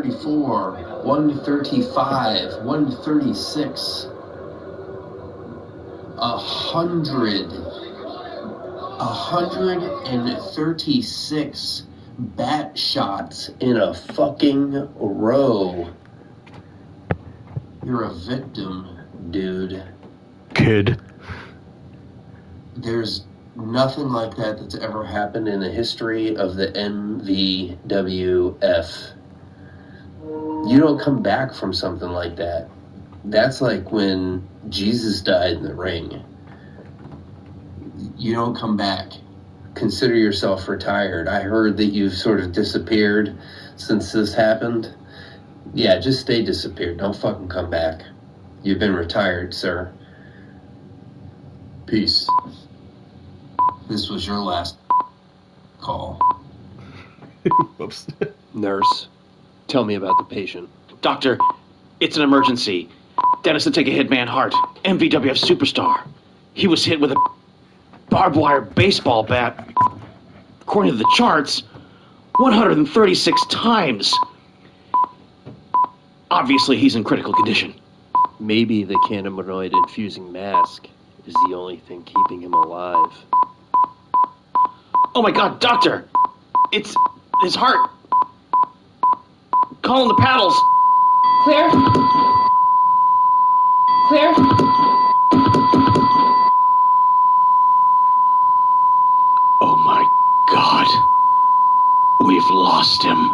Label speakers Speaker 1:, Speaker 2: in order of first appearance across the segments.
Speaker 1: 134, 135, 136, 136 bat shots in a fucking row. You're a victim, dude.
Speaker 2: Kid.
Speaker 1: There's nothing like that that's ever happened in the history of the MVWF. You don't come back from something like that. That's like when Jesus died in the ring. You don't come back. Consider yourself retired. I heard that you've sort of disappeared since this happened. Yeah, just stay disappeared. Don't fucking come back. You've been retired, sir. Peace. This was your last call.
Speaker 2: Whoops.
Speaker 1: Nurse, tell me about the patient.
Speaker 3: Doctor, it's an emergency. Dennis to take a hit, man Hart, MVWF superstar. He was hit with a barbed wire baseball bat, according to the charts, 136 times. Obviously, he's in critical condition.
Speaker 1: Maybe the cannabinoid-infusing mask is the only thing keeping him alive.
Speaker 3: Oh my God, doctor! It's his heart. Calling the paddles.
Speaker 4: Clear? Clear?
Speaker 3: Oh my God. We've lost him.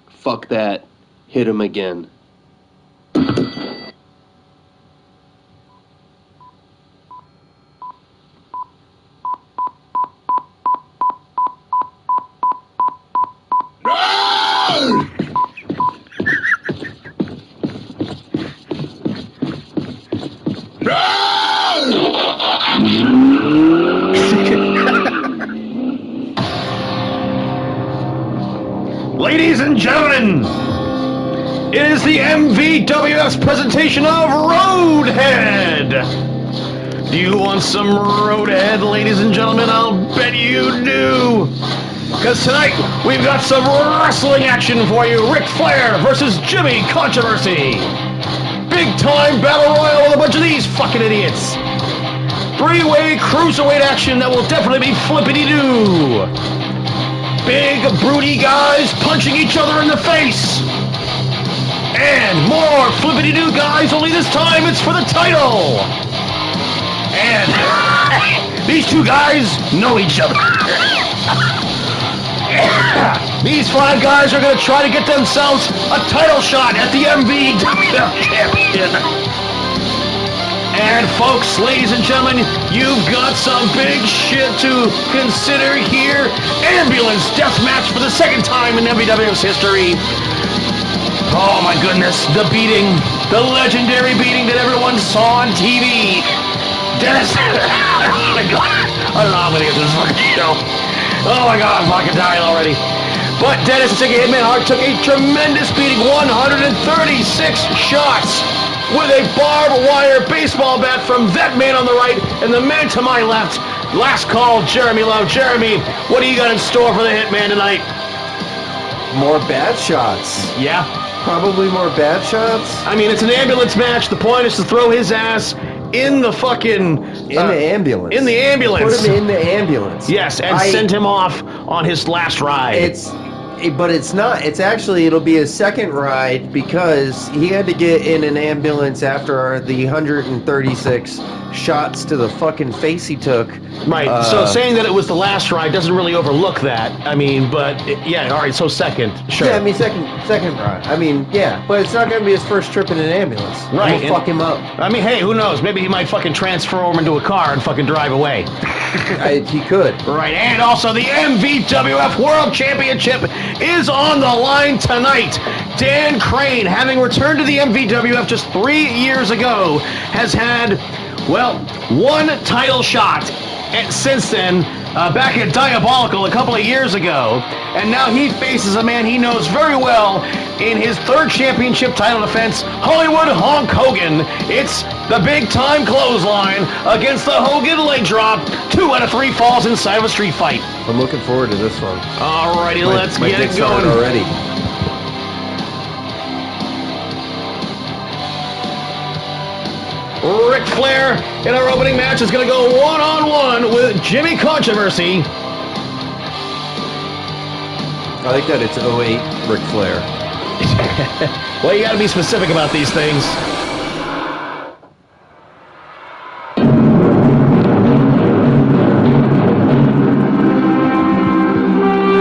Speaker 1: Fuck that. Hit him again.
Speaker 2: Ladies and gentlemen, it is the MVWF's presentation of Roadhead. Do you want some Roadhead, ladies and gentlemen? I'll bet you do. Because tonight, we've got some wrestling action for you. Ric Flair versus Jimmy Controversy. Big time battle royal with a bunch of these fucking idiots. Three-way cruiserweight action that will definitely be flippity-doo. Big, broody guys punching each other in the face. And more flippity-doo guys, only this time it's for the title. And these two guys know each other. These five guys are going to try to get themselves a title shot at the MVWF champion. And folks, ladies and gentlemen, you've got some big shit to consider here. Ambulance death match for the second time in MVWF's history. Oh my goodness, the beating, the legendary beating that everyone saw on TV. Dennis, oh my God, I don't know how many of this fucking show. Oh my God, I'm fucking dying already. But Dennis the Sticky Hitman Hart took a tremendous beating, 136 shots with a barbed wire baseball bat from that man on the right and the man to my left. Last call, Jeremy Love. Jeremy, what do you got in store for the Hitman tonight?
Speaker 5: More bad shots.
Speaker 2: Yeah?
Speaker 5: Probably more bad shots.
Speaker 2: I mean, it's an ambulance match. The point is to throw his ass in the fucking...
Speaker 5: the ambulance.
Speaker 2: In the ambulance.
Speaker 5: Put him in the ambulance.
Speaker 2: Yes, and send him off on his last ride.
Speaker 5: But it's not. It's actually, it'll be his second ride because he had to get in an ambulance after the 136 shots to the fucking face he took.
Speaker 2: Right. So saying that it was the last ride doesn't really overlook that. I mean, but yeah. All right. So second, sure.
Speaker 5: Yeah. I mean, second ride. I mean, yeah. But it's not going to be his first trip in an ambulance.
Speaker 2: Right.
Speaker 5: It'll fuck him up.
Speaker 2: I mean, hey, who knows? Maybe he might fucking transform into a car and fucking drive away.
Speaker 5: He could.
Speaker 2: Right. And also the MVWF World Championship is on the line tonight. Dan Crane, having returned to the MVWF just 3 years ago, has had, well, one title shot. And since then, back at Diabolical a couple of years ago, and now he faces a man he knows very well in his third championship title defense, Hollywood Hulk Hogan. It's The big time clothesline against the Hogan leg drop. 2 out of 3 falls inside of a street fight.
Speaker 5: I'm looking forward to this one.
Speaker 2: Alrighty, let's get it going.
Speaker 5: Already.
Speaker 2: Ric Flair in our opening match is going to go one-on-one with Jimmy Controversy.
Speaker 5: I like that it's 08 Ric Flair.
Speaker 2: Well, you got to be specific about these things.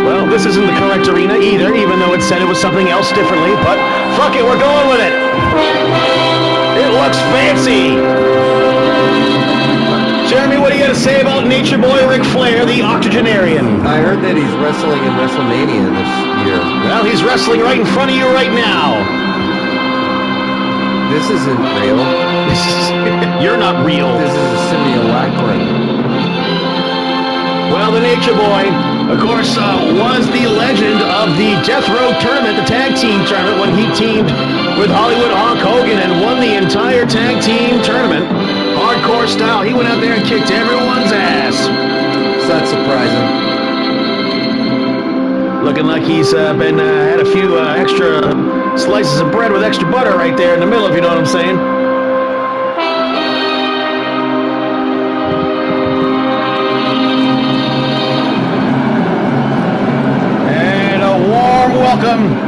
Speaker 2: Well, this isn't the correct arena either, even though it said it was something else differently, but fuck it, we're going with it. It looks fancy. Jeremy, what do you got to say about Nature Boy Ric Flair, the octogenarian?
Speaker 5: I heard that he's wrestling in WrestleMania this year.
Speaker 2: Well, he's wrestling right in front of you right now.
Speaker 5: This isn't real.
Speaker 2: You're not real.
Speaker 5: This is a simulacrum.
Speaker 2: Well, the Nature Boy, of course, was the legend of the Death Row Tournament, the tag team tournament, when he teamed with Hollywood Hulk Hogan and won the entire tag team tournament. Hardcore style. He went out there and kicked everyone's ass.
Speaker 5: It's not surprising.
Speaker 2: Looking like he's been had a few extra slices of bread with extra butter right there in the middle, if you know what I'm saying. And a warm welcome.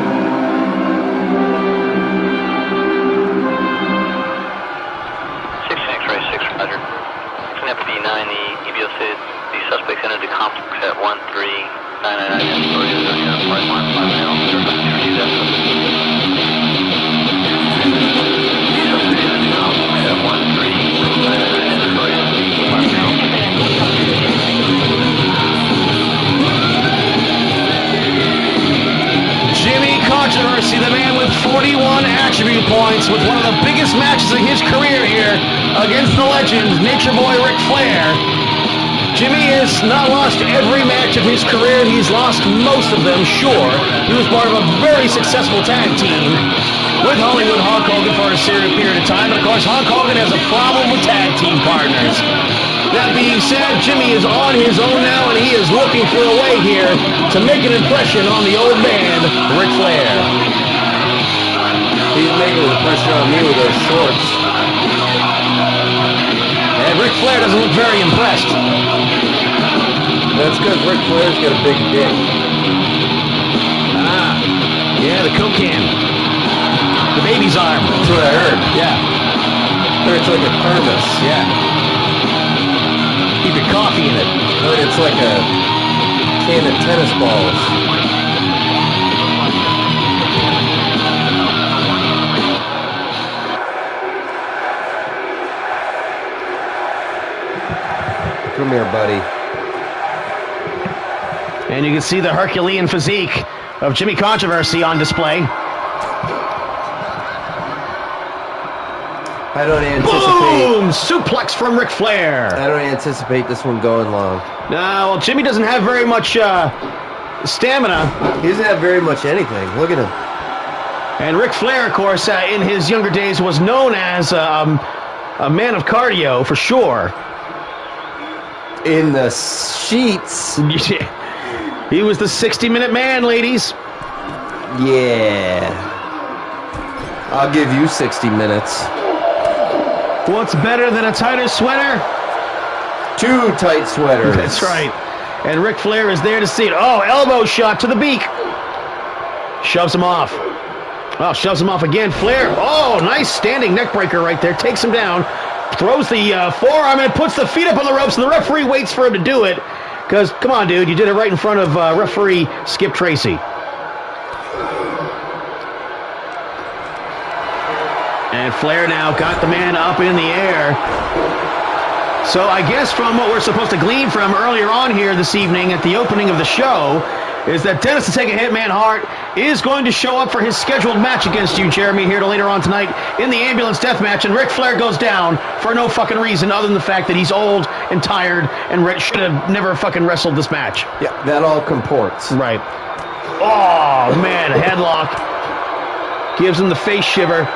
Speaker 2: 41 attribute points with one of the biggest matches of his career here against the legend, Nature Boy Ric Flair. Jimmy has not lost every match of his career. He's lost most of them, sure. He was part of a very successful tag team with Hollywood Hulk Hogan for a serious period of time. But of course, Hulk Hogan has a problem with tag team partners. That being said, Jimmy is on his own now, and he is looking for a way here to make an impression on the old man, Ric Flair.
Speaker 5: He's making an impression on me with those shorts.
Speaker 2: And Ric Flair doesn't look very impressed.
Speaker 5: That's because Ric Flair's got a big dick.
Speaker 2: Ah, yeah, the Coke can. The baby's arm.
Speaker 5: That's what I heard.
Speaker 2: Yeah.
Speaker 5: Or it's like a thermos.
Speaker 2: Yeah. Keep your coffee in it.
Speaker 5: Or it's like a can of tennis balls. Come here, buddy.
Speaker 2: And you can see the Herculean physique of Jimmy Controversy on display.
Speaker 5: I don't anticipate...
Speaker 2: Boom! Suplex from Ric Flair.
Speaker 5: I don't anticipate this one going long.
Speaker 2: No, well, Jimmy doesn't have very much stamina.
Speaker 5: He doesn't have very much anything. Look at him.
Speaker 2: And Ric Flair, of course, in his younger days was known as a man of cardio, for sure.
Speaker 5: In the sheets.
Speaker 2: He was the 60-minute man, ladies.
Speaker 5: Yeah. I'll give you 60 minutes.
Speaker 2: What's better than a tighter sweater?
Speaker 5: 2 tight sweaters.
Speaker 2: That's right. And Ric Flair is there to see it. Oh, elbow shot to the beak. Shoves him off. Oh, shoves him off again. Flair. Oh, nice standing neck breaker right there. Takes him down. Throws the forearm and puts the feet up on the ropes, and the referee waits for him to do it. Because, come on, dude, you did it right in front of referee Skip Tracy. And Flair now got the man up in the air. So I guess from what we're supposed to glean from earlier on here this evening at the opening of the show is that Dennis the Take a Hitman Hart is going to show up for his scheduled match against you, Jeremy, here to later on tonight in the ambulance death match, and Ric Flair goes down for no fucking reason other than the fact that he's old and tired and should have never fucking wrestled this match.
Speaker 5: Yeah, that all comports.
Speaker 2: Right. Oh, man, a headlock. Gives him the face shiver.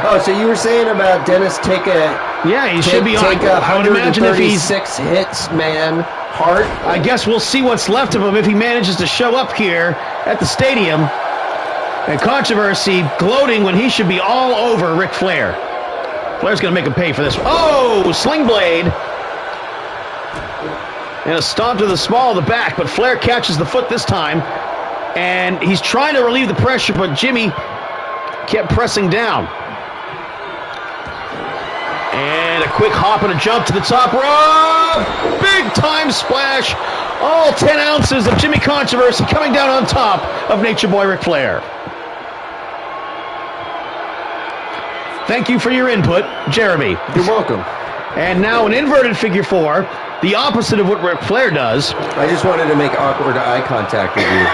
Speaker 5: Oh, so you were saying about Dennis take
Speaker 2: He should be on.
Speaker 5: take
Speaker 2: I would imagine if he's
Speaker 5: 136 hits, man. Hart.
Speaker 2: I guess we'll see what's left of him if he manages to show up here at the stadium. And controversy gloating when he should be all over Ric Flair. Flair's going to make him pay for this. Oh, sling blade. And a stomp to the small of the back, but Flair catches the foot this time. And he's trying to relieve the pressure, but Jimmy kept pressing down. And a quick hop and a jump to the top rope. Big time splash. All 10 ounces of Jimmy Controversy coming down on top of Nature Boy Ric Flair. Thank you for your input, Jeremy.
Speaker 5: You're welcome.
Speaker 2: And now an inverted figure four, the opposite of what Ric Flair does.
Speaker 5: I just wanted to make awkward eye contact with you.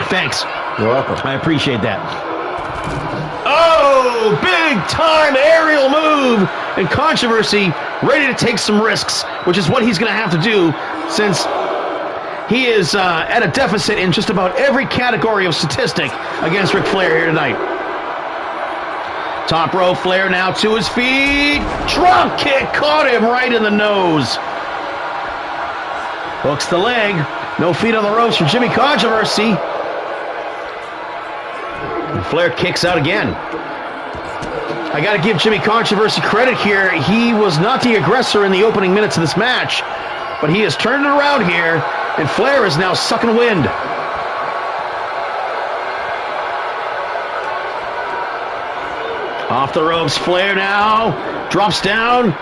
Speaker 2: Thanks.
Speaker 5: You're welcome.
Speaker 2: I appreciate that. Oh, big time aerial move. And Controversy ready to take some risks, which is what he's going to have to do since he is at a deficit in just about every category of statistic against Ric Flair here tonight. Top row, Flair now to his feet. Drop kick caught him right in the nose. Hooks the leg. No feet on the ropes for Jimmy Controversy. And Flair kicks out again. I got to give Jimmy Controversy credit here. He was not the aggressor in the opening minutes of this match, but he has turned it around here, and Flair is now sucking wind. Off the ropes, Flair now drops down,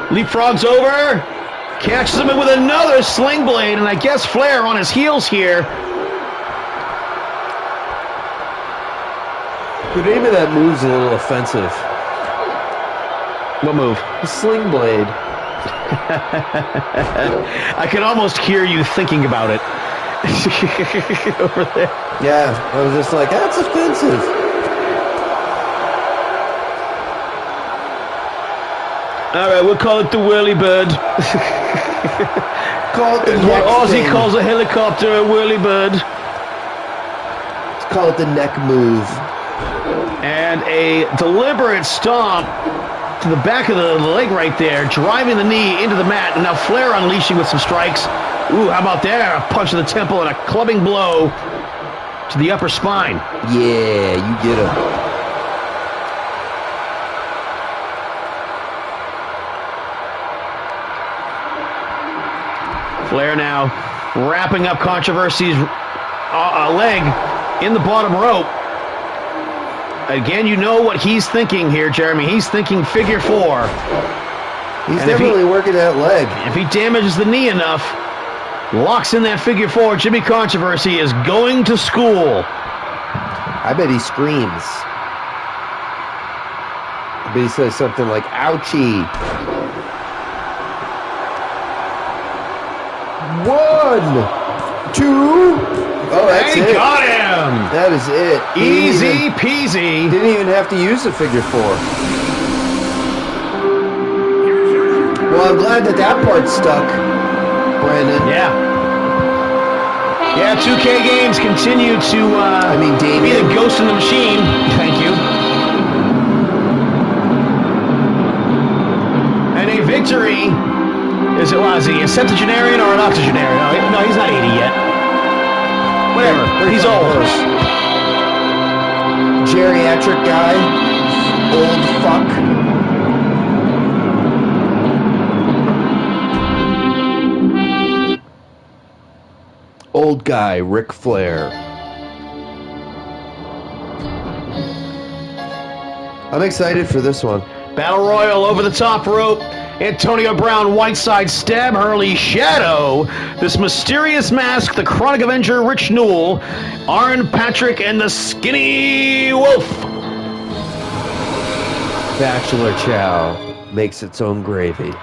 Speaker 2: leapfrogs over, catches him with another sling blade, and I guess Flair on his heels here.
Speaker 5: The name of that move's a little offensive.
Speaker 2: What move?
Speaker 5: The sling blade.
Speaker 2: I can almost hear you thinking about it. Over there.
Speaker 5: Yeah, I was just like, that's offensive.
Speaker 2: All right, we'll call it the whirly bird.
Speaker 5: Call it the
Speaker 2: What
Speaker 5: neck
Speaker 2: Ozzy
Speaker 5: thing.
Speaker 2: calls a helicopter a whirly bird.
Speaker 5: Let's call it the neck move.
Speaker 2: And a deliberate stomp to the back of the leg right there, driving the knee into the mat. And now Flair unleashing with some strikes. Ooh, how about there? A punch to the temple and a clubbing blow to the upper spine.
Speaker 5: Yeah, you get him.
Speaker 2: Flair now wrapping up Controversy's leg in the bottom rope. Again, you know what he's thinking here, Jeremy. He's thinking figure four.
Speaker 5: He's
Speaker 2: And if
Speaker 5: definitely working that leg.
Speaker 2: If he damages the knee enough, locks in that figure four, Jimmy Controversy is going to school.
Speaker 5: I bet he screams. I bet he says something like, ouchie. 1, 2. Oh, that's
Speaker 2: They
Speaker 5: it.
Speaker 2: got him.
Speaker 5: That is it.
Speaker 2: Easy peasy.
Speaker 5: Didn't even have to use the figure four. Well, I'm glad that part stuck, Brandon.
Speaker 2: Yeah. Yeah, 2K games continue to be
Speaker 5: Damien.
Speaker 2: the ghost in the machine. Thank you. And a victory. Is he a septuagenarian or an octogenarian? No, he's not 80 yet. Whatever. He's old.
Speaker 5: Geriatric guy. Old fuck. Old guy, Ric Flair. I'm excited for this one.
Speaker 2: Battle Royal over the top rope. Antonio Brown, Whiteside, Stab, Hurley, Shadow. This mysterious mask, the Chronic Avenger, Rich Newell, Arn Patrick, and the Skinny Wolf.
Speaker 5: Bachelor Chow makes its own gravy.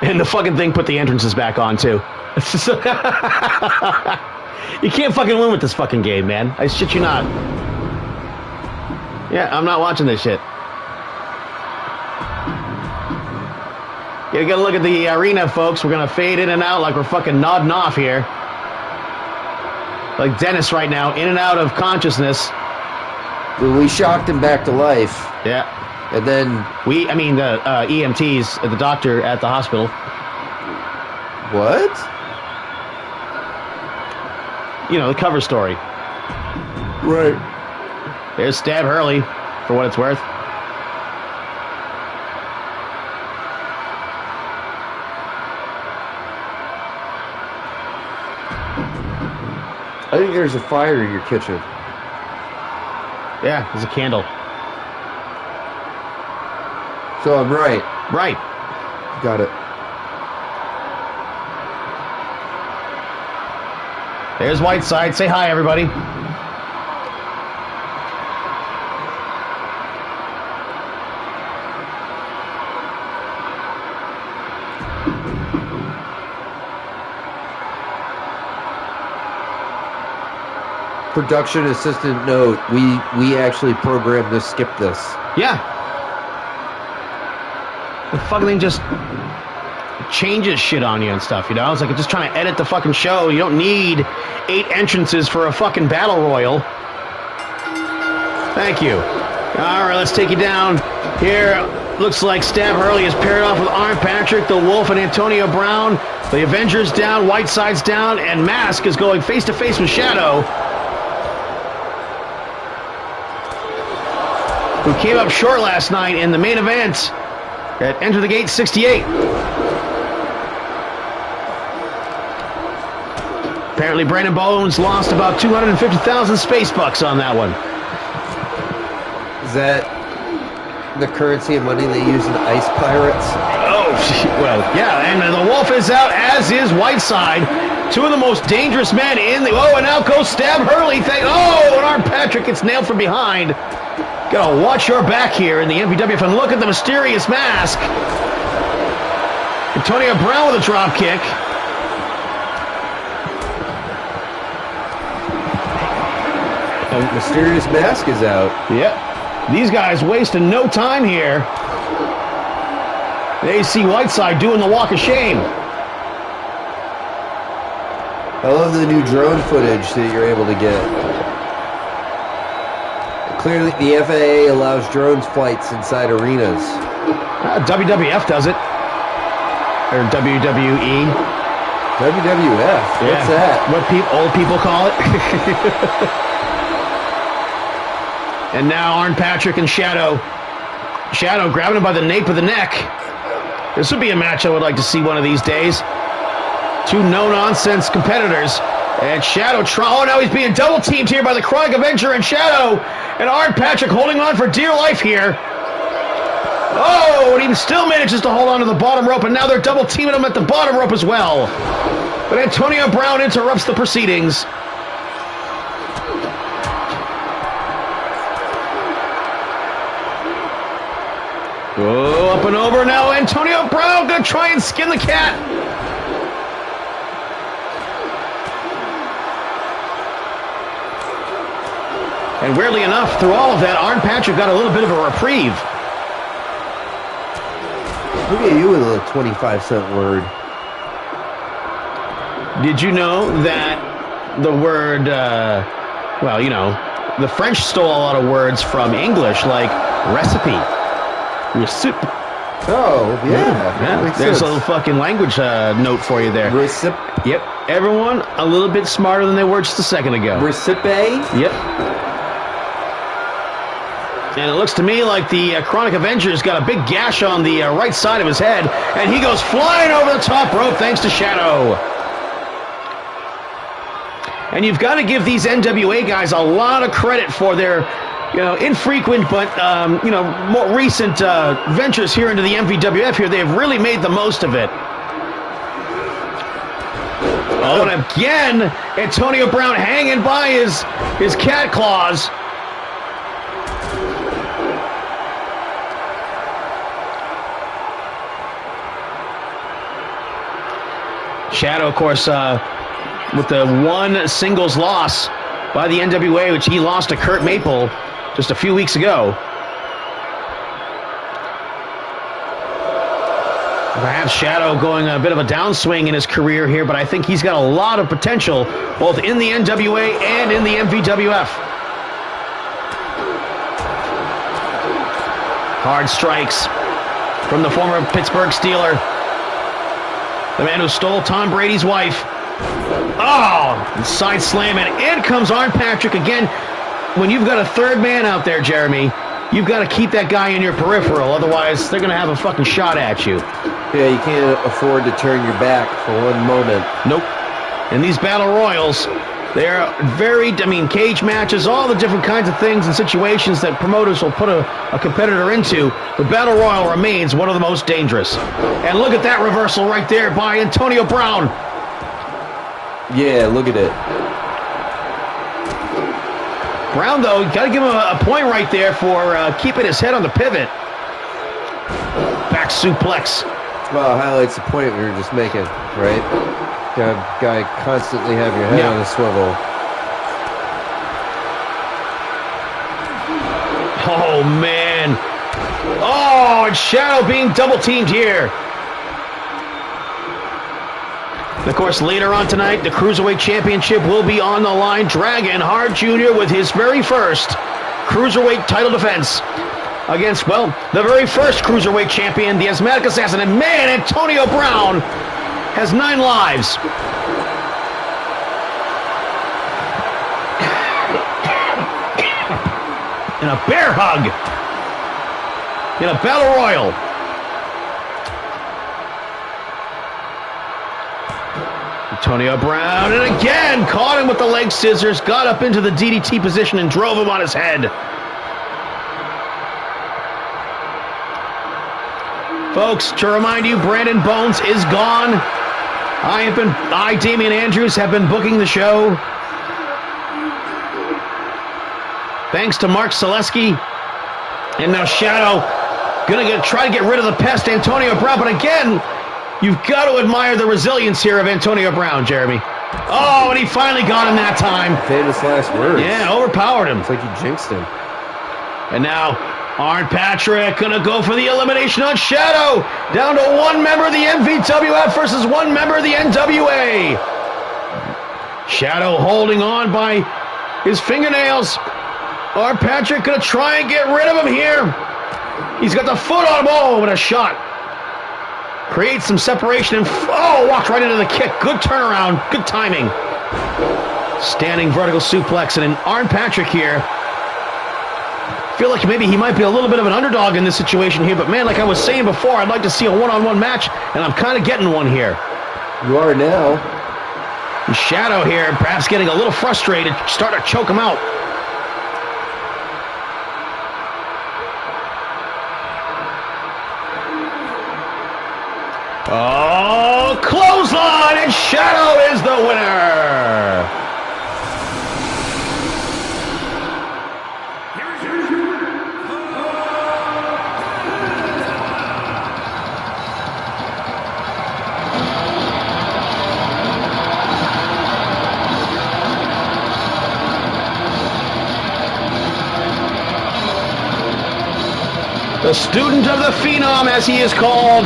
Speaker 2: And the fucking thing put the entrances back on, too. You can't fucking win with this fucking game, man. I shit you not. Yeah, I'm not watching this shit. You gotta look at the arena, folks. We're gonna fade in and out like we're fucking nodding off here. like Dennis right now, in and out of consciousness.
Speaker 5: We shocked him back to life.
Speaker 2: Yeah.
Speaker 5: And then...
Speaker 2: the EMTs, the doctor at the hospital.
Speaker 5: What?
Speaker 2: You know, the cover story.
Speaker 5: Right.
Speaker 2: There's Stab Hurley, for what it's worth.
Speaker 5: I think there's a fire in your kitchen.
Speaker 2: Yeah, there's a candle.
Speaker 5: So I'm right.
Speaker 2: Right.
Speaker 5: Got it.
Speaker 2: There's Whiteside. Say hi, everybody.
Speaker 5: Production assistant note, we actually programmed to skip this.
Speaker 2: Yeah. The fucking thing just changes shit on you and stuff, you know? It's like it's just trying to edit the fucking show. You don't need 8 entrances for a fucking battle royal. Thank you. All right, let's take you down. Here, looks like Stab Hurley is paired off with Arn Patrick, the Wolf, and Antonio Brown. The Avengers down, Whiteside's down, and Mask is going face-to-face with Shadow, who came up short last night in the main event at Enter the Gate 68. Apparently Brandon Bones lost about 250,000 space bucks on that one.
Speaker 5: Is that the currency of money they use in Ice Pirates?
Speaker 2: Oh, well, yeah, and the Wolf is out, as is Whiteside. Two of the most dangerous men in the... Oh, and out goes Stab Hurley. Oh, and Arn Patrick gets nailed from behind. Gotta watch your back here in the MVWF, and look at the mysterious Mask. Antonio Brown with a drop kick.
Speaker 5: The mysterious Mask is out.
Speaker 2: Yep. These guys wasting no time here. They see Whiteside doing the walk of shame.
Speaker 5: I love the new drone footage that you're able to get. Clearly, the FAA allows drones flights inside arenas.
Speaker 2: WWF does it. Or WWE.
Speaker 5: WWF? What's that?
Speaker 2: What old people call it. And now Arn Patrick and Shadow. Shadow grabbing him by the nape of the neck. This would be a match I would like to see one of these days. Two no-nonsense competitors. And Shadow, oh, now he's being double-teamed here by the Chronic Avenger and Shadow. And Arn Patrick holding on for dear life here. Oh, and he still manages to hold on to the bottom rope, and now they're double-teaming him at the bottom rope as well. But Antonio Brown interrupts the proceedings. Oh, up and over now. Antonio Brown going to try and skin the cat. And weirdly enough, through all of that, Arn Patrick got a little bit of a reprieve.
Speaker 5: Look at you with a 25-cent word.
Speaker 2: Did you know that the word, well, you know, the French stole a lot of words from English, like recipe, recip.
Speaker 5: Oh, yeah.
Speaker 2: There's sense. A little fucking language note for you there.
Speaker 5: Recip.
Speaker 2: Yep. Everyone a little bit smarter than they were just a second ago.
Speaker 5: Recipe?
Speaker 2: Yep. And it looks to me like the Chronic Avenger's got a big gash on the right side of his head, and he goes flying over the top rope thanks to Shadow. And you've got to give these NWA guys a lot of credit for their, you know, infrequent but, you know, more recent ventures here into the MVWF here. They have really made the most of it. Oh, and again, Antonio Brown hanging by his cat claws. Shadow, of course, with the one singles loss by the NWA, which he lost to Kurt Maple just a few weeks ago. Perhaps Shadow going a bit of a downswing in his career here, but I think he's got a lot of potential both in the NWA and in the MVWF. Hard strikes from the former Pittsburgh Steeler. The man who stole Tom Brady's wife. Oh, side slam, and in comes Arn Patrick again. When you've got a third man out there, Jeremy, you've got to keep that guy in your peripheral, otherwise they're going to have a fucking shot at you.
Speaker 5: Yeah, you can't afford to turn your back for one moment.
Speaker 2: Nope. And these battle royals, they're varied. I mean, cage matches, all the different kinds of things and situations that promoters will put a competitor into. The battle royal remains one of the most dangerous. And look at that reversal right there by Antonio Brown.
Speaker 5: Yeah, look at it.
Speaker 2: Brown, though, got to give him a point right there for keeping his head on the pivot. Back suplex.
Speaker 5: Well, it highlights the point we were just making, right? Guy constantly have your head on a swivel.
Speaker 2: Oh, man. Oh, and Shadow being double-teamed here. Of course, later on tonight, the Cruiserweight Championship will be on the line. Dragon Hart Jr. with his very first Cruiserweight title defense against, well, the very first Cruiserweight champion, the Asthmatic Assassin. And man, Antonio Brown has 9 lives. And a bear hug in a battle royal. Antonio Brown, and again, caught him with the leg scissors, got up into the DDT position and drove him on his head. Folks, to remind you, Brandon Bones is gone. I, Damian Andrews, have been booking the show. Thanks to Mark Selesky. And now Shadow gonna try to get rid of the pest, Antonio Brown, but again, you've got to admire the resilience here of Antonio Brown, Jeremy. Oh, and he finally got him that time.
Speaker 5: Famous last words.
Speaker 2: Yeah, overpowered him.
Speaker 5: It's like you jinxed him.
Speaker 2: And now, Arn Patrick gonna go for the elimination on Shadow. Down to one member of the MVWF versus one member of the NWA. Shadow holding on by his fingernails. Arn Patrick gonna try and get rid of him here. He's got the foot on him. Oh, and a shot. Creates some separation and walks right into the kick. Good turnaround, good timing. Standing vertical suplex, and an Arn Patrick here. Feel like maybe he might be a little bit of an underdog in this situation here, but man, like I was saying before, I'd like to see a one-on-one match, and I'm kind of getting one here.
Speaker 5: You are now.
Speaker 2: And Shadow here, perhaps getting a little frustrated, start to choke him out. Oh, clothesline, and Shadow is the winner. The student of the Phenom, as he is called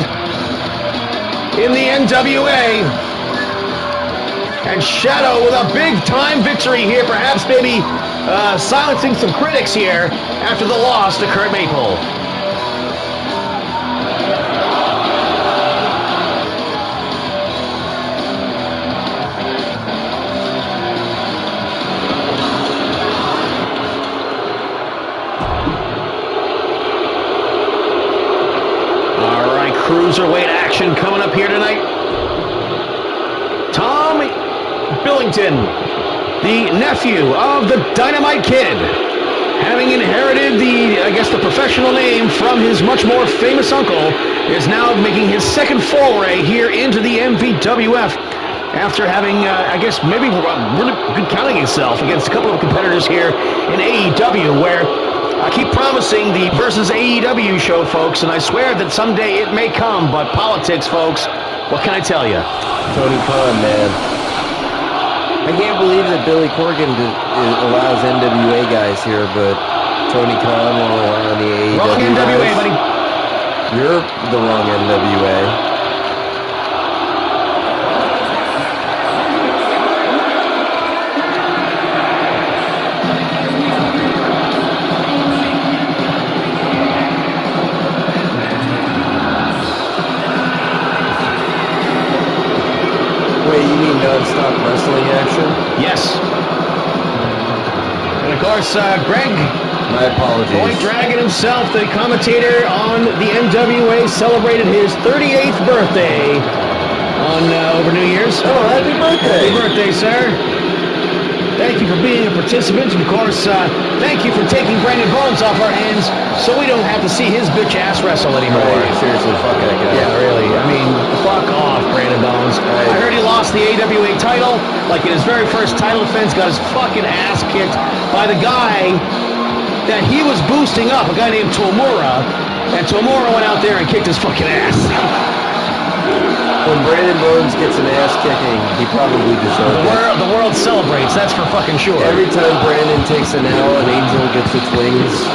Speaker 2: in the NWA. And Shadow with a big-time victory here, perhaps maybe silencing some critics here after the loss to Kurt Maple. Cruiserweight action coming up here tonight. Tom Billington, the nephew of the Dynamite Kid, having inherited the professional name from his much more famous uncle, is now making his second foray here into the MVWF after having, maybe really good counting himself against a couple of competitors here in AEW, where I keep promising the Versus AEW show, folks, and I swear that someday it may come, but politics, folks, what can I tell you?
Speaker 5: Tony Khan, man. I can't believe that Billy Corgan allows NWA guys here, but Tony Khan won't allow the AEW
Speaker 2: Wrong NWA,
Speaker 5: guys.
Speaker 2: buddy.
Speaker 5: You're the wrong NWA. Wait, you mean non-stop wrestling action?
Speaker 2: Yes. And of course, Greg,
Speaker 5: My apologies.
Speaker 2: White Dragon himself, the commentator on the NWA, celebrated his 38th birthday on over New Year's.
Speaker 5: Oh, happy birthday!
Speaker 2: Happy birthday, sir. Thank you for being a participant. And of course, thank you for taking Brandon Bones off our hands so we don't have to see his bitch ass wrestle anymore.
Speaker 5: Right, seriously, fuck that guy.
Speaker 2: Yeah, really. I mean, fuck off, Brandon Bones. I heard he lost the AWA title, like in his very first title defense, got his fucking ass kicked by the guy that he was boosting up, a guy named Tomura, and Tomura went out there and kicked his fucking ass.
Speaker 5: When Brandon Bones gets an ass kicking, he probably deserves it.
Speaker 2: The world celebrates, that's for fucking sure.
Speaker 5: Every time Brandon takes an L, an angel gets its wings.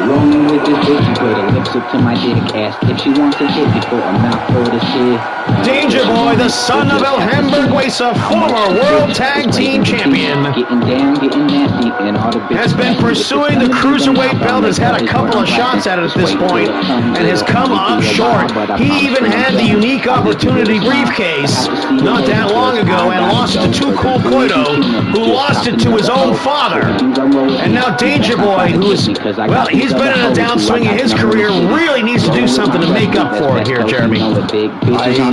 Speaker 4: Rolling with this bitch, put her lips up to my dick, asked if she wants to hit before a mouthful of shit.
Speaker 2: Danger Boy, the son of El Hamburguesa, former World Tag Team Champion,
Speaker 4: Getting down, getting nasty, and all the bitches
Speaker 2: has been pursuing the Cruiserweight belt, has had a couple of shots at it at this point, and has come up short. He even had the unique opportunity briefcase not that long ago and lost it to Too Cool Koido, who lost it to his own father. And now Danger Boy, who's, well, he's been in a downswing in his career, really needs to do something to make up for it here, Jeremy.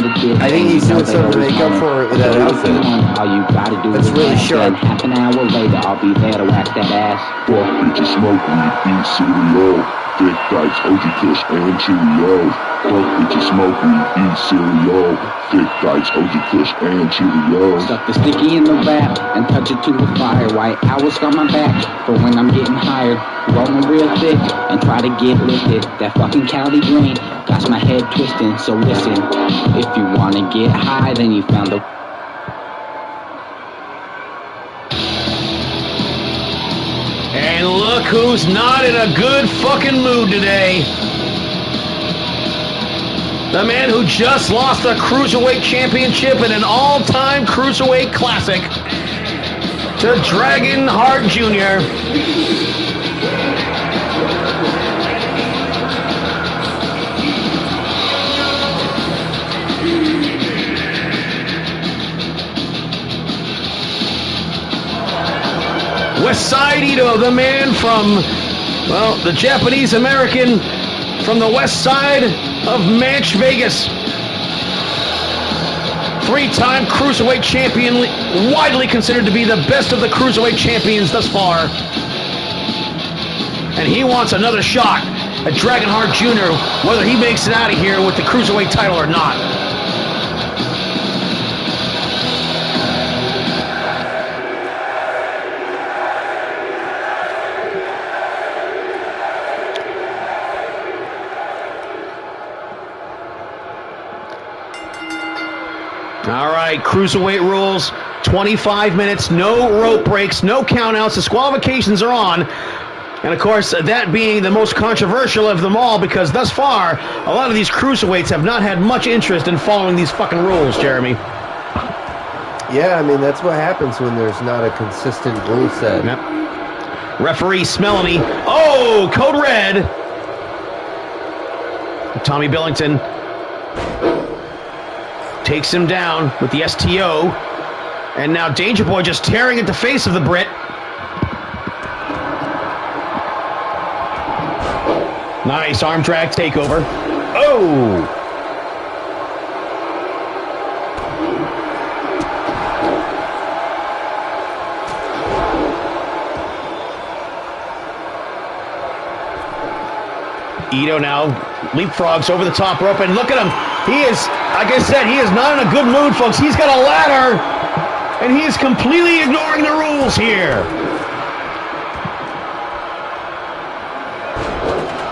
Speaker 5: I think he's doing something to make up for it with that outfit.
Speaker 4: All you gotta do
Speaker 5: That's
Speaker 4: is
Speaker 5: really
Speaker 4: ask,
Speaker 5: sharp.
Speaker 4: and half an hour later, I'll be there to wax that ass.
Speaker 6: Fuck bitches, smoke weed, eat cereal. Thick dykes, OG Kush, and Cheerios. Fuck bitches, smoke weed, eat cereal. Thick dykes, OG Kush, and Cheerios.
Speaker 4: Stuff the sticky in the wrap and touch it to the fire. White owls on my back for when I'm getting hired. Rolling real thick and try to get lifted. That fucking Cali green got my head twisting. So listen, if you wanna get high, then you found a
Speaker 2: And look who's not in a good fucking mood today. The man who just lost the Cruiserweight Championship in an all-time Cruiserweight Classic to Dragon Hart Jr. West Side Ito, the man from, well, the Japanese-American from the west side of Manch, Vegas. Three-time Cruiserweight champion, widely considered to be the best of the Cruiserweight champions thus far. And he wants another shot at Dragonheart Jr., whether he makes it out of here with the Cruiserweight title or not. All right, Cruiserweight rules, 25 minutes, no rope breaks, no countouts, disqualifications are on. And of course, that being the most controversial of them all, because thus far, a lot of these Cruiserweights have not had much interest in following these fucking rules, Jeremy.
Speaker 5: Yeah, I mean, that's what happens when there's not a consistent rule set.
Speaker 2: Yep. Referee Smellany. Oh, code red. Tommy Billington takes him down with the STO. And now Danger Boy just tearing at the face of the Brit. Nice arm drag takeover. Oh! Ito now leapfrogs over the top rope, and look at him. He is, like I said, he is not in a good mood, folks. He's got a ladder, and he is completely ignoring the rules here.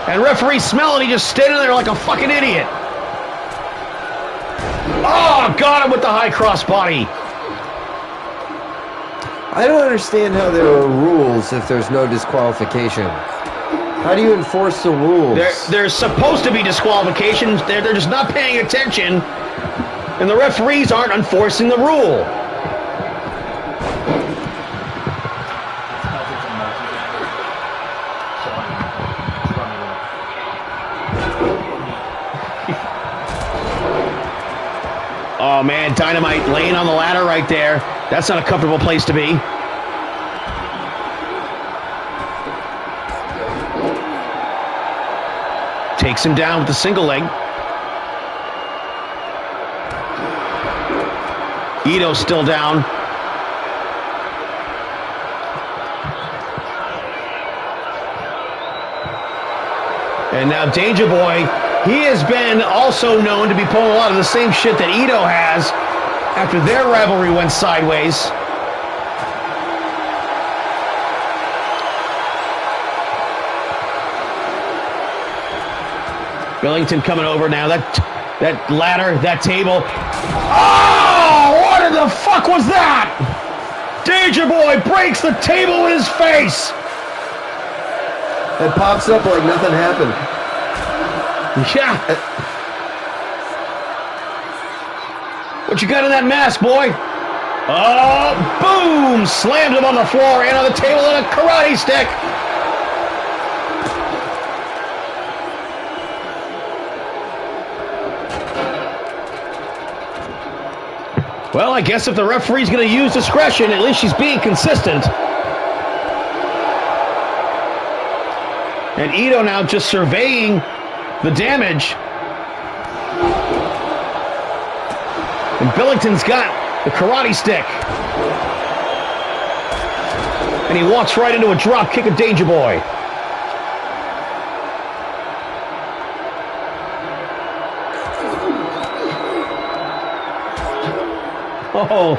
Speaker 2: And referee Smellany just standing there like a fucking idiot. Oh, got him with the high cross body.
Speaker 5: I don't understand how there are rules if there's no disqualification. How do you enforce the rules?
Speaker 2: There's supposed to be disqualifications. They're just not paying attention, and the referees aren't enforcing the rule. Oh man, Dynamite laying on the ladder right there. That's not a comfortable place to be. Takes him down with the single leg. Ito's still down. And now Danger Boy, he has been also known to be pulling a lot of the same shit that Ito has after their rivalry went sideways. Billington coming over now. That ladder, that table. Oh, what in the fuck was that? Danger Boy breaks the table in his face.
Speaker 5: It pops up like nothing happened.
Speaker 2: Yeah. What you got in that mask, boy? Oh, boom! Slammed him on the floor and on the table with a karate stick. Well, I guess if the referee's going to use discretion, at least she's being consistent. And Ito now just surveying the damage. And Billington's got the karate stick. And he walks right into a drop kick of Danger Boy. Oh,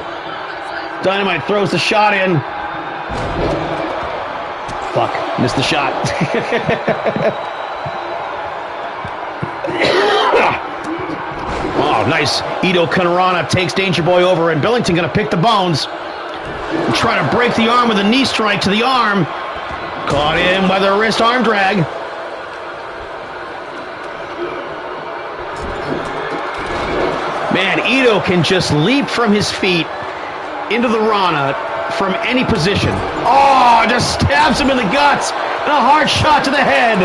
Speaker 2: Dynamite throws the shot in. Fuck, missed the shot. Oh, nice. Ito Kanorana takes Danger Boy over, and Billington gonna pick the bones. And try to break the arm with a knee strike to the arm. Caught in by the wrist arm drag. Man, Ito can just leap from his feet into the Rana from any position. Oh, just stabs him in the guts and a hard shot to the head.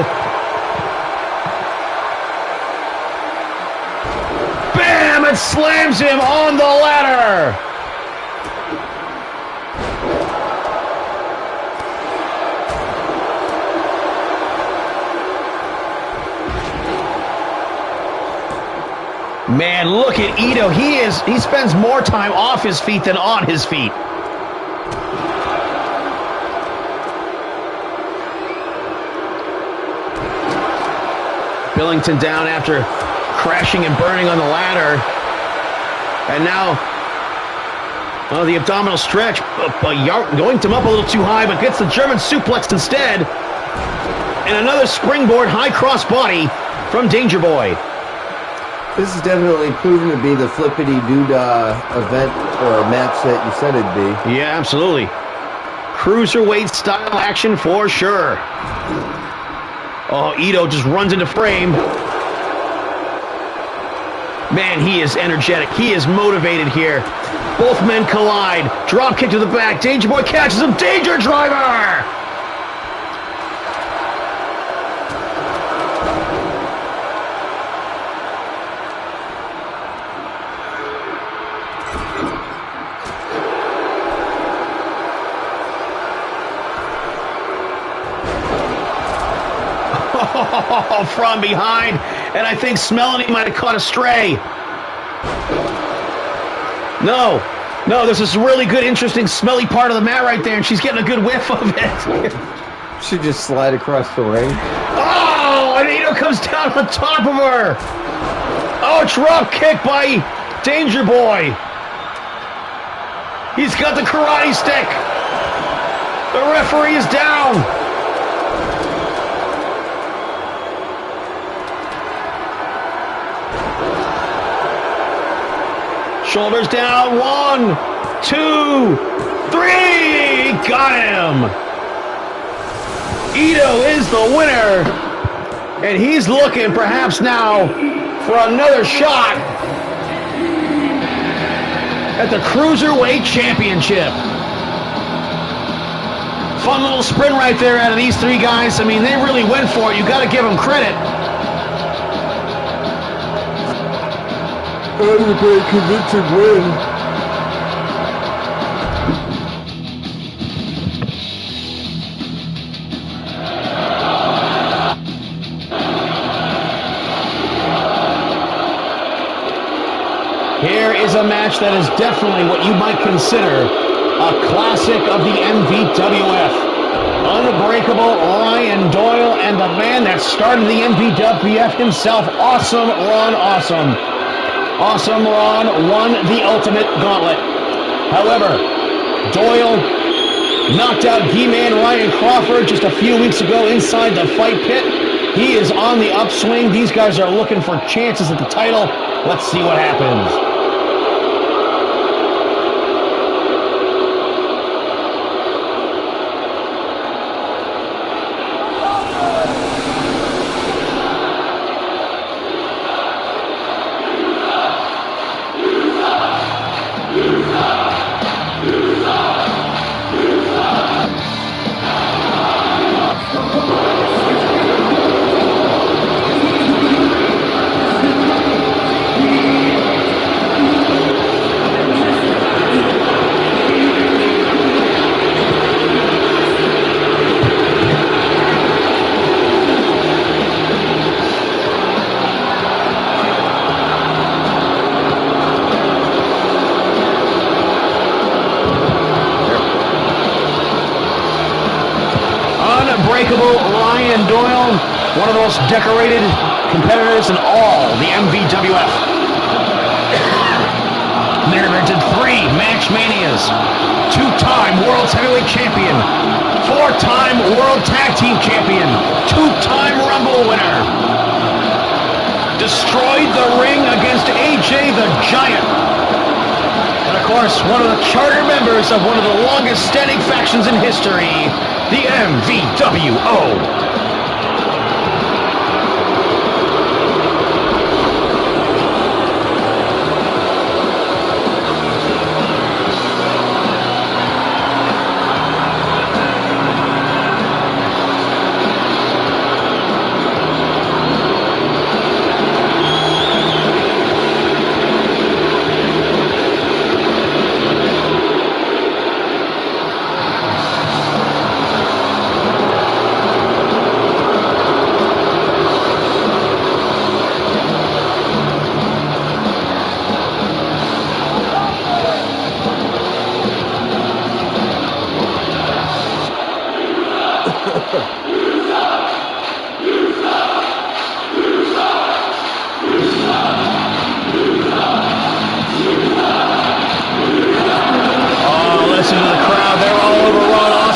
Speaker 2: Bam! It slams him on the ladder. Man, look at Ito. He spends more time off his feet than on his feet. Billington down after crashing and burning on the ladder. And now, well, the abdominal stretch. Yoinked him up a little too high, but gets the German suplex instead. And another springboard high cross body from Danger Boy.
Speaker 5: This is definitely proven to be the flippity-doo-dah event or match that you said it'd be.
Speaker 2: Yeah, absolutely. Cruiserweight style action for sure. Oh, Ito just runs into frame. Man, he is energetic. He is motivated here. Both men collide. Drop kick to the back. Danger Boy catches him. Danger Driver! From behind, and I think Smelanie might have caught a stray. No, there's this really good, interesting, smelly part of the mat right there, and she's getting a good whiff of it.
Speaker 5: Should just slide across the ring.
Speaker 2: Oh, and Ito comes down on top of her. Oh, drop kick by Danger Boy. He's got the karate stick. The referee is down. Shoulders down. 1, 2, 3. Got him. Ito is the winner, and he's looking perhaps now for another shot at the Cruiserweight Championship. Fun little sprint right there out of these three guys. I mean, they really went for it. You got to give them credit.
Speaker 5: That was a pretty convincing win.
Speaker 2: Here is a match that is definitely what you might consider a classic of the MVWF. Unbreakable Ryan Doyle and the man that started the MVWF himself, Awesome Ron Awesome. Awesome Ron won the Ultimate Gauntlet. However, Doyle knocked out He-Man Ryan Crawford just a few weeks ago inside the fight pit. He is on the upswing. These guys are looking for chances at the title. Let's see what happens. Unbreakable Ryan Doyle, one of the most decorated competitors in all the MVWF. Main evented 3 Match Manias, 2-time World Heavyweight Champion, 4-time World Tag Team Champion, 2-time Rumble winner. Destroyed the ring against AJ the Giant. And of course, one of the charter members of one of the longest standing factions in history, the MVWO.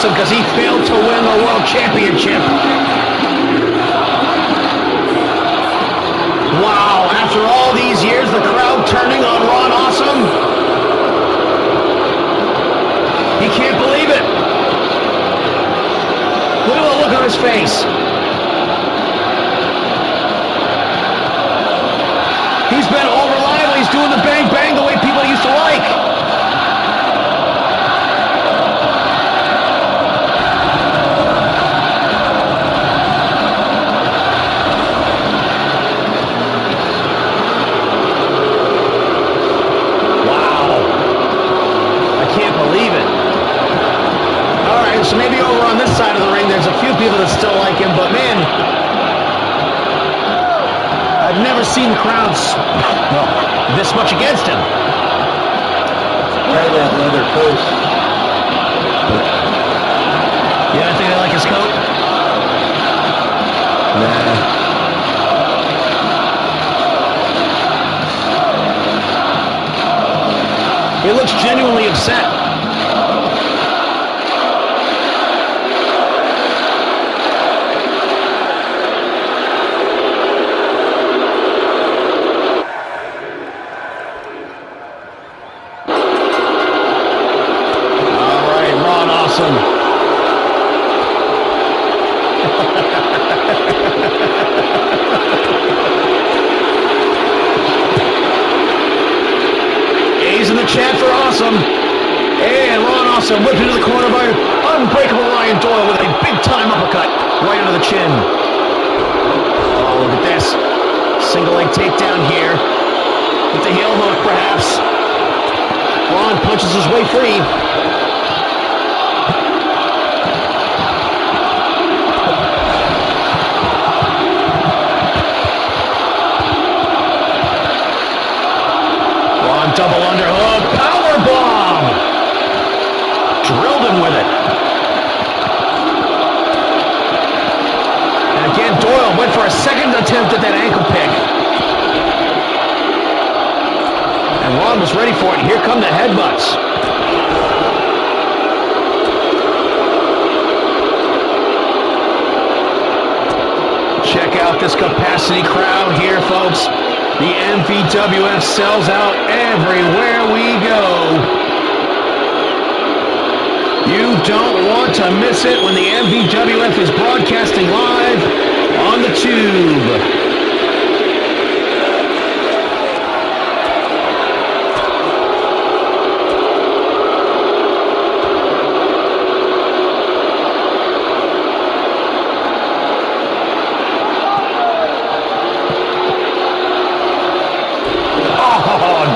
Speaker 2: Because he failed to win the World Championship. Wow, after all these years, the crowd turning on Ron Awesome. He can't believe it. Look at the look on his face. He's been over lively. He's doing the bang bang the way people used to like. So maybe over on this side of the ring, there's a few people that still like him, but man, I've never seen the crowds this much against him.
Speaker 5: Wear that leather coat.
Speaker 2: Yeah, I think they like his coat. Nah. He looks genuinely upset. Awesome. And Ron Awesome whipped into the corner by Unbreakable Ryan Doyle with a big-time uppercut right under the chin. Oh, look at this. Single leg takedown here. With the heel hook, perhaps. Ron punches his way free. Ron double underhook. Power bomb! Drilled him with it. And again, Doyle went for a second attempt at that ankle pick. And Ron was ready for it. Here come the headbutts. Check out this capacity crowd here, folks. The MVWF sells out everywhere we go. You don't want to miss it when the MVWF is broadcasting live on the tube.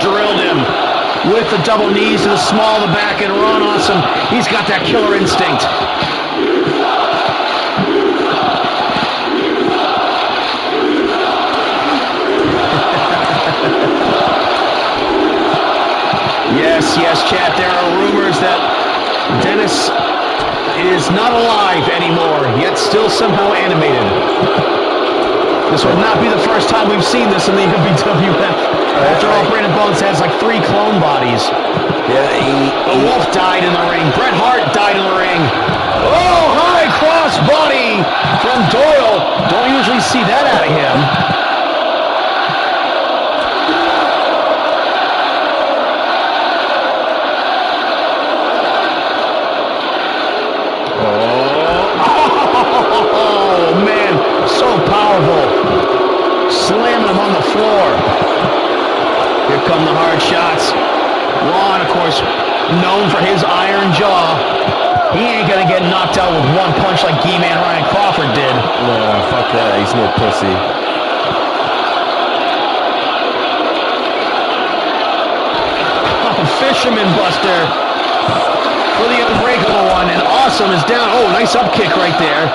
Speaker 2: Drilled him with the double knees to the small of the back, and Ron Awesome, he's got that killer instinct. Yes, chat, there are rumors that Dennis is not alive anymore, yet still somehow animated. This will not be the first time we've seen this in the MVWF. After all, Brandon Bones has like 3 clone bodies.
Speaker 5: Yeah,
Speaker 2: The Wolf died in the ring. Bret Hart died in the ring. Oh, high cross body from Doyle. Don't usually see that out of him. Oh, man, so powerful. Slamming him on the floor. Here come the hard shots. Ron, of course, known for his iron jaw. He ain't gonna get knocked out with one punch like G-Man Ryan Crawford did.
Speaker 5: no, fuck that. He's no pussy.
Speaker 2: Oh, Fisherman Buster for the Unbreakable one, and Awesome is down. Oh, nice up kick right there.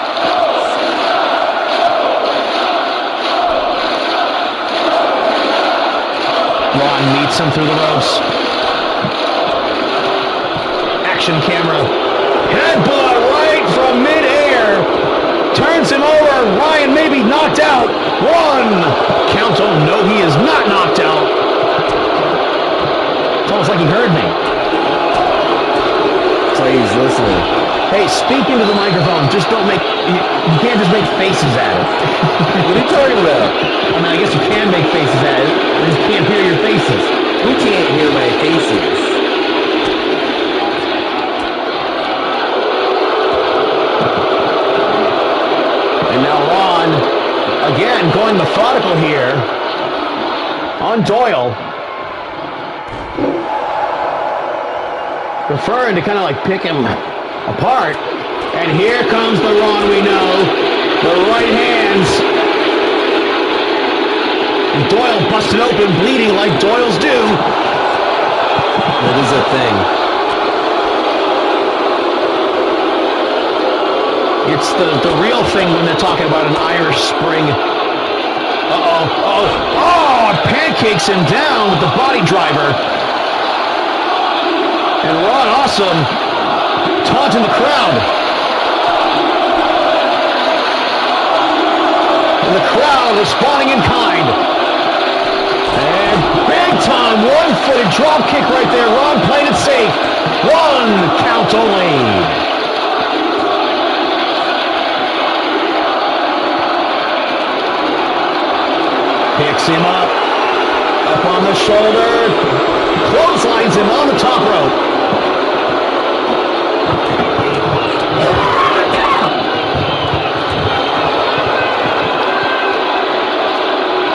Speaker 2: Ron meets him through the ropes. Action camera. Headbutt right from midair. Turns him over. Ryan may be knocked out. 1 count. Oh, no, he is not knocked out. It's almost like he heard me.
Speaker 5: It's like he's listening.
Speaker 2: Hey, speak into the microphone. Just don't make... You can't just make faces at it.
Speaker 5: What are you talking about?
Speaker 2: I mean, I guess you can make faces at it. I just can't hear your faces.
Speaker 5: Who can't hear my faces?
Speaker 2: And now Ron, again, going methodical here on Doyle. Preferring to kind of like pick him apart. And here comes the Ron we know. The right hands. And Doyle busted open, bleeding like Doyles do.
Speaker 5: That is a thing.
Speaker 2: It's the real thing when they're talking about an Irish Spring. Oh, pancakes him down with the body driver. And Ron Awesome taunting the crowd. And the crowd responding in kind. And big time one-footed drop kick right there. Ron played it safe. 1 count only. Picks him up on the shoulder, clotheslines him on the top rope.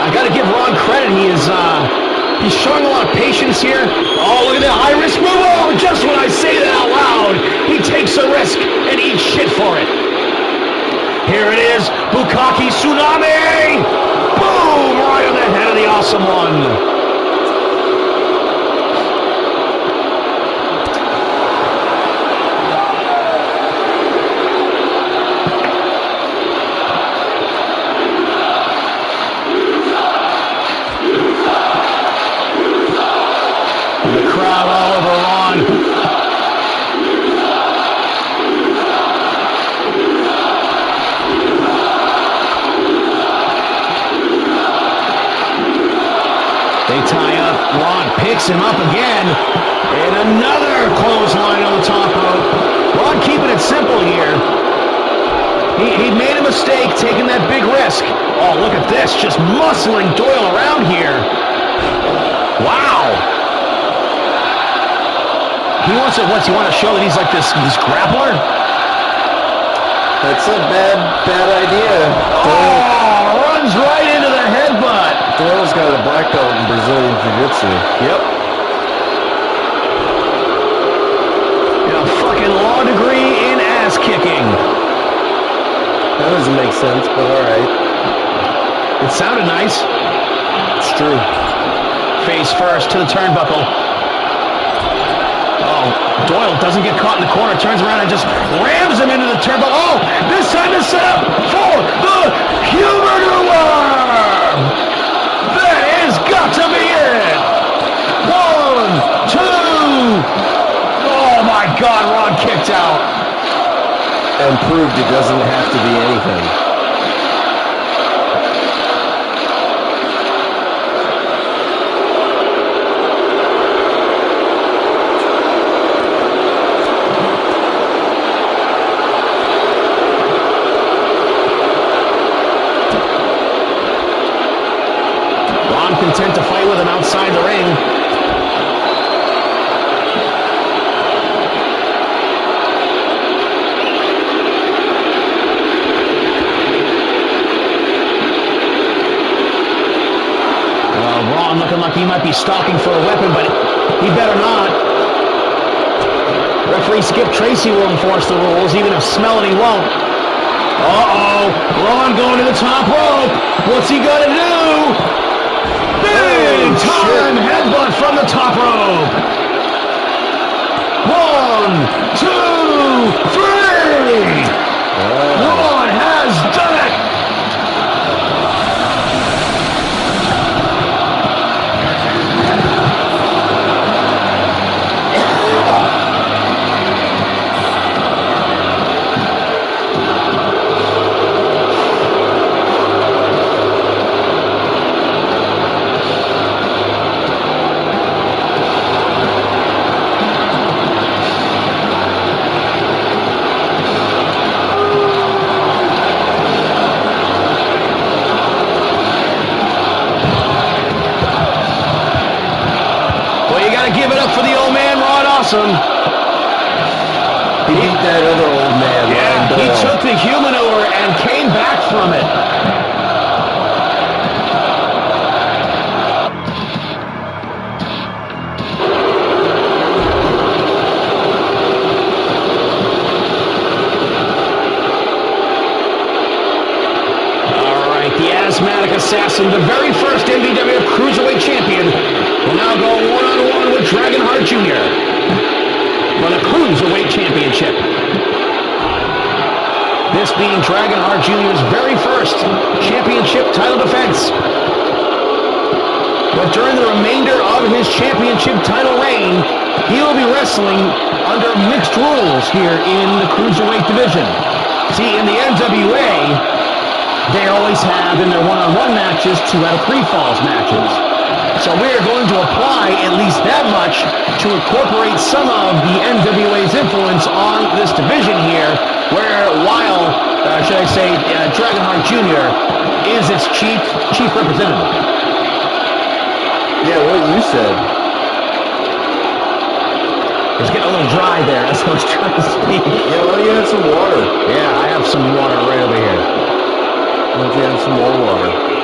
Speaker 2: I got to give Ron credit. He is He's showing a lot of patience here. Oh, look at that high-risk move. Oh, just when I say that out loud, he takes a risk and eats shit for it. Here it is, Bukkake Tsunami! Boom! Right on the head of the Awesome One. Him up again, and another clothesline on the top rope. Ron keeping it simple here. He made a mistake taking that big risk. Oh, look at this, just muscling Doyle around here. Wow. He wants to, he want to show that he's like this grappler?
Speaker 5: That's a bad idea.
Speaker 2: Oh, runs right into the headbutt.
Speaker 5: Doyle's got a black belt in Brazilian Jiu-Jitsu.
Speaker 2: Yep. Law degree in ass kicking.
Speaker 5: That doesn't make sense, but alright.
Speaker 2: It sounded nice.
Speaker 5: It's true.
Speaker 2: Face first to the turnbuckle. Oh, Doyle doesn't get caught in the corner, turns around and just rams him into the turnbuckle. Oh, this time it's set up for the Humor Worm. That has got to be it. 1, 2. Oh my God, Ron kicked out.
Speaker 5: And proved it doesn't have to be anything.
Speaker 2: Ron content to fight with him outside the ring. Looking like he might be stalking for a weapon, but he better not. Referee Skip Tracy will enforce the rules, even if Smelly won't. Uh-oh. Ron going to the top rope. What's he gonna do? Big time headbutt from the top rope. 1, 2, 3. Ron has done it. Give it up for the old man, Ron Awesome.
Speaker 5: He beat that other old man.
Speaker 2: Yeah, he took the humanoid and came back from it. All right, the asthmatic assassin, the very first MVWF Cruiserweight champion, will now go one-on-one with Dragonheart Jr. for the Cruiserweight Championship. This being Dragonheart Jr.'s very first championship title defense. But during the remainder of his championship title reign, he will be wrestling under mixed rules here in the Cruiserweight division. See, in the NWA, they always have in their one-on-one matches 2 out of 3 falls matches. So we're going to apply at least that much to incorporate some of the NWA's influence on this division here, where while, should I say, Dragonheart Jr. is its chief representative.
Speaker 5: Yeah, what you said.
Speaker 2: It's getting a little dry there, that's what I was trying to speak.
Speaker 5: Yeah, well, you have some water.
Speaker 2: Yeah, I have some water right over here.
Speaker 5: Why don't you have some more water?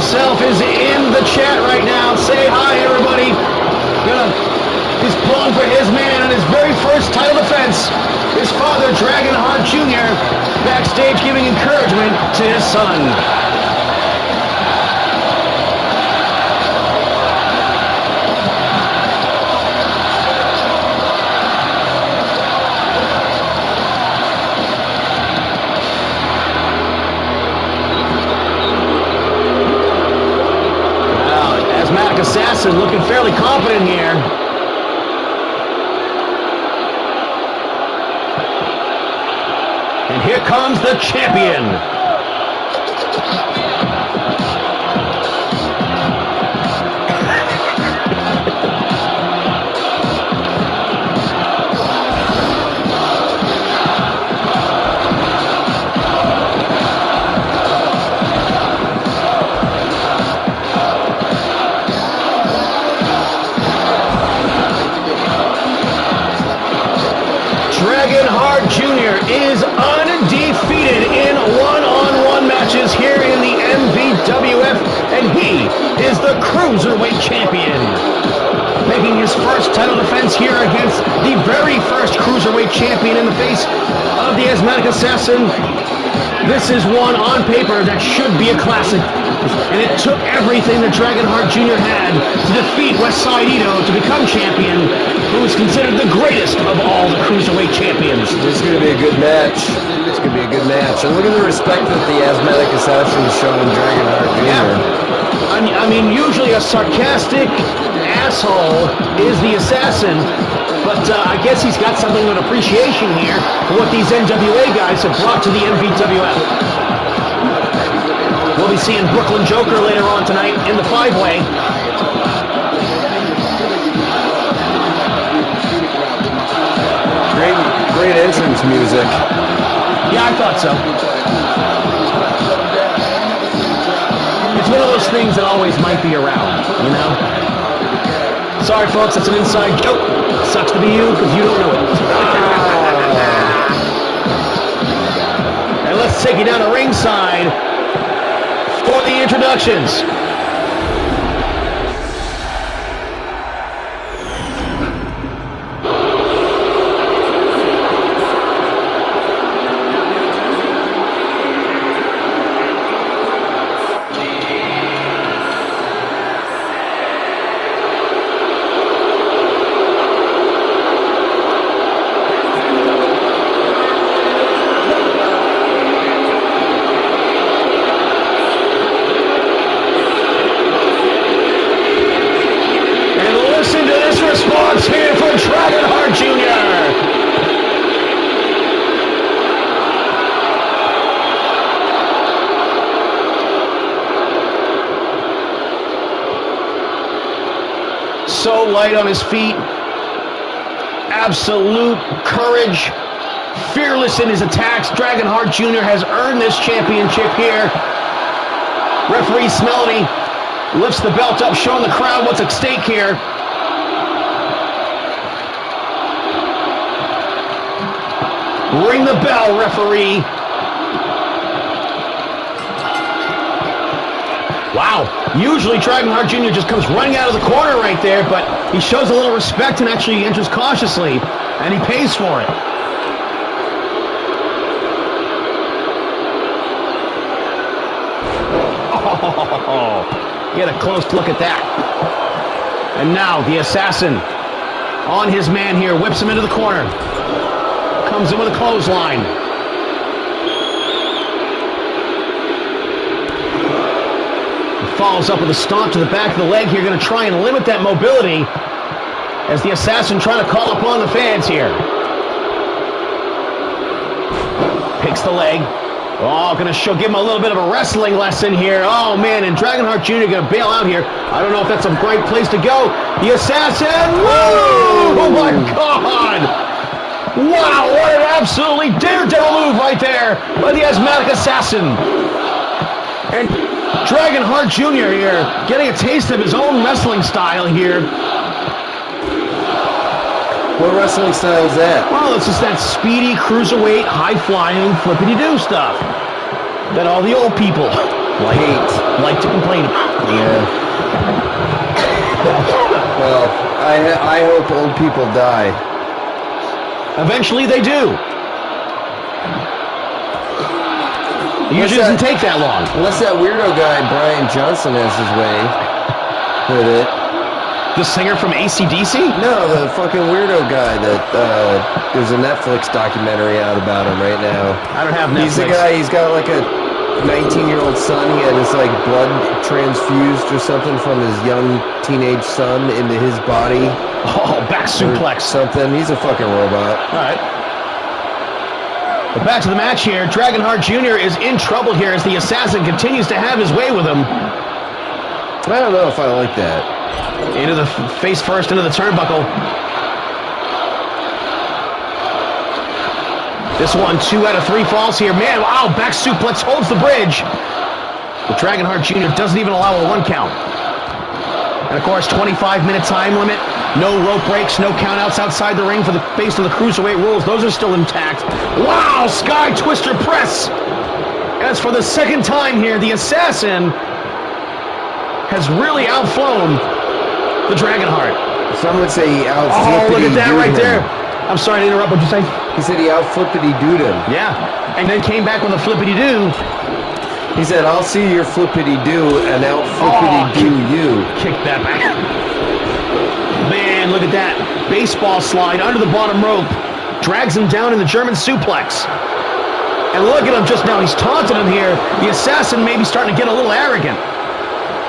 Speaker 2: himself is in the chat right now. Say hi, everybody. He's pulling for his man on his very first title defense. His father, Dragonheart Jr., backstage giving encouragement to his son. Assassin looking fairly confident here. And here comes the champion. Dragonheart Jr. is undefeated in one-on-one matches here in the MVWF, and he is the Cruiserweight Champion. Making his first title defense here against the very first Cruiserweight Champion in the face of the Asthmatic Assassin. This is one on paper that should be a classic, and it took everything that Dragonheart Jr. had to defeat Westside Ito to become champion, who is considered the greatest of all the Cruiserweight champions.
Speaker 5: This is going to be a good match. It's going to be a good match. And look at the respect that the Asthmatic Assassin is showing Dragonheart Jr.
Speaker 2: Yeah. I mean, usually a sarcastic asshole is the assassin, but I guess he's got something of an appreciation here for what these NWA guys have brought to the MVWF. We'll be seeing Brooklyn Joker later on tonight in the five-way.
Speaker 5: Great entrance music.
Speaker 2: Yeah, I thought so. It's one of those things that always might be around, you know? Sorry, folks, that's an inside joke. Sucks to be you, because you don't know it. And let's take you down to ringside for the introductions. Response here for Dragonheart Jr. So light on his feet, absolute courage, fearless in his attacks. Dragonheart Jr. has earned this championship here. Referee Smelly lifts the belt up, showing the crowd what's at stake here. Ring the bell, referee. Wow. Usually Dragonheart Jr. just comes running out of the corner right there, but he shows a little respect and actually enters cautiously, and he pays for it. Oh, get a close look at that. And now the assassin on his man here, whips him into the corner. Comes in with a clothesline. He follows up with a stomp to the back of the leg here, going to try and limit that mobility as the assassin trying to call upon the fans here. Picks the leg. Oh, going to give him a little bit of a wrestling lesson here. Oh, man, and Dragonheart Jr. going to bail out here. I don't know if that's a great place to go. The assassin, whoa! Oh, my God! Wow, what an absolutely daredevil move right there by the Asthmatic Assassin. And Dragonheart Jr. here getting a taste of his own wrestling style here.
Speaker 5: What wrestling style is that?
Speaker 2: Well, it's just that speedy, cruiserweight, high-flying, flippity-doo stuff that all the old people like to complain about.
Speaker 5: Yeah. Well, I hope old people die.
Speaker 2: Eventually they do. It usually doesn't take that long.
Speaker 5: Unless that weirdo guy, Brian Johnson, has his way with it.
Speaker 2: The singer from AC/DC?
Speaker 5: No, the fucking weirdo guy that, there's a Netflix documentary out about him right now.
Speaker 2: I don't have Netflix.
Speaker 5: He's the guy, he's got like a 19-year-old son. He had his like blood transfused or something from his young teenage son into his body.
Speaker 2: Oh, back suplex.
Speaker 5: Something. He's a fucking robot.
Speaker 2: All right. But back to the match here. Dragonheart Jr. is in trouble here as the Assassin continues to have his way with him.
Speaker 5: I don't know if I like that.
Speaker 2: Into the face first, into the turnbuckle. This one, 2 out of 3 falls here. Man, wow, back suplex holds the bridge. But Dragonheart Jr. doesn't even allow a 1 count. And of course, 25-minute time limit. No rope breaks, no countouts outside the ring for the based on the Cruiserweight rules. Those are still intact. Wow, Sky Twister press. As for the second time here, the Assassin has really outflown the Dragonheart.
Speaker 5: Some would say he out.
Speaker 2: Oh, look at that right there. I'm sorry to interrupt. What'd you say?
Speaker 5: He said he out flippity-dooed him.
Speaker 2: Yeah, and then came back with a flippity-doo.
Speaker 5: He said, "I'll see your flippity-doo and out flippity-doo you."
Speaker 2: Kick that back. Man, look at that. Baseball slide under the bottom rope. Drags him down in the German suplex. And look at him just now. He's taunting him here. The Assassin may be starting to get a little arrogant.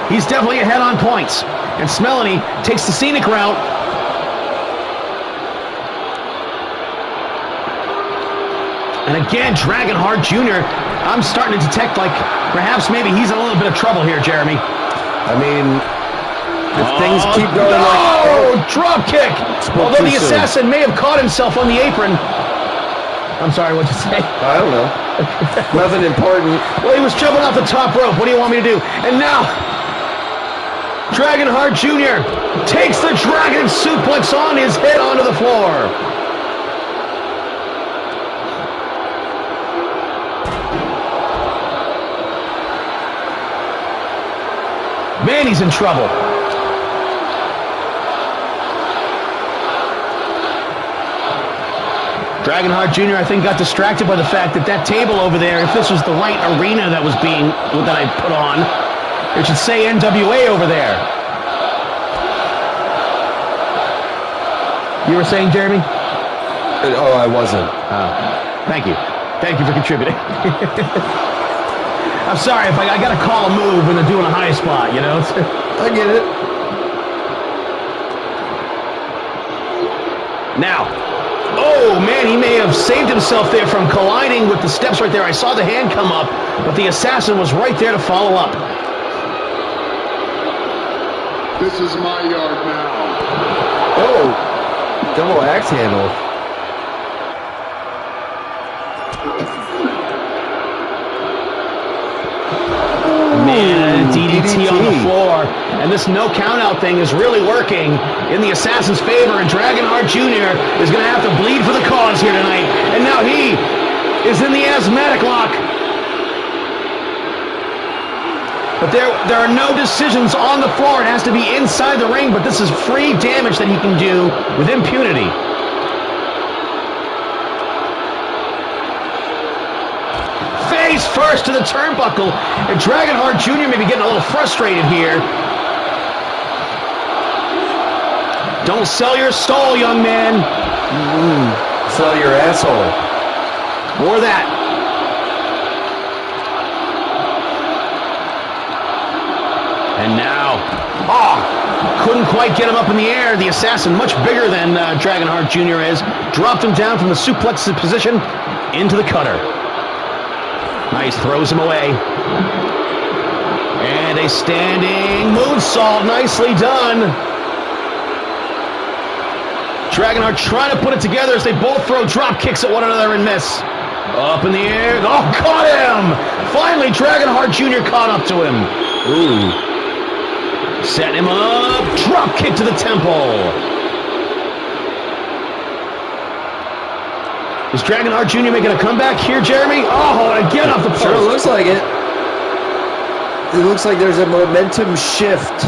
Speaker 2: He's definitely ahead on points. And Smelly takes the scenic route. And again, Dragonheart Jr., I'm starting to detect, like, perhaps maybe he's in a little bit of trouble here, Jeremy.
Speaker 5: I mean, if things keep going
Speaker 2: drop kick! Although the Assassin may have caught himself on the apron. I'm sorry, what'd you say?
Speaker 5: I don't know. Nothing important.
Speaker 2: Well, he was jumping off the top rope. What do you want me to do? And now, Dragonheart Jr. takes the Dragon Suplex on his head onto the floor. Man, he's in trouble. Dragonheart Jr., I think, got distracted by the fact that that table over there, if this was the right arena that I put on, it should say NWA over there. You were saying, Jeremy?
Speaker 5: Oh, I wasn't.
Speaker 2: Thank you. Thank you for contributing. I'm sorry if I got to call a move when they're doing a high spot, you know?
Speaker 5: I get it.
Speaker 2: Now, oh man, he may have saved himself there from colliding with the steps right there. I saw the hand come up, but the Assassin was right there to follow up.
Speaker 6: This is my yard now.
Speaker 5: Oh, double axe handle.
Speaker 2: Man, DDT on the floor. And this no countout thing is really working in the Assassin's favor. And Dragonheart Jr. is going to have to bleed for the cause here tonight. And now he is in the asthmatic lock. But there are no decisions on the floor. It has to be inside the ring. But this is free damage that he can do with impunity. Face first to the turnbuckle, and Dragonheart Jr. may be getting a little frustrated here. Don't sell your stall, young man.
Speaker 5: Sell your asshole.
Speaker 2: Or that. And now, couldn't quite get him up in the air. The Assassin, much bigger than Dragonheart Jr. is, dropped him down from the suplex position into the cutter. Nice, throws him away. And a standing moonsault, nicely done. Dragonheart trying to put it together as they both throw drop kicks at one another and miss. Up in the air, caught him! Finally, Dragonheart Jr. caught up to him. Ooh. Set him up, drop kick to the temple. Is Dragonheart Jr. making a comeback here, Jeremy? Oh, and again off the post.
Speaker 5: Sure looks like it. It looks like there's a momentum shift.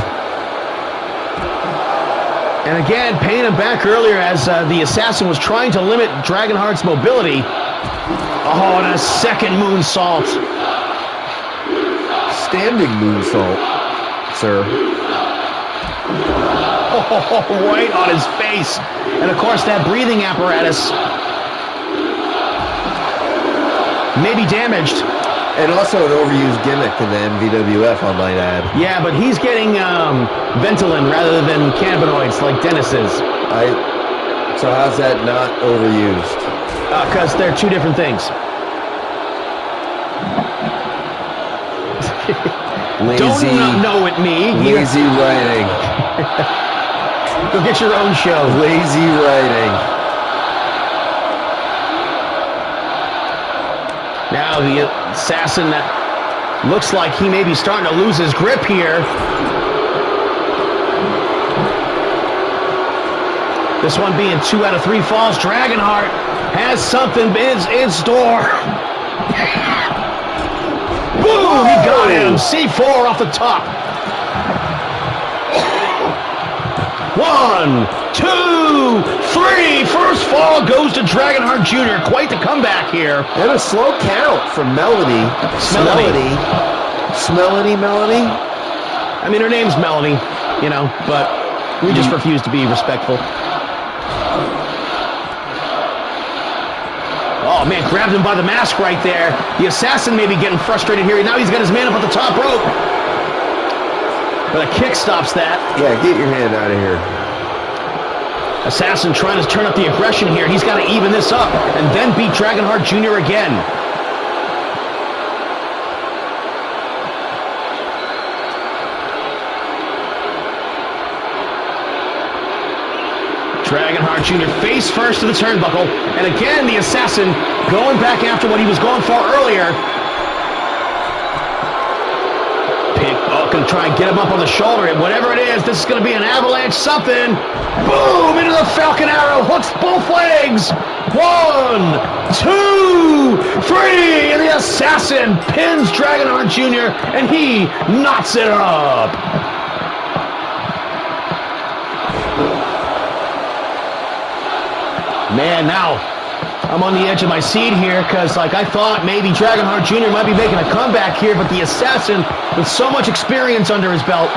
Speaker 2: And again, paying him back earlier as the assassin was trying to limit Dragonheart's mobility. Oh, and a second moonsault.
Speaker 5: Standing moonsault, sir.
Speaker 2: Oh, right on his face. And of course, that breathing apparatus may be damaged.
Speaker 5: And also an overused gimmick in the MVWF, I might add.
Speaker 2: Yeah, but he's getting Ventolin rather than cannabinoids like Dennis is.
Speaker 5: So how's that not overused?
Speaker 2: Because they're two different things.
Speaker 5: Lazy,
Speaker 2: Don't know it, me.
Speaker 5: Lazy writing.
Speaker 2: Go get your own show.
Speaker 5: Lazy writing.
Speaker 2: Now the assassin that looks like he may be starting to lose his grip here. This one being 2 out of 3 falls. Dragonheart has something in store. Boom! He got him. C4 off the top. 1, 2, 3. First fall goes to Dragonheart Jr. Quite the comeback here.
Speaker 5: And a slow count from Melody. Melody.
Speaker 2: I mean, her name's Melanie, you know, but we just refuse to be respectful. Oh, man, grabbed him by the mask right there. The assassin may be getting frustrated here. Now he's got his man up at the top rope. But a kick stops that.
Speaker 5: Yeah, get your hand out of here.
Speaker 2: Assassin trying to turn up the aggression here. He's got to even this up and then beat Dragonheart Jr. again. Dragonheart Jr. face first to the turnbuckle. And again, the assassin going back after what he was going for earlier. Going to try and get him up on the shoulder, and whatever it is, this is going to be an avalanche something. Boom! Into the Falcon Arrow, hooks both legs. 1, 2, 3, and the assassin pins Dragonheart Jr., and he knots it up. Man, now I'm on the edge of my seat here because, like, I thought maybe Dragonheart Jr. might be making a comeback here, but the assassin with so much experience under his belt,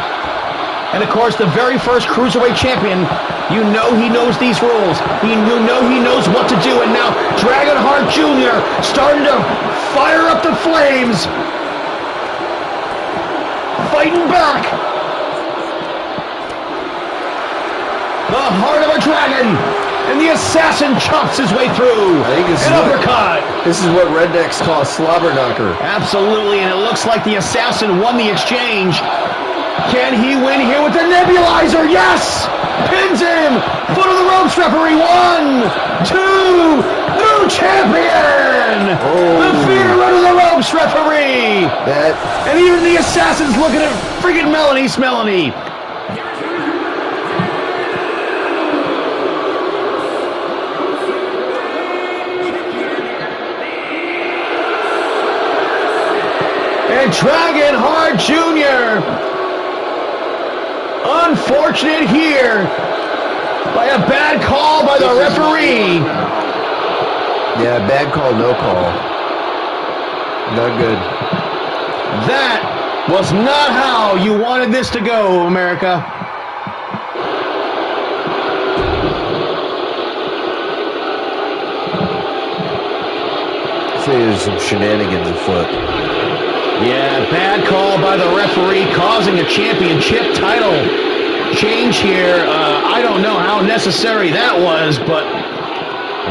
Speaker 2: and of course the very first Cruiserweight champion, you know he knows these rules. You know he knows what to do, and now Dragonheart Jr. starting to fire up the flames. Fighting back. The heart of a dragon. And the assassin chomps his way through.
Speaker 5: I think
Speaker 2: an uppercut.
Speaker 5: This is what rednecks call a slobber knocker.
Speaker 2: Absolutely, and it looks like the assassin won the exchange. Can he win here with the nebulizer? Yes! Pins him! Foot of the ropes, referee. 1, 2, new champion!
Speaker 5: Oh.
Speaker 2: The fear under the ropes, referee! And even the assassin's looking at freaking Melanie Smelanie. And Dragonheart Jr. Unfortunate here by a bad call by the referee.
Speaker 5: Yeah, bad call, no call. Not good.
Speaker 2: That was not how you wanted this to go, America.
Speaker 5: I'd say there's some shenanigans afoot.
Speaker 2: Yeah, bad call by the referee, causing a championship title change here. I don't know how necessary that was, but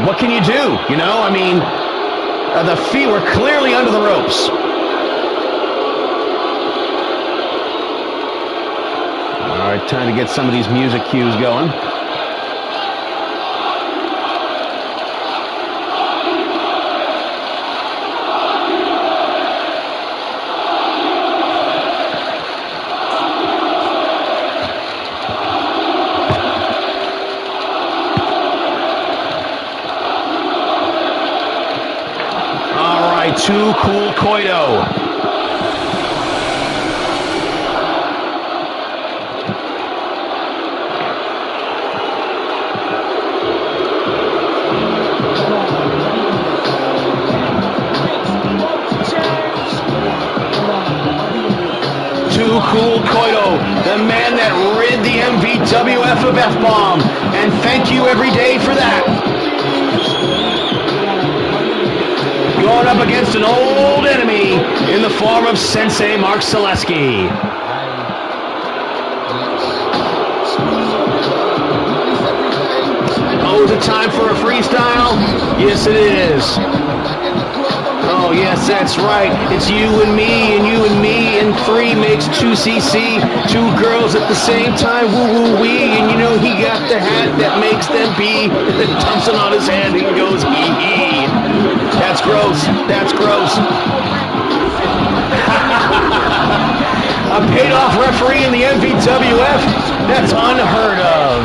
Speaker 2: what can you do? You know, I mean, the feet were clearly under the ropes. All right, time to get some of these music cues going. Too Cool Koido. Cool Koito, the man that rid the MVWF of F-bomb, and thank you every day for that. Going up against an old enemy in the form of Sensei Mark Zaleski. Oh, is it time for a freestyle? Yes, it is. Oh, yes, that's right. It's you and me, and 3 makes 2cc. 2 girls at the same time, woo-woo-wee. And you know he got the hat that makes them be. Then Thompson on his head and goes, hee-hee. That's gross. That's gross. A paid-off referee in the MVWF? That's unheard of.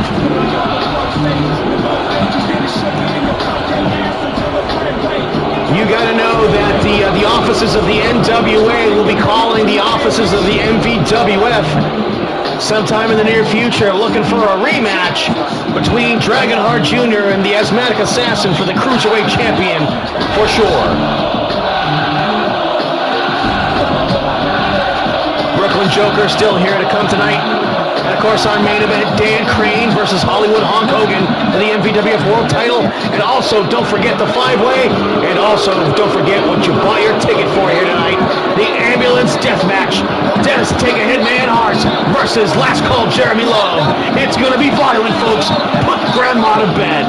Speaker 2: You gotta know that the offices of the NWA will be calling the offices of the MVWF sometime in the near future, looking for a rematch between Dragonheart Jr. and the Asthmatic Assassin for the Cruiserweight Champion, for sure. Brooklyn Joker still here to come tonight. And of course, our main event, Dan Crane versus Hollywood Hulk Hogan for the MVWF World Title. And also, don't forget the 5-way. And also, don't forget what you bought your ticket for here tonight. The Ambulance Death Match. Dennis Take a Hit Man Hart versus Last Call Jeremy Love. It's going to be violent, folks. Put Grandma to bed.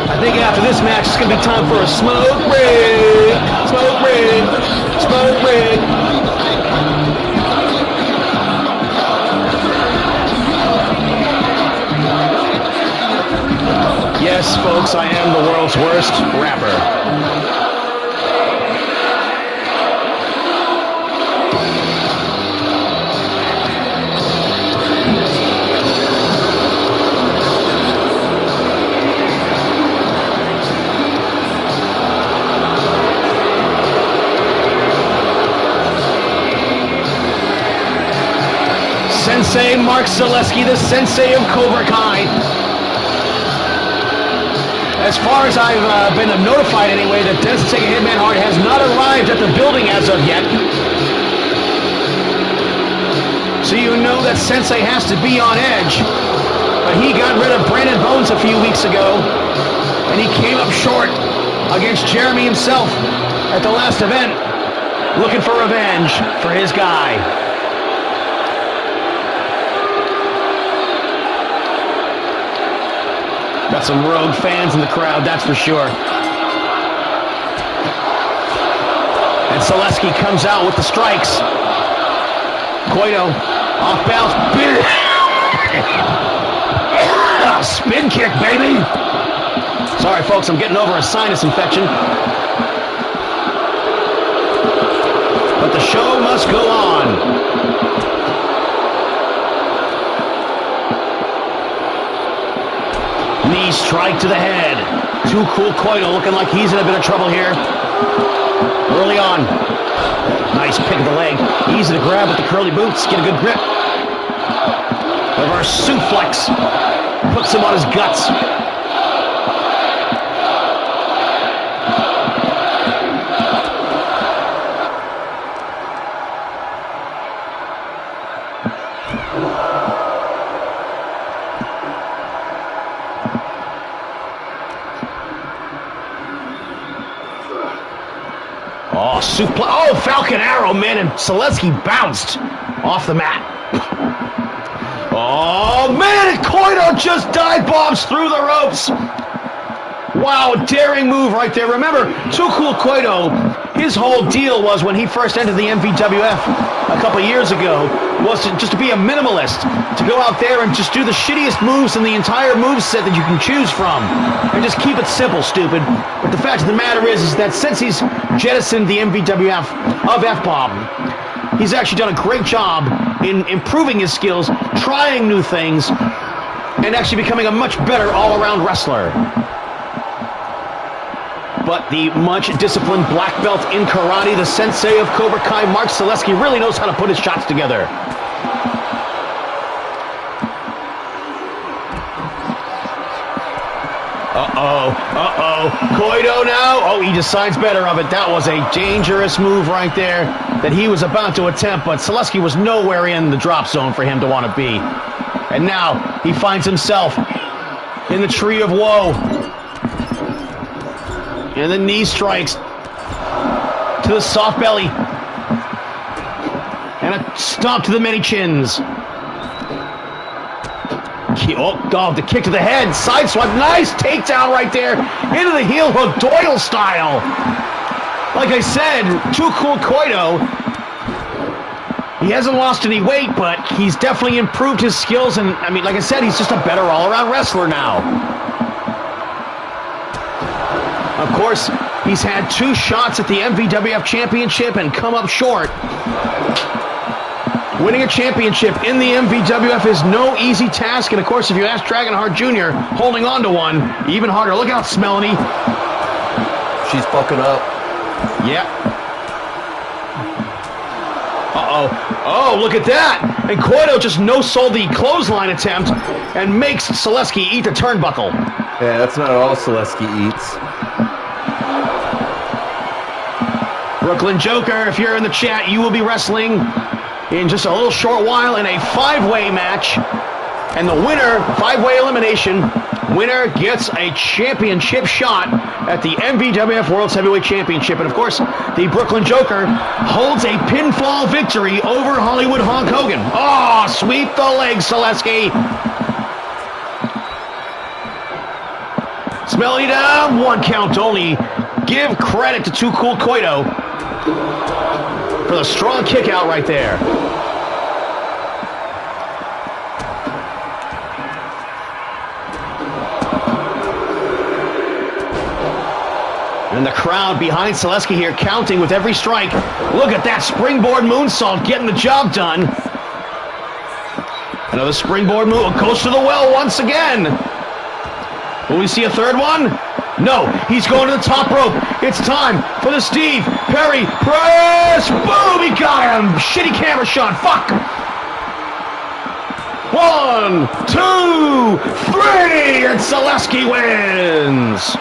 Speaker 2: I think after this match, it's going to be time for a smoke break. Smoke break. Smoke break. Yes, folks, I am the world's worst rapper. Sensei Mark Zaleski, the sensei of Cobra Kai. As far as I've been notified anyway, that Dennis Take a Hitman Hart has not arrived at the building as of yet. So you know that Sensei has to be on edge. But he got rid of Brandon Bones a few weeks ago, and he came up short against Jeremy himself at the last event, looking for revenge for his guy. Got some rogue fans in the crowd, that's for sure. And Zaleski comes out with the strikes. Koito, off balance. Spin kick, baby. Sorry, folks, I'm getting over a sinus infection. But the show must go on. Knee strike to the head. Too Cool Koito looking like he's in a bit of trouble here. Early on. Nice pick of the leg. Easy to grab with the curly boots. Get a good grip. Reverse suplex. Puts him on his guts. Oh, Falcon Arrow, man, and Zaleski bounced off the mat. Oh, man, and Koito just dive bombs through the ropes. Wow, daring move right there. Remember, Too Cool Koito, his whole deal was when he first entered the MVWF a couple years ago, was to be a minimalist, to go out there and just do the shittiest moves in the entire moveset that you can choose from, and just keep it simple, stupid. But the fact of the matter is that since he's jettisoned the MVWF of F-bomb, he's actually done a great job in improving his skills, trying new things, and actually becoming a much better all-around wrestler. But the much disciplined black belt in karate, the sensei of Cobra Kai, Mark Zaleski, really knows how to put his shots together. Koido now. Oh, he decides better of it. That was a dangerous move right there that he was about to attempt, but Selesky was nowhere in the drop zone for him to want to be. And now he finds himself in the tree of woe. And the knee strikes to the soft belly. And a stomp to the many chins. Oh, the kick to the head, side swipe, nice takedown right there, into the heel hook, Doyle style. Like I said, Too Cool Koido, he hasn't lost any weight, but he's definitely improved his skills, and I mean, like I said, he's just a better all-around wrestler now. Of course, he's had 2 shots at the MVWF Championship and come up short. Winning a championship in the MVWF is no easy task, and of course, if you ask Dragonheart Jr., holding on to one, even harder. Look out, Smelanie.
Speaker 5: She's fucking up.
Speaker 2: Yeah. Oh, look at that. And Koido just no-sold the clothesline attempt and makes Selesky eat the turnbuckle.
Speaker 5: Yeah, that's not all Selesky eats.
Speaker 2: Brooklyn Joker, if you're in the chat, you will be wrestling in just a little short while in a 5-way match. And the winner, 5-way elimination, winner gets a championship shot at the MVWF World's Heavyweight Championship. And of course, the Brooklyn Joker holds a pinfall victory over Hollywood Hulk Hogan. Oh, sweep the leg, Selesky. Smelly down, 1 count only. Give credit to Too Cool Koido for the strong kick out right there. And the crowd behind Selesky here counting with every strike. Look at that springboard moonsault getting the job done. Another springboard move goes to the well once again. Will we see a third one? No, he's going to the top rope. It's time for the Steve Perry press. Boom, he got him. Shitty camera shot. Fuck. 1, 2, 3, and Selesky wins.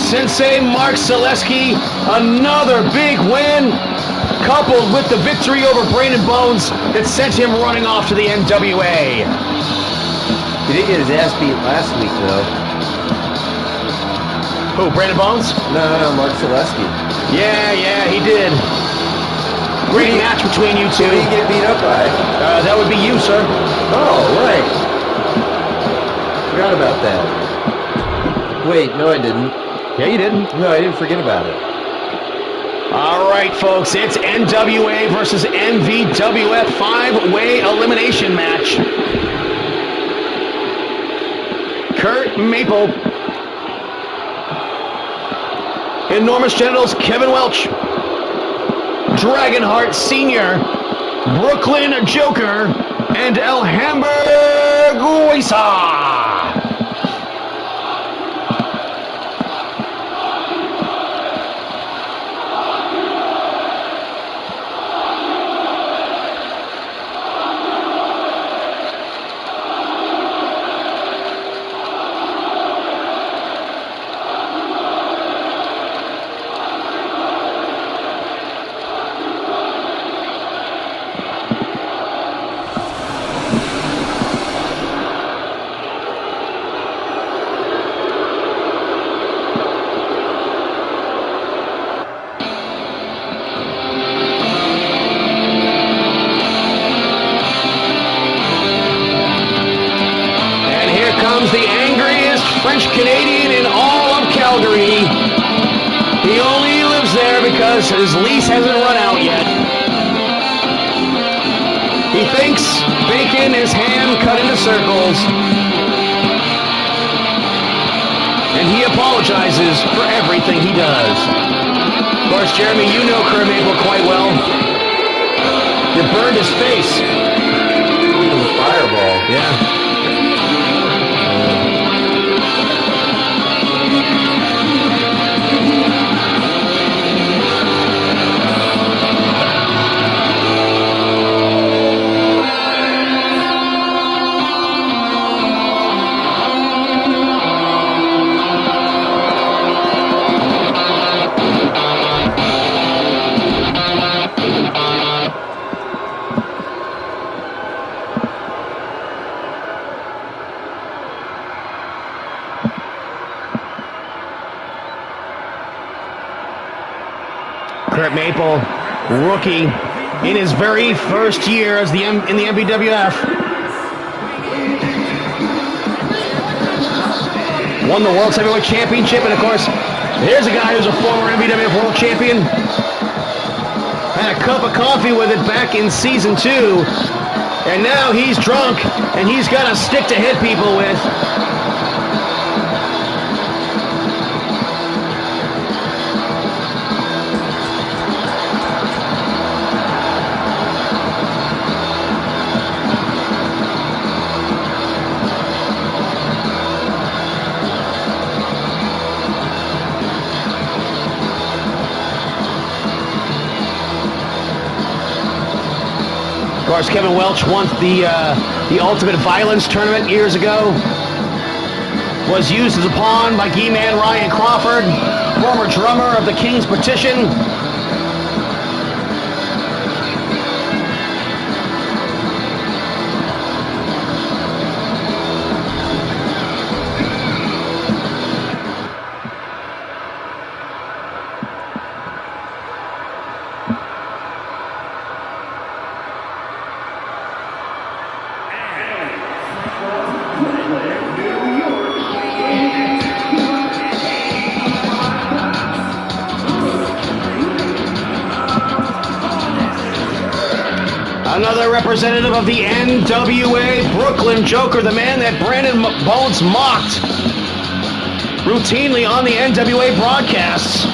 Speaker 2: Sensei Mark Selesky, another big win, coupled with the victory over Brain and Bones that sent him running off to the NWA.
Speaker 5: He did get his ass beat last week, though.
Speaker 2: Who, Brain and Bones?
Speaker 5: No, Mark Selesky.
Speaker 2: Yeah, he did. Great match between you two.
Speaker 5: Who did he get beat up by?
Speaker 2: That would be you, sir.
Speaker 5: Oh, right. Forgot about that. Wait, no, I didn't.
Speaker 2: Yeah, you didn't.
Speaker 5: No, I didn't forget about it.
Speaker 2: All right, folks, it's NWA versus MVWF 5-way elimination match. Kurt Maple. Enormous Genitals, Kevin Welch. Dragonheart Sr., Brooklyn Joker, and El Hamburg Huesa. French-Canadian in all of Calgary. He only lives there because his lease hasn't run out yet. He thinks bacon is ham cut into circles. And he apologizes for everything he does. Of course, Jeremy, you know Kurt Maple quite well. You burned his face.
Speaker 5: With a fireball.
Speaker 2: Yeah. Maple, rookie in his very first year as in the MVWF. Won the World Heavyweight Championship, and of course, here's a guy who's a former MVWF World Champion. Had a cup of coffee with it back in season 2, and now he's drunk, and he's got a stick to hit people with. Of course, Kevin Welch won the Ultimate Violence tournament years ago. Was used as a pawn by G-Man Ryan Crawford, former drummer of the King's Petition. Another representative of the NWA, Brooklyn Joker, the man that Brandon Bones mocked routinely on the NWA broadcasts.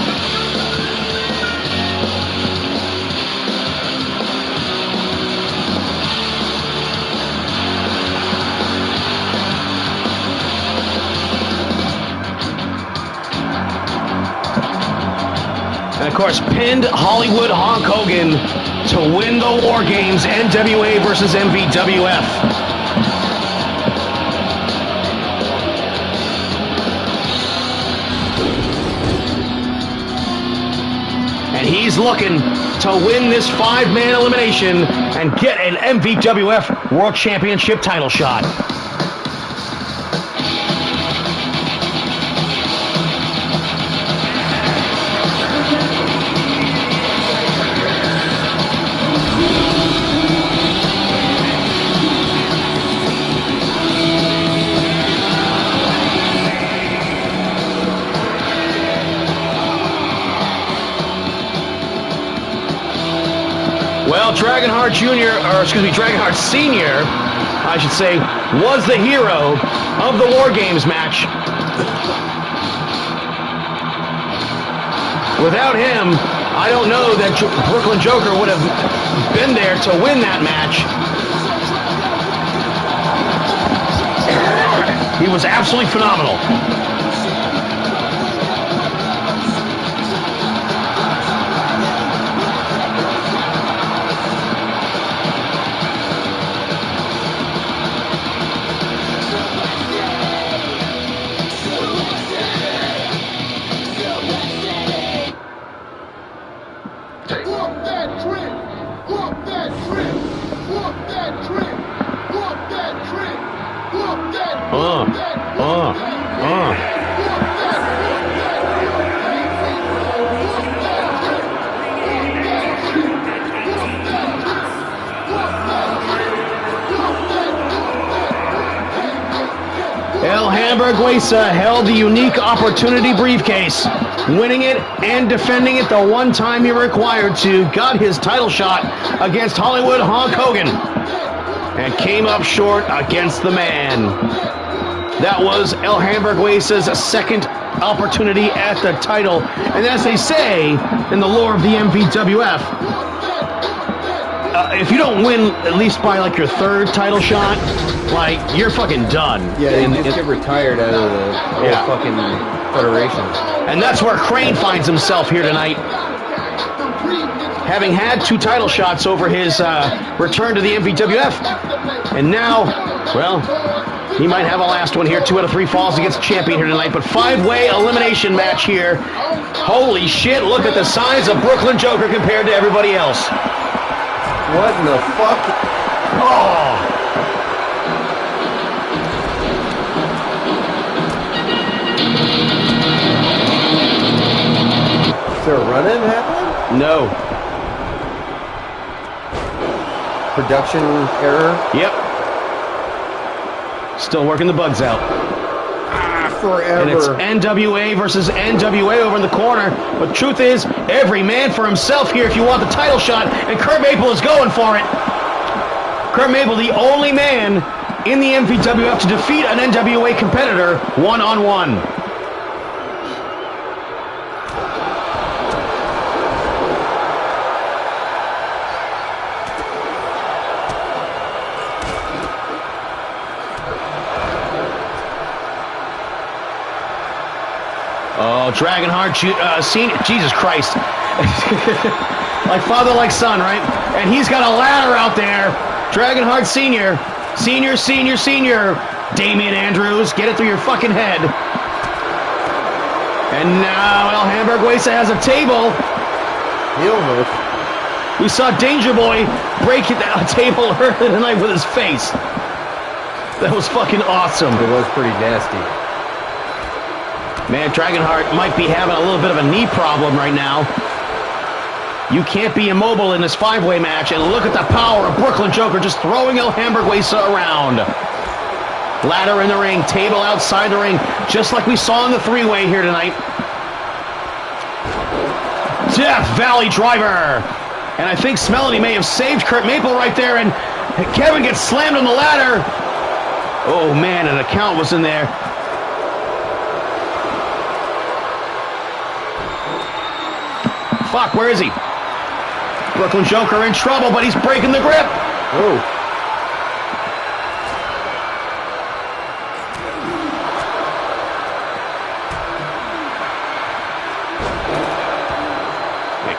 Speaker 2: And of course, pinned Hollywood Hulk Hogan to win the War Games, NWA versus MVWF. And he's looking to win this 5-man elimination and get an MVWF World Championship title shot. Well, Dragonheart Jr., or excuse me, Dragonheart Sr., I should say, was the hero of the War Games match. Without him, I don't know that Brooklyn Joker would have been there to win that match. He was absolutely phenomenal. El Hamburguesa held the unique opportunity briefcase, winning it and defending it the one time he required to, got his title shot against Hollywood Hulk Hogan, and came up short against the man. That was El Hamburguesa's second opportunity at the title, and as they say in the lore of the MVWF, if you don't win at least by like your third title shot, like, you're fucking done.
Speaker 5: Yeah, you just get retired out of the whole fucking federation.
Speaker 2: And that's where Crane finds himself here tonight. Having had 2 title shots over his return to the MVWF. And now, well, he might have a last one here. 2 out of 3 falls against the champion here tonight. But 5-way elimination match here. Holy shit, look at the size of Brooklyn Joker compared to everybody else.
Speaker 5: What in the fuck?
Speaker 2: Oh!
Speaker 5: Is there a run-in happening?
Speaker 2: No.
Speaker 5: Production error.
Speaker 2: Yep. Still working the bugs out.
Speaker 5: Forever.
Speaker 2: And it's NWA versus NWA over in the corner. But truth is, every man for himself here if you want the title shot. And Kurt Maple is going for it. Kurt Maple, the only man in the MVWF to defeat an NWA competitor one-on-one. Oh, Dragonheart Senior, Jesus Christ. Like father, like son, right? And he's got a ladder out there. Dragonheart Senior. Senior. Damian Andrews, get it through your fucking head. And now El Hamburguesa has a table.
Speaker 5: Heel hook.
Speaker 2: We saw Danger Boy break a table earlier tonight with his face. That was fucking awesome.
Speaker 5: It was pretty nasty.
Speaker 2: Man, Dragonheart might be having a little bit of a knee problem right now. You can't be immobile in this five-way match, and look at the power of Brooklyn Joker just throwing El Hamburguesa around. Ladder in the ring, table outside the ring, just like we saw in the three-way here tonight. Death Valley Driver. And I think Smelly may have saved Kurt Maple right there, and Kevin gets slammed on the ladder. Oh, man, an account was in there. Fuck, where is he? Brooklyn Joker in trouble, but he's breaking the grip.
Speaker 5: Oh.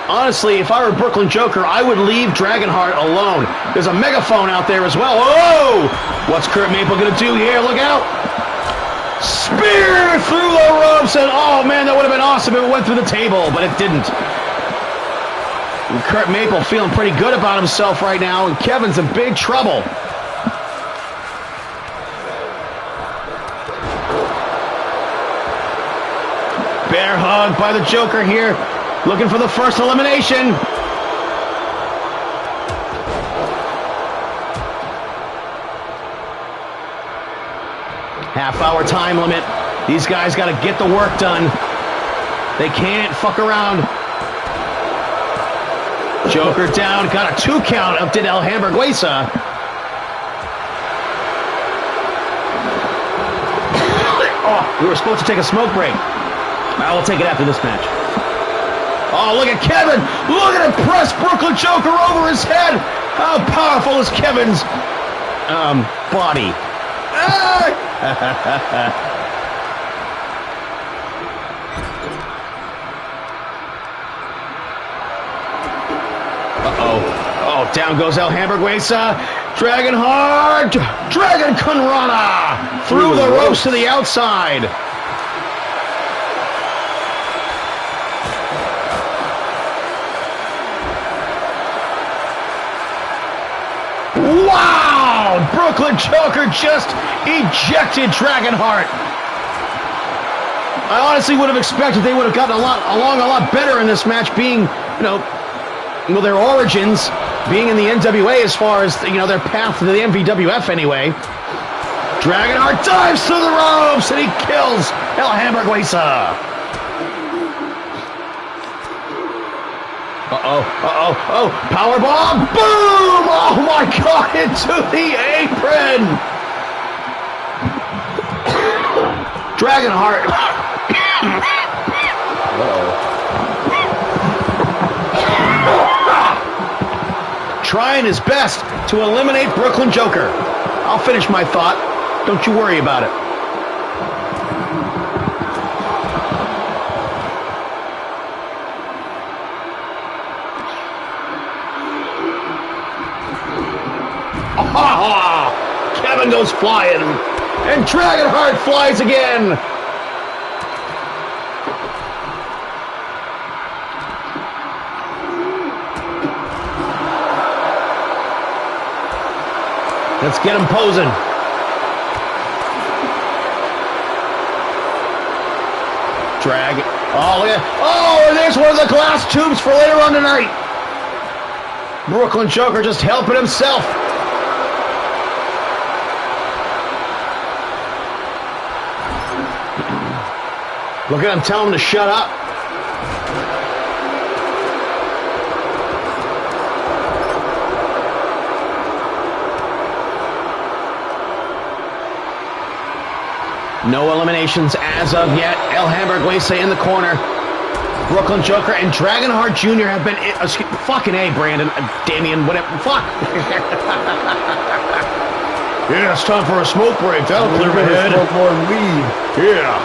Speaker 2: Honestly, if I were Brooklyn Joker, I would leave Dragonheart alone. There's a megaphone out there as well. Whoa! What's Kurt Maple gonna do here? Look out! Spear through the ropes, and oh man, that would have been awesome if it went through the table, but it didn't. And Kurt Maple feeling pretty good about himself right now, and Kevin's in big trouble. Bear hug by the Joker here, looking for the first elimination. Half-hour time limit. These guys got to get the work done. They can't fuck around. Joker down, got a 2 count up to El Hamburguesa. Oh, we were supposed to take a smoke break. I will take it after this match. Oh, look at Kevin. Look at him press Brooklyn Joker over his head. How powerful is Kevin's body? Oh, down goes El Hamburguesa. Dragonheart. Dragon Conrana. Through the ropes to the outside. Wow! Brooklyn Joker just ejected Dragonheart. I honestly would have expected they would have gotten along a lot better in this match, being, well, their origins being in the NWA as far as, their path to the MVWF anyway. Dragonheart dives through the ropes and he kills El Hamburguesa. Powerbomb, boom! Oh my God, into the apron! Dragonheart. Trying his best to eliminate Brooklyn Joker. I'll finish my thought. Don't you worry about it. Kevin goes flying, and Dragonheart flies again. Let's get him posing. Oh, look at, oh, and there's one of the glass tubes for later on tonight. Brooklyn Joker just helping himself. Look at him, tell him to shut up. No eliminations as of yet. El Hamburguesa in the corner. Brooklyn Joker and Dragonheart Jr. have been... fucking A, Brandon. Damien, whatever. Fuck. Yeah, it's time for a smoke break. That'll clear my head.
Speaker 5: Smoke more weed.
Speaker 2: Yeah.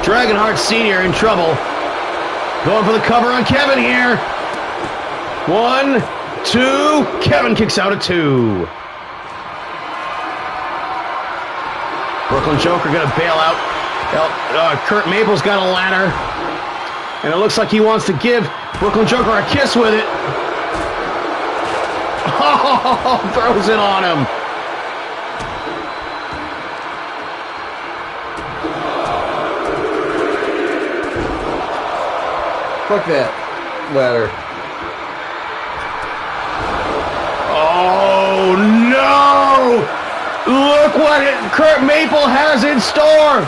Speaker 2: Dragonheart Sr. in trouble. Going for the cover on Kevin here. 1, 2. Kevin kicks out at 2. Brooklyn Joker gonna bail out. Kurt Maple's got a ladder. And it looks like he wants to give Brooklyn Joker a kiss with it. Oh, throws it on him.
Speaker 5: Fuck that ladder.
Speaker 2: Oh, no! Look what Kurt Maple has in store!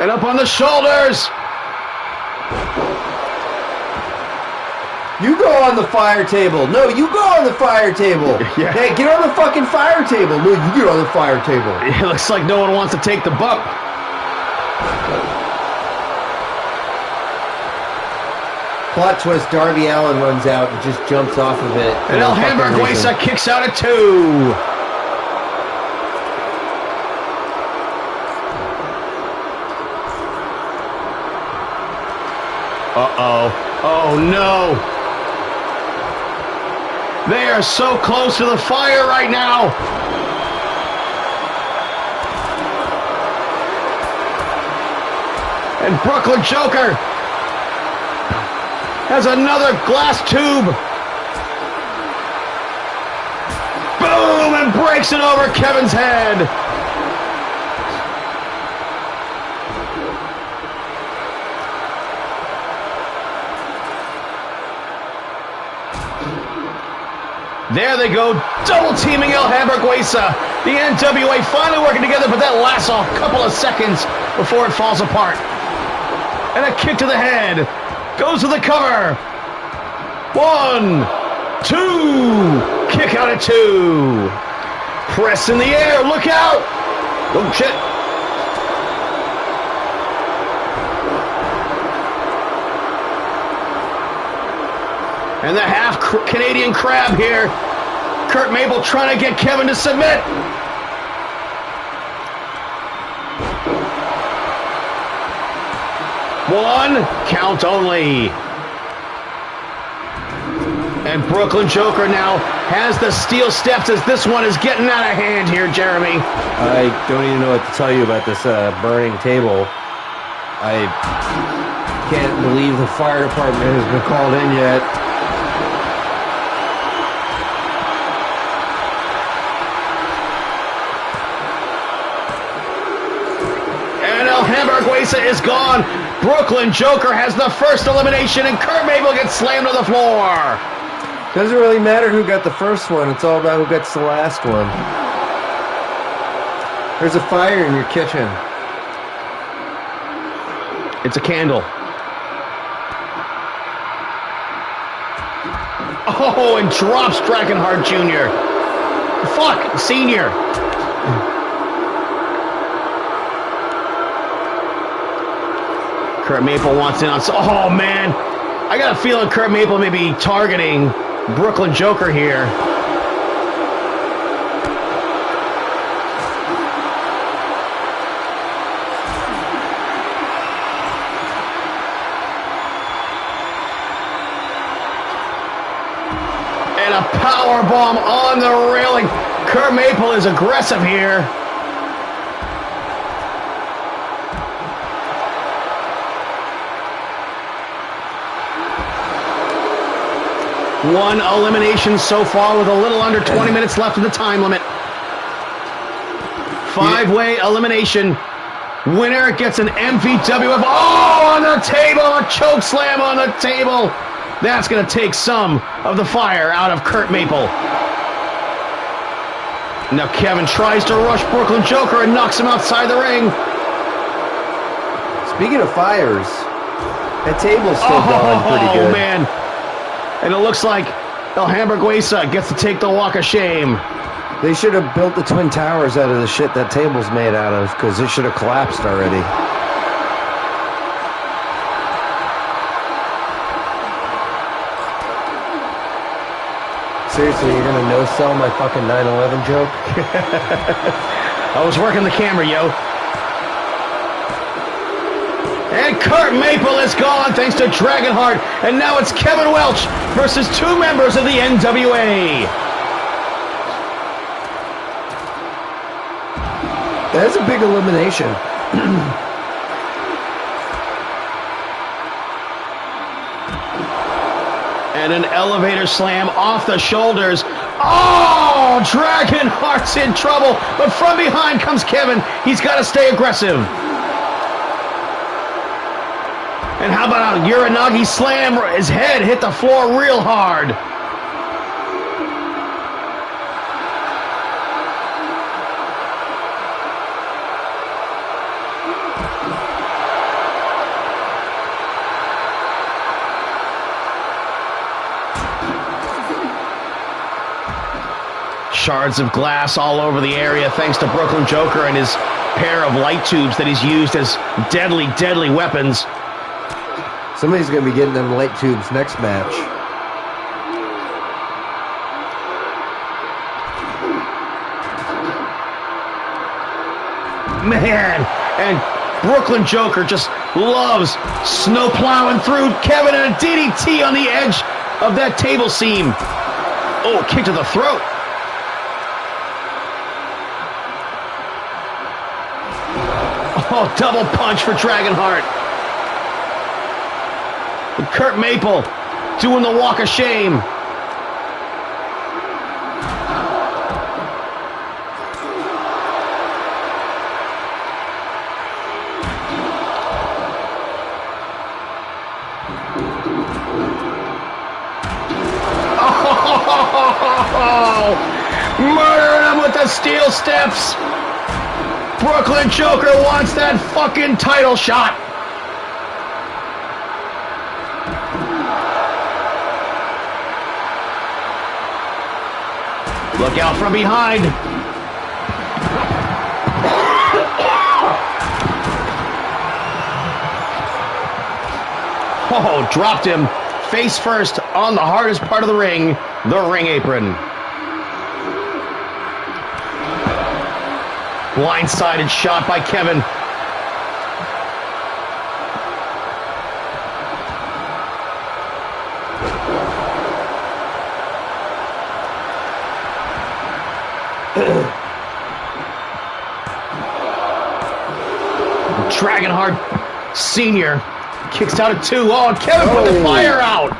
Speaker 2: And up on the shoulders!
Speaker 5: You go on the fire table. No, you go on the fire table.
Speaker 2: Yeah.
Speaker 5: Hey, get on the fucking fire table. No, you get on the fire table.
Speaker 2: It looks like no one wants to take the bump.
Speaker 5: Plot twist, Darby Allin runs out and just jumps off of it.
Speaker 2: And El Hamburguesa kicks out at 2. Uh-oh. Oh, no. They are so close to the fire right now. And Brooklyn Joker has another glass tube. Boom! And breaks it over Kevin's head. There they go, double teaming El Hamburguesa. The NWA finally working together, but that lasts a couple of seconds before it falls apart. And a kick to the head. Goes to the cover. 1, 2. Kick out at 2. Press in the air. Look out. Oh, shit. And the half Canadian crab here. Kurt Mabel trying to get Kevin to submit. One count only. And Brooklyn Joker now has the steel steps as this one is getting out of hand here, Jeremy.
Speaker 5: I don't even know what to tell you about this burning table. I can't believe the fire department has been called in yet.
Speaker 2: And El Hamburguesa is gone. Brooklyn Joker has the first elimination, and Kurt Mabel gets slammed to the floor.
Speaker 5: Doesn't really matter who got the first one. It's all about who gets the last one. There's a fire in your kitchen.
Speaker 2: It's a candle. Oh, and drops Dragonheart Jr. Fuck, Senior. Kurt Maple wants in on... Oh, man. I got a feeling Kurt Maple may be targeting Brooklyn Joker here. And a power bomb on the railing. Kurt Maple is aggressive here. One elimination so far with a little under 20 minutes left of the time limit. 5-way elimination. Winner gets an MVWF. Oh, on the table! A choke slam on the table. That's going to take some of the fire out of Kurt Maple. Now Kevin tries to rush Brooklyn Joker and knocks him outside the ring.
Speaker 5: Speaking of fires, that table's still going pretty good.
Speaker 2: Oh, man. And it looks like El Hamburguesa gets to take the walk of shame.
Speaker 5: They should have built the Twin Towers out of the shit that table's made out of, because it should have collapsed already. Seriously, you're gonna no-sell my fucking 9/11 joke?
Speaker 2: I was working the camera, yo. And Kurt Maple is gone thanks to Dragonheart. And now it's Kevin Welch versus 2 members of the NWA.
Speaker 5: That's a big elimination.
Speaker 2: And an elevator slam off the shoulders. Oh, Dragonheart's in trouble. But from behind comes Kevin. He's got to stay aggressive. And how about a Uranagi slam? His head hit the floor real hard. Shards of glass all over the area thanks to Brooklyn Joker and his pair of light tubes that he's used as deadly, deadly weapons.
Speaker 5: Somebody's going to be getting them light tubes next match.
Speaker 2: Man, and Brooklyn Joker just loves snow plowing through Kevin, and a DDT on the edge of that table seam. Oh, kick to the throat. Oh, double punch for Dragonheart. And Kurt Maple doing the walk of shame. Oh, murdering him with the steel steps. Brooklyn Joker wants that fucking title shot. Look out from behind. Oh, dropped him face first on the hardest part of the ring apron. Blindsided shot by Kevin. Dragonheart Sr. kicks out at 2. Oh, and Kevin put the fire out.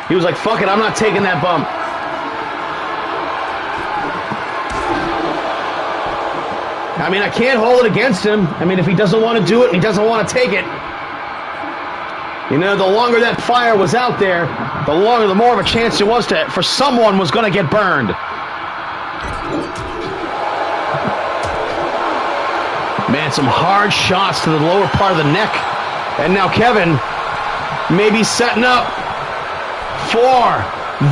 Speaker 2: He was like, fuck it, I'm not taking that bump. I mean, I can't hold it against him. I mean, if he doesn't want to do it and he doesn't want to take it. You know, the longer that fire was out there, the more of a chance it was for someone was going to get burned. Man, some hard shots to the lower part of the neck. And now Kevin may be setting up for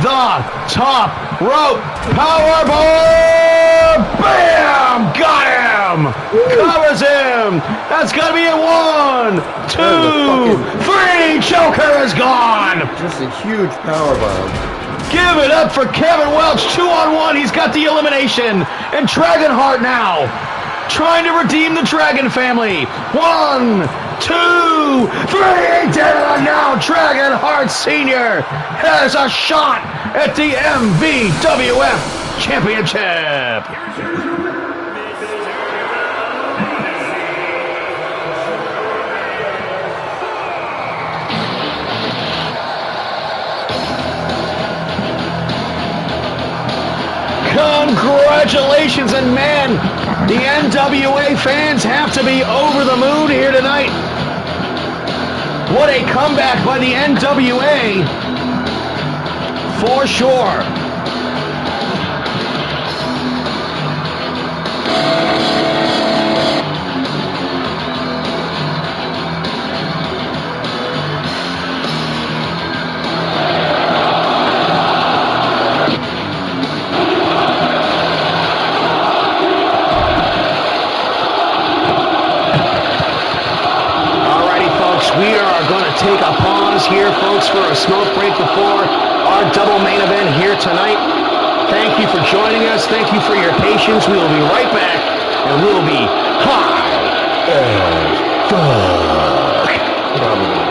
Speaker 2: the top rope powerbomb. Bam! Got him! Covers him! That's gotta be a 1, 2, 3! Joker is gone!
Speaker 5: Just a huge powerbomb.
Speaker 2: Give it up for Kevin Welch. 2-on-1. He's got the elimination. And Dragonheart now trying to redeem the Dragon family. 1, 2, 3. Down now. Dragonheart Sr. has a shot at the MVWF Championship. Congratulations, and man, the NWA fans have to be over the moon here tonight. What a comeback by the NWA, for sure. We are going to take a pause here, folks, for a smoke break before our double main event here tonight. Thank you for joining us. Thank you for your patience. We will be right back, and we'll be high as fuck. Probably.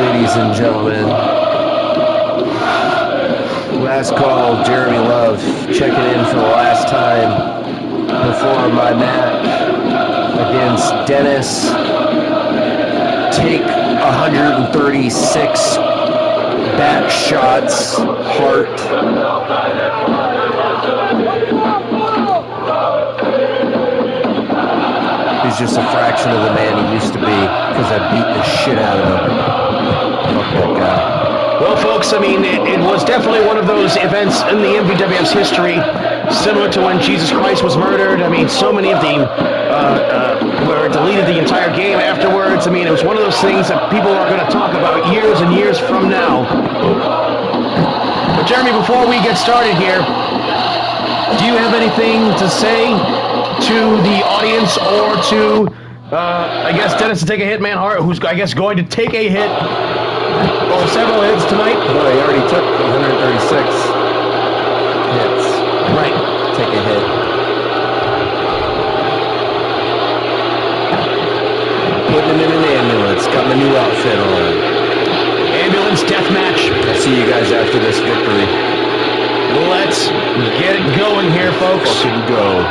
Speaker 5: ladies and gentlemen. Last call, Jeremy Love checking in for the last time before my match. against Dennis. Take 136 back shots, Hart. He's just a fraction of the man he used to be because I beat the shit out of him. Fuck that guy.
Speaker 2: Well, folks, I mean, it was definitely one of those events in the MVWF's history, similar to when Jesus Christ was murdered. I mean, so many of the where it deleted the entire game afterwards. I mean, it was one of those things that people are going to talk about years and years from now. But Jeremy, before we get started here, do you have anything to say to the audience or to, I guess, Dennis to take a hit, man, Hart, who's, I guess, going to take a hit, or several hits tonight?
Speaker 5: No, he already took 136 hits.
Speaker 2: Right.
Speaker 5: Take a hit. Putting him in an ambulance. Got my new outfit on.
Speaker 2: Ambulance deathmatch.
Speaker 5: I'll see you guys after this victory.
Speaker 2: Let's get it going here, folks.
Speaker 5: Fucking go.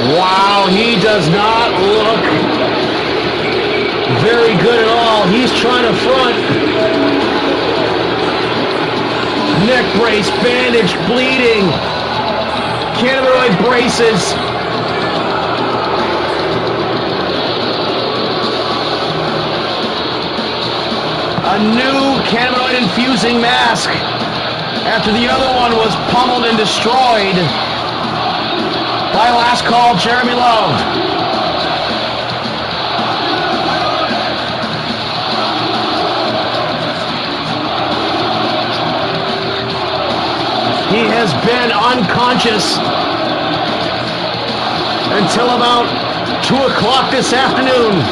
Speaker 2: Wow, he does not look very good at all. He's trying to front. Neck brace, bandage, bleeding. Cannabinoid braces. A new cannabinoid infusing mask after the other one was pummeled and destroyed by last call Jeremy Love. He has been unconscious until about 2 o'clock this afternoon.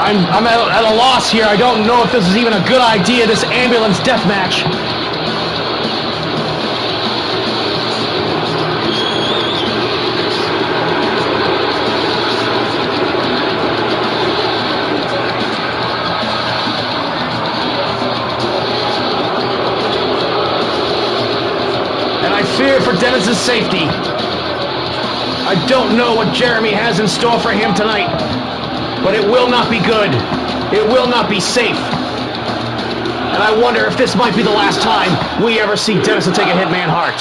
Speaker 2: I'm at a loss here. I don't know if this is even a good idea, this ambulance death match. And I fear for Dennis's safety. I don't know what Jeremy has in store for him tonight, but it will not be good. It will not be safe. And I wonder if this might be the last time we ever see Dennison take a Hitman Hart.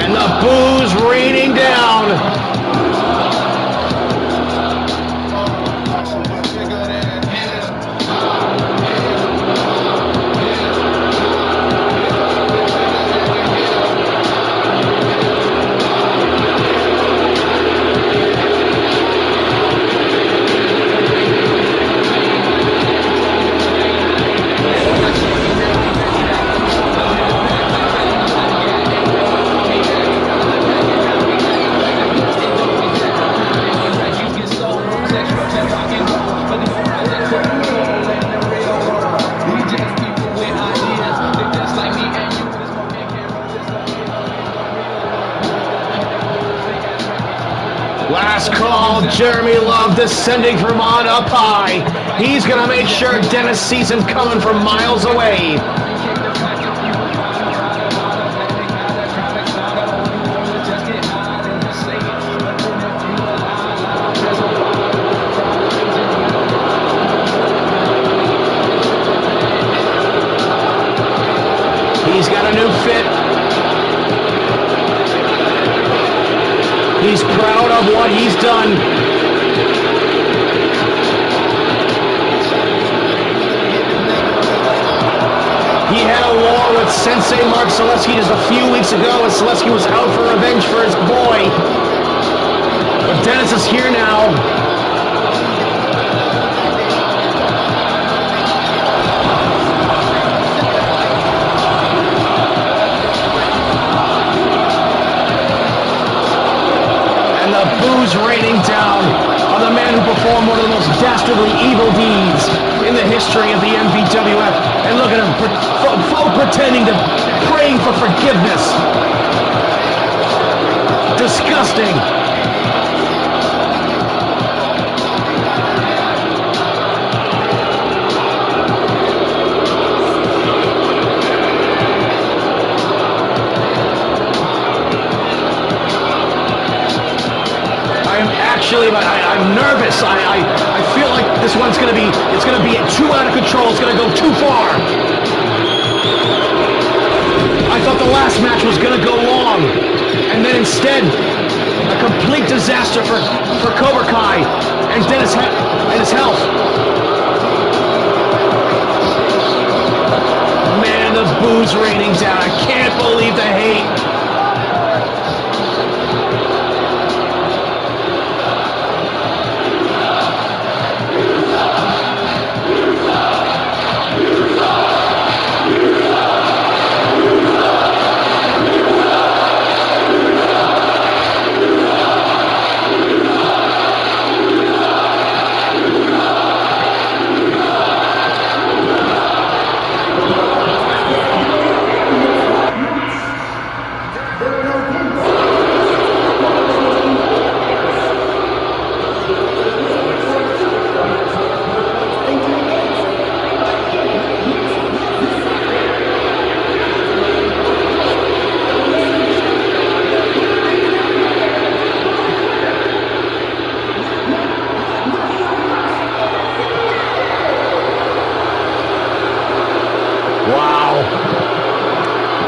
Speaker 2: And the booze raining down. Last call, Jeremy Love descending from on up high. He's going to make sure Dennis sees him coming from miles away. He's got a new fit. He's proud of what he's done. He had a war with Sensei Mark Selesky just a few weeks ago, and Selesky was out for revenge for his boy. But Dennis is here now. Booze raining down on the man who performed one of the most dastardly evil deeds in the history of the MVWF. And look at him, full pretending to praying for forgiveness. Disgusting. I'm nervous. I feel like this one's going to be, it's going to be too out of control. It's going to go too far. I thought the last match was going to go long. And then instead, a complete disaster for Cobra Kai and Dennis and his health. Man, the booze raining down. I can't believe the hate.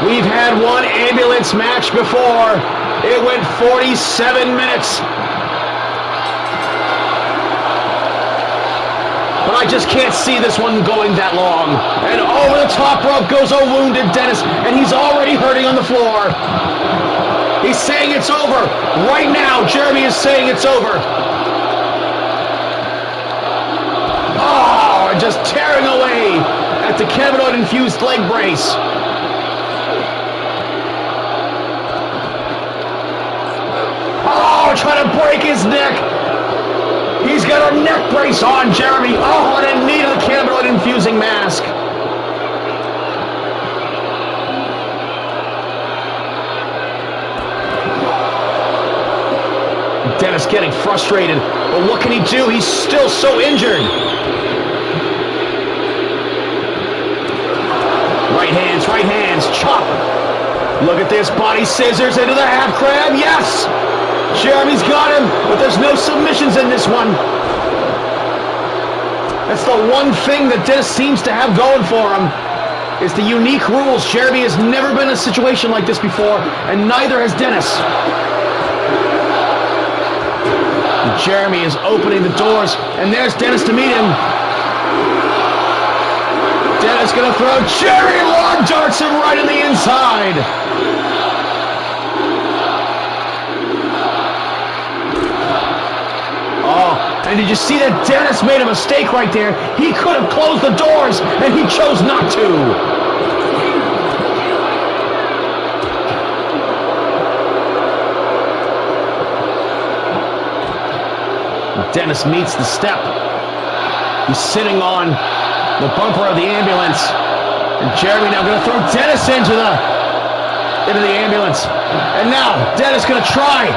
Speaker 2: We've had one ambulance match before. It went 47 minutes. But I just can't see this one going that long. And over the top rope goes a wounded Dennis, and he's already hurting on the floor. He's saying it's over. Right now, Jeremy is saying it's over. Oh, just tearing away at the cannabinoid-infused leg brace. Trying to break his neck. He's got a neck brace on, Jeremy. Oh, and a knee to the cannabinoid infusing mask. Dennis getting frustrated, but what can he do? He's still so injured. Right hands, chop. Look at this, body scissors into the half crab, yes! Jeremy's got him, but there's no submissions in this one. That's the one thing that Dennis seems to have going for him, is the unique rules. Jeremy has never been in a situation like this before, and neither has Dennis. And Jeremy is opening the doors, and there's Dennis to meet him. Dennis gonna throw, Jerry long darts him right in the inside. And did you see that Dennis made a mistake right there? He could have closed the doors, and he chose not to. Dennis meets the step. He's sitting on the bumper of the ambulance. And Jeremy now going to throw Dennis into the ambulance. And now Dennis going to try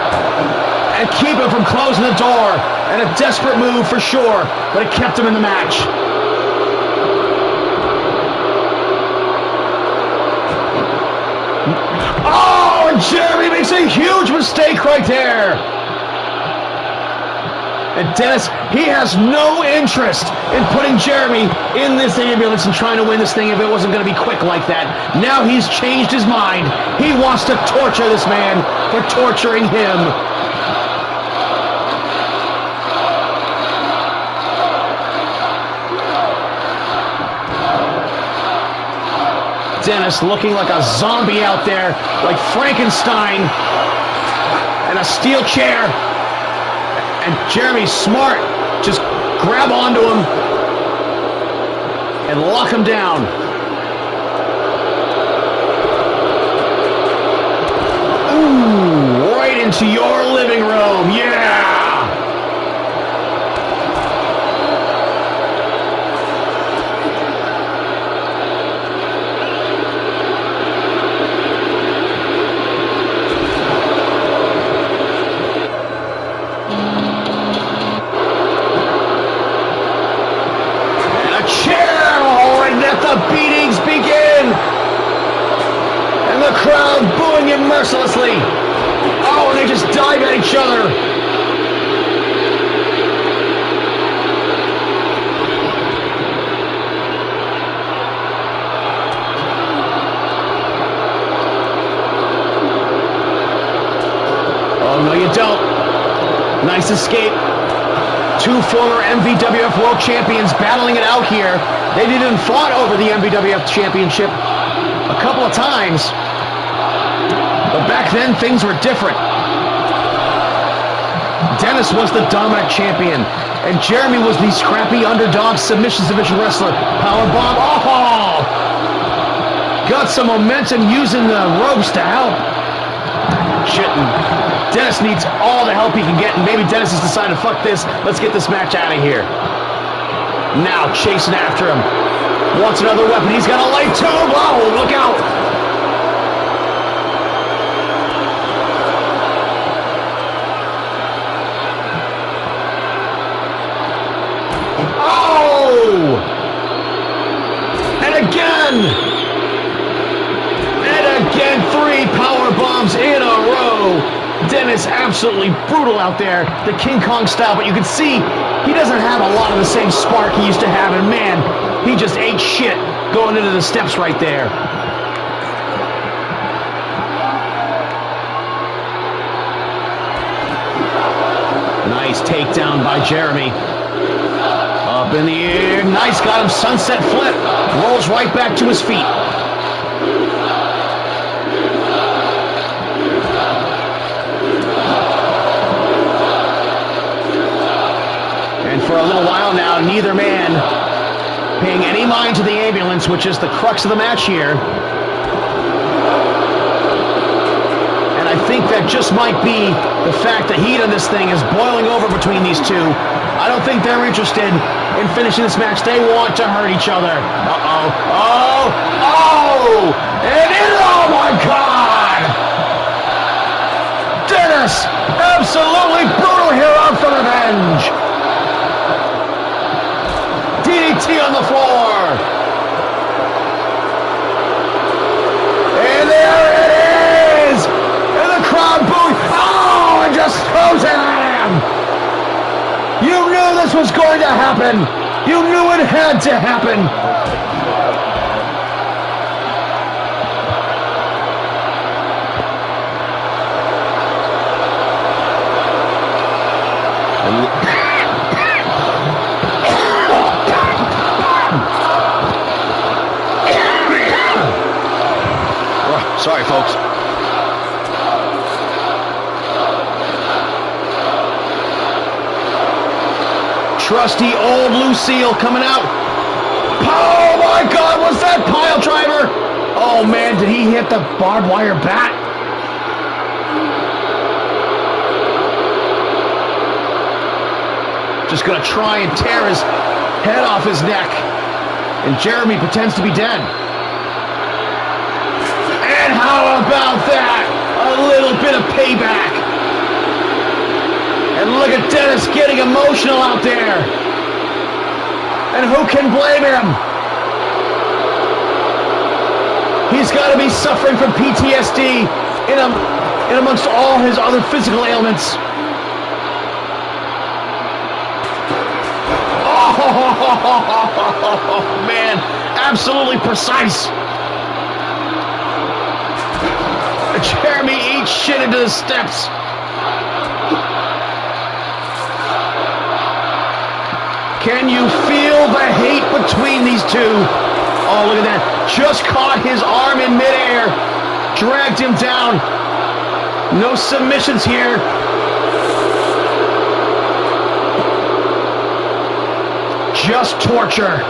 Speaker 2: and keep him from closing the door. And a desperate move for sure, but it kept him in the match. Oh, and Jeremy makes a huge mistake right there. And Dennis, he has no interest in putting Jeremy in this ambulance and trying to win this thing if it wasn't going to be quick like that. Now he's changed his mind. He wants to torture this man for torturing him. Dennis looking like a zombie out there, like Frankenstein, and a steel chair. And Jeremy smart, just grab onto him and lock him down. Ooh, right into your living room, yeah! The beatings begin, and the crowd booing him mercilessly. Oh, and they just dive at each other. Oh, no, you don't. Nice escape. Two former MVWF World Champions battling it out here. They didn't fought over the MVWF Championship a couple of times, but back then things were different. Dennis was the dominant champion, and Jeremy was the scrappy underdog submission division wrestler. Powerbomb, oh! Got some momentum using the ropes to help. Shit, Dennis needs all the help he can get, and maybe Dennis has decided, fuck this, let's get this match out of here. Now chasing after him. Wants another weapon. He's got a light tube. Oh, look out. Oh! And again! And again, 3 power bombs in a row. Dennis absolutely brutal out there, the King Kong style, but you can see he doesn't have a lot of the same spark he used to have, and man, he just ate shit going into the steps right there. Nice takedown by Jeremy. Up in the air, nice, got him sunset flip. Rolls right back to his feet. For a little while now, neither man paying any mind to the ambulance, which is the crux of the match here. And I think that just might be the fact that heat on this thing is boiling over between these two. I don't think they're interested in finishing this match. They want to hurt each other. Uh-oh. Oh! Oh! And in, oh my God! Dennis! Absolutely brutal here out for revenge! DDT on the floor. happen. You knew it had to happen. Sorry, folks. Trusty old Lucille coming out. Oh my God, was that pile driver? Oh man, did he hit the barbed wire bat? Just gonna try and tear his head off his neck. And Jeremy pretends to be dead. And how about that? A little bit of payback. And look at Dennis getting emotional out there. And who can blame him? He's got to be suffering from PTSD in amongst all his other physical ailments. Oh, man, absolutely precise. Jeremy eats shit into the steps. Can you feel the hate between these two? Oh, look at that. Just caught his arm in midair. Dragged him down. No submissions here. Just torture.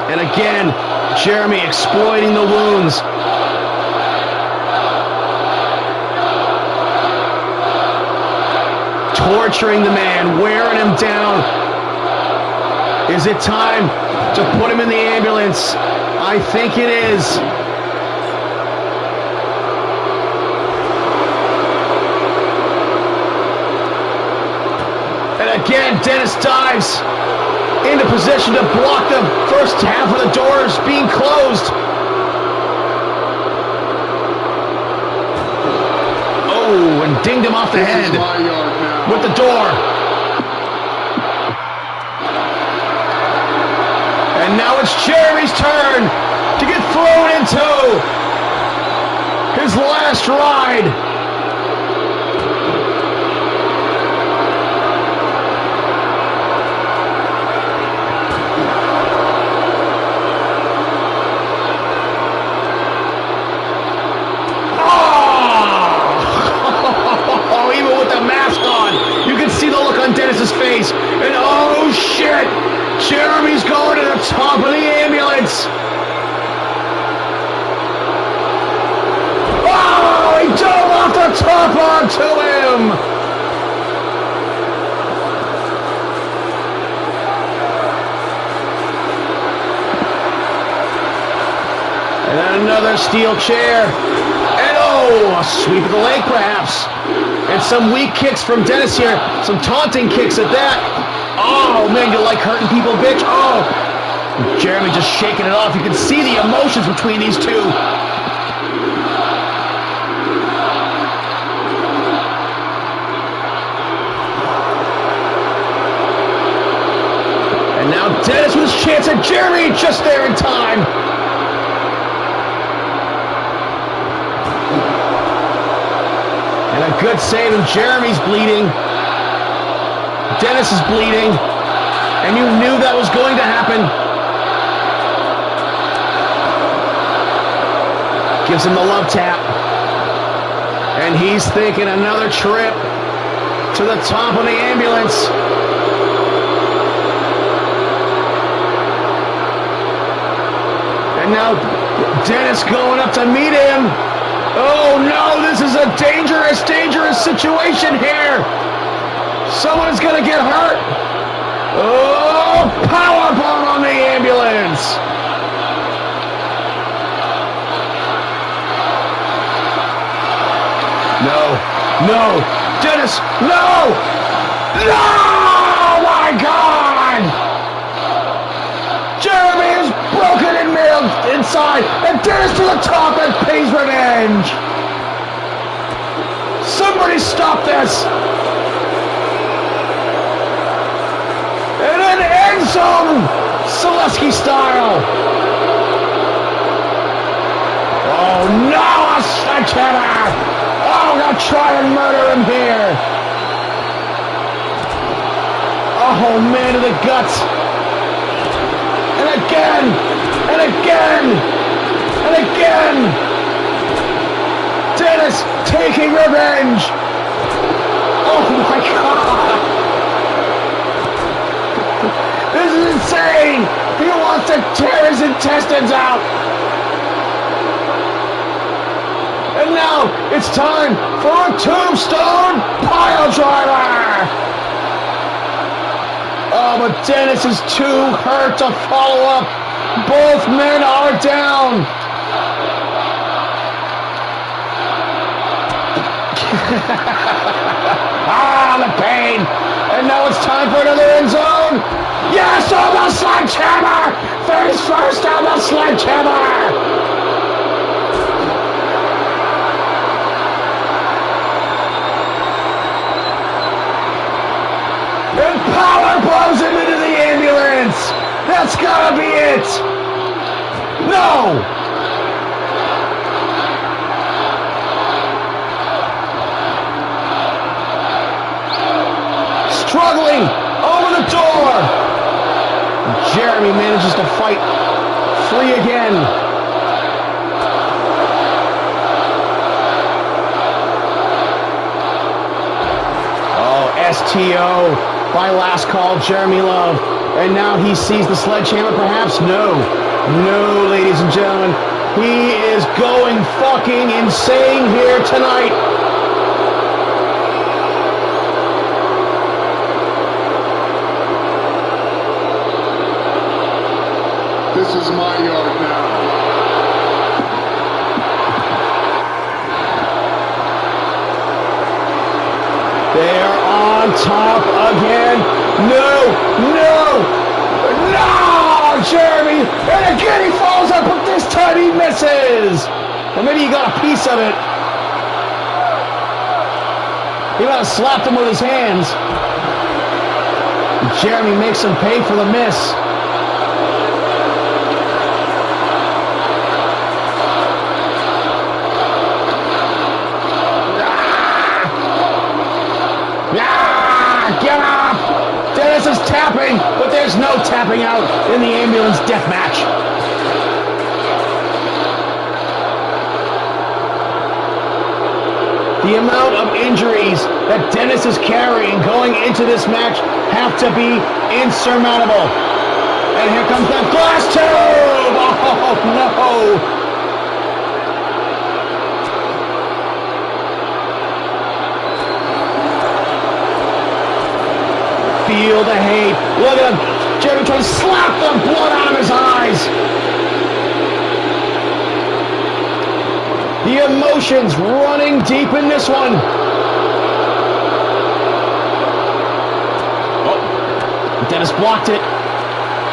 Speaker 2: And again, Jeremy exploiting the wounds. Torturing the man, wearing him down. Is it time to put him in the ambulance? I think it is. And again, Dennis dives into position to block the first half of the doors being closed. Oh, and dinged him off the head with the door. And now it's Jeremy's turn to get thrown into his last ride. Dennis's face, and oh shit, Jeremy's going to the top of the ambulance. Oh, he dove off the top onto him. And then another steel chair, and oh, a sweep of the leg perhaps. And some weak kicks from Dennis here. Some taunting kicks at that. Oh, man, you like hurting people, bitch? Oh. Jeremy just shaking it off. You can see the emotions between these two. And now Dennis with his chance at Jeremy just there in time. And a good save, and Jeremy's bleeding. Dennis is bleeding. And you knew that was going to happen. Gives him the love tap. And he's thinking another trip to the top of the ambulance. And now Dennis going up to meet him. Oh no, this is a dangerous, dangerous situation here. Someone's gonna get hurt. Oh, powerbomb on the ambulance. No, Dennis, no! No! Oh my God! outside, and Dennis to the top and pays revenge. Somebody stop this. And an end zone, Selesky style. Oh no, a sledgehammer. Oh, I'm gonna try and murder him here. Oh man, to the guts. And again, and again, and again. Dennis taking revenge. Oh my God. This is insane. He wants to tear his intestines out. And now it's time for a tombstone pile driver. Oh, but Dennis is too hurt to follow up. Both men are down. The pain. And now it's time for another end zone. Yes, on the sledgehammer. Face first on the sledgehammer. And power blows him into the ambulance. That's gotta be it. No. Struggling over the door. Jeremy manages to fight free again. Oh, STO. By last call, Jeremy Love. And now he sees the sledgehammer, perhaps? No. No, ladies and gentlemen. He is going fucking insane here tonight.
Speaker 6: This is my yard now.
Speaker 2: They're on top again. No! Jeremy! And again he falls up, but this time he misses! Or maybe he got a piece of it. He might have slapped him with his hands. Jeremy makes him pay for the miss. Get up! Dennis is tapping, but there's no tapping out in the ambulance death match. The amount of injuries that Dennis is carrying going into this match have to be insurmountable. And here comes the glass tube! Oh no! Feel the hate. Look at him. Jeremy trying to slap the blood out of his eyes. The emotions running deep in this one. Oh, Dennis blocked it.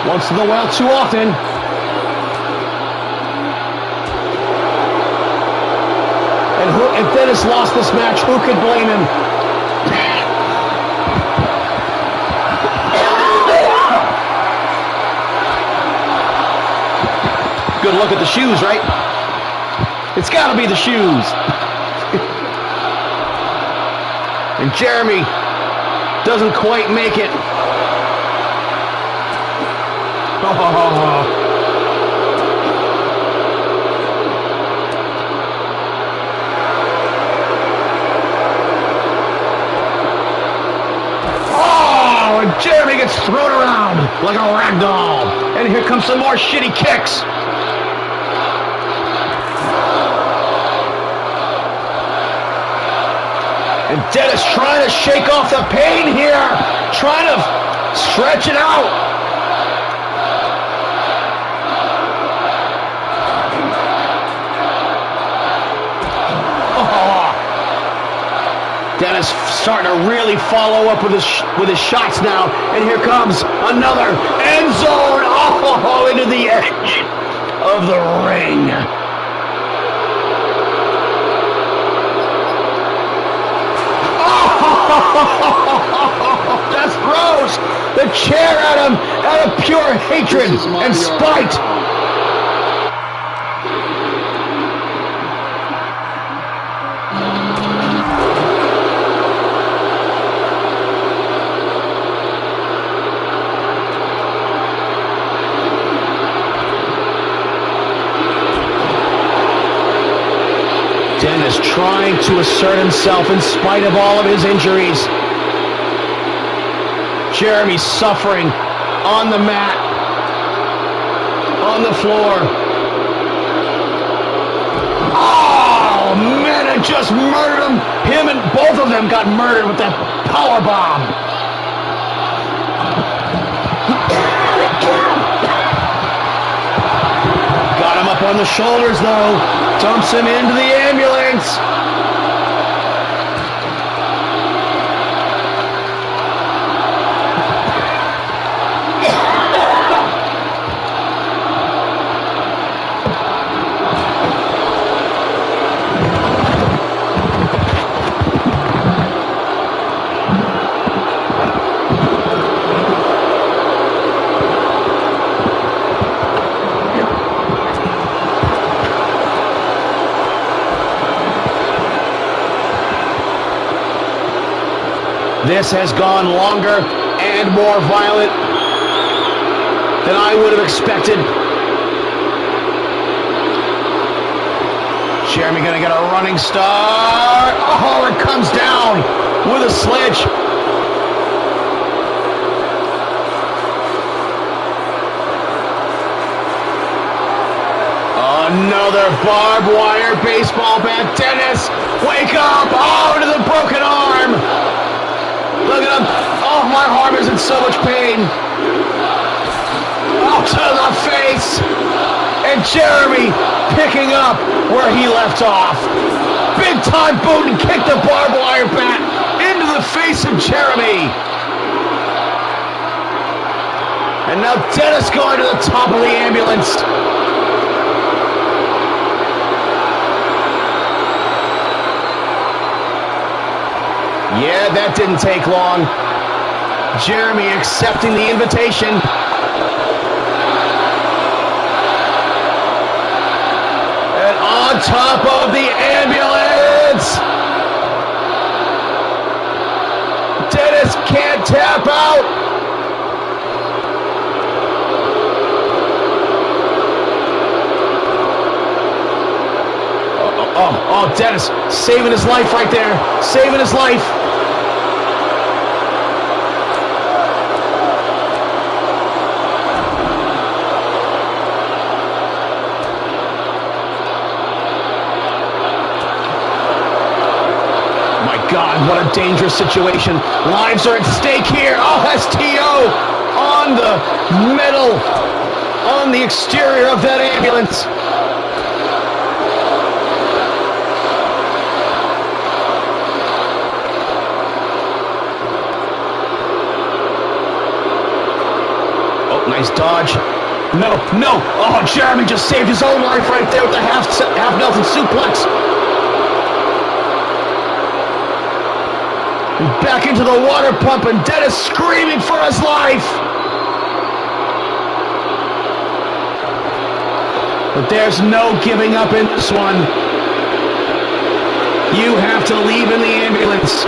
Speaker 2: Once in the well too often. And if Dennis lost this match, who could blame him? Good look at the shoes, right? It's got to be the shoes. And Jeremy doesn't quite make it. Oh, and Jeremy gets thrown around like a rag doll. And here comes some more shitty kicks. And Dennis trying to shake off the pain here, trying to stretch it out. Oh. Dennis starting to really follow up with his shots now, and here comes another end zone. Oh, into the edge of the ring. That's gross! The chair at him out of pure hatred and spite! Dennis trying to assert himself in spite of all of his injuries. Jeremy suffering on the mat, on the floor. Oh, man, it just murdered him. Him and both of them got murdered with that power bomb. Got him up on the shoulders, though. Dumps him into the ambulance. This has gone longer and more violent than I would have expected. Jeremy gonna get a running start. Oh, it comes down with a sledge. Another barbed wire baseball bat. Dennis, wake up! Oh, to the broken arm. Look at him. Oh, my arm is in so much pain. Oh, to the face. And Jeremy picking up where he left off. Big time boot and kick the barbed wire bat into the face of Jeremy. And now Dennis going to the top of the ambulance. Yeah, that didn't take long. Jeremy accepting the invitation. And on top of the ambulance. Dennis can't tap out. Oh, Dennis saving his life right there. Saving his life. God, what a dangerous situation. Lives are at stake here. Oh, STO on the metal, on the exterior of that ambulance. Oh, nice dodge. No. Oh, Jeremy just saved his own life right there with the half Nelson suplex. Back into the water pump, and Dennis screaming for his life. But there's no giving up in this one. You have to leave in the ambulance.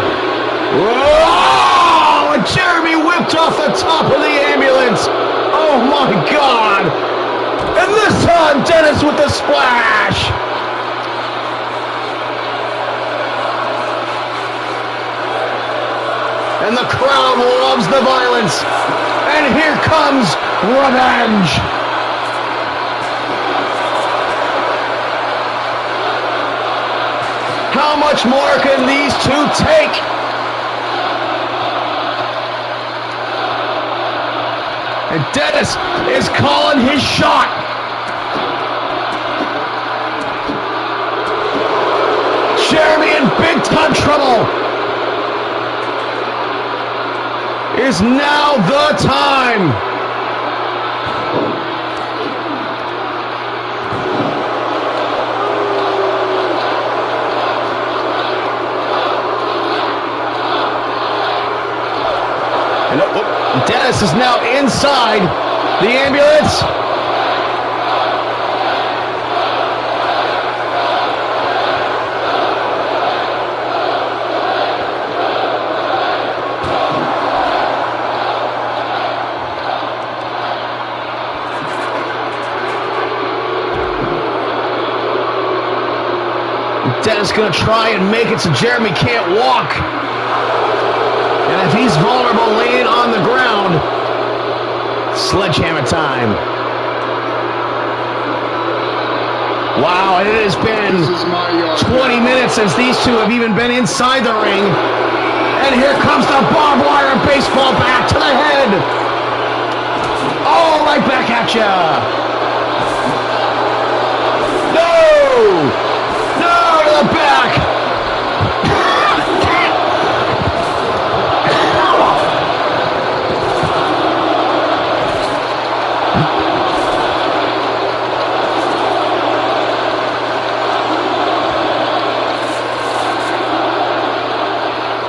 Speaker 2: Whoa! And Jeremy whipped off the top of the ambulance. Oh my God! And this time, Dennis with the splash. And the crowd loves the violence. And here comes revenge. How much more can these two take? And Dennis is calling his shot. Jeremy in big time trouble. Is now the time. Dennis is now inside the ambulance. Dennis gonna try and make it so Jeremy can't walk. And if he's vulnerable laying on the ground, sledgehammer time. Wow, and it has been 20 minutes since these two have even been inside the ring. And here comes the barbed wire baseball bat to the head. Oh, right back at ya. No! The back.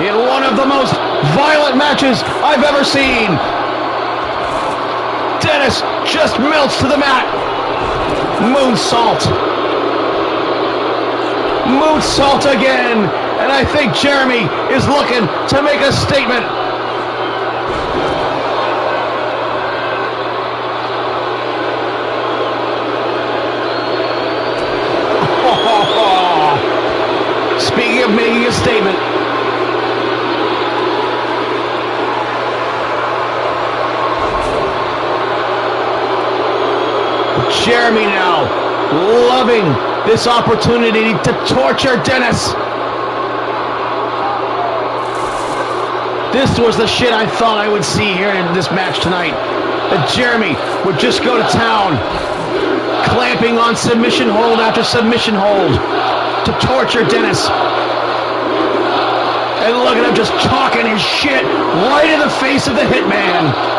Speaker 2: In one of the most violent matches I've ever seen, Dennis just melts to the mat. Moonsault. Moonsault again, and I think Jeremy is looking to make a statement. Speaking of making a statement, Jeremy now loving this opportunity to torture Dennis. This was the shit I thought I would see here in this match tonight. That Jeremy would just go to town, clamping on submission hold after submission hold to torture Dennis. And look at him just talking his shit right in the face of the Hitman.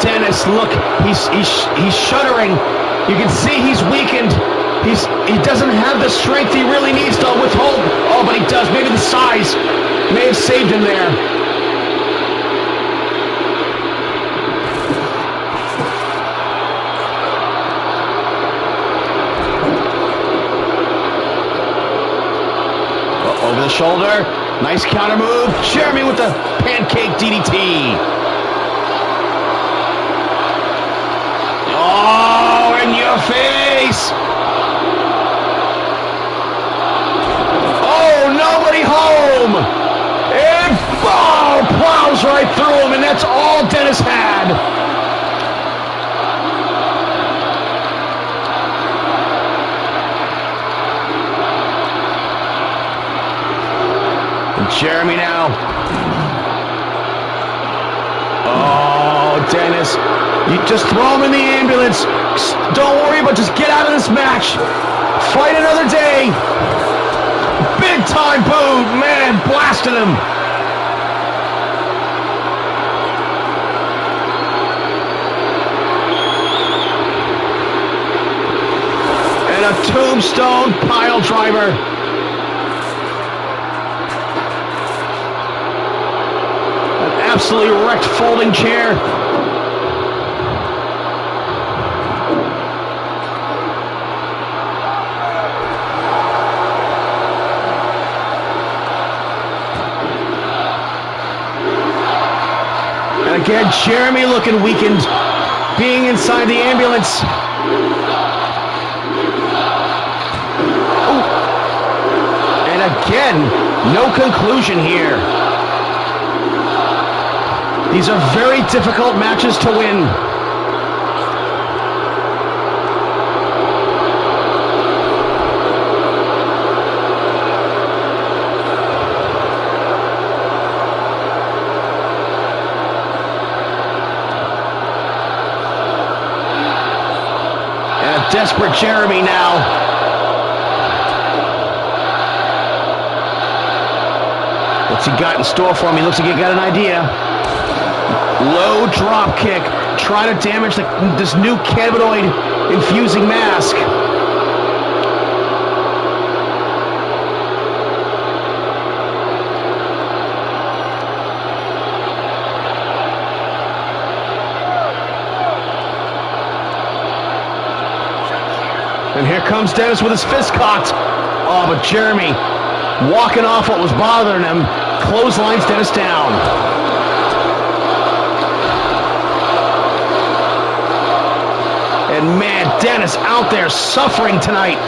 Speaker 2: Dennis, look, he's shuddering. You can see he's weakened. He doesn't have the strength he really needs to withhold. Oh, but he does. Maybe the size may have saved him there. Over the shoulder. Nice counter move. Jeremy with the pancake DDT. Oh, in your face! Oh, nobody home! And plows right through him, and that's all Dennis had. And Jeremy now. Oh, Dennis. You just throw him in the ambulance. Don't worry about, just get out of this match. Fight another day. Big time boot, man, blasted him. And a tombstone pile driver. An absolutely wrecked folding chair. Again, Jeremy looking weakened, being inside the ambulance. Ooh. And again, no conclusion here. These are very difficult matches to win. Desperate Jeremy now. What's he got in store for him? He looks like he got an idea. Low drop kick, trying to damage this new cannabinoid infusing mask. And here comes Dennis with his fist cocked. Oh, but Jeremy, walking off what was bothering him, clotheslines Dennis down. And man, Dennis out there suffering tonight.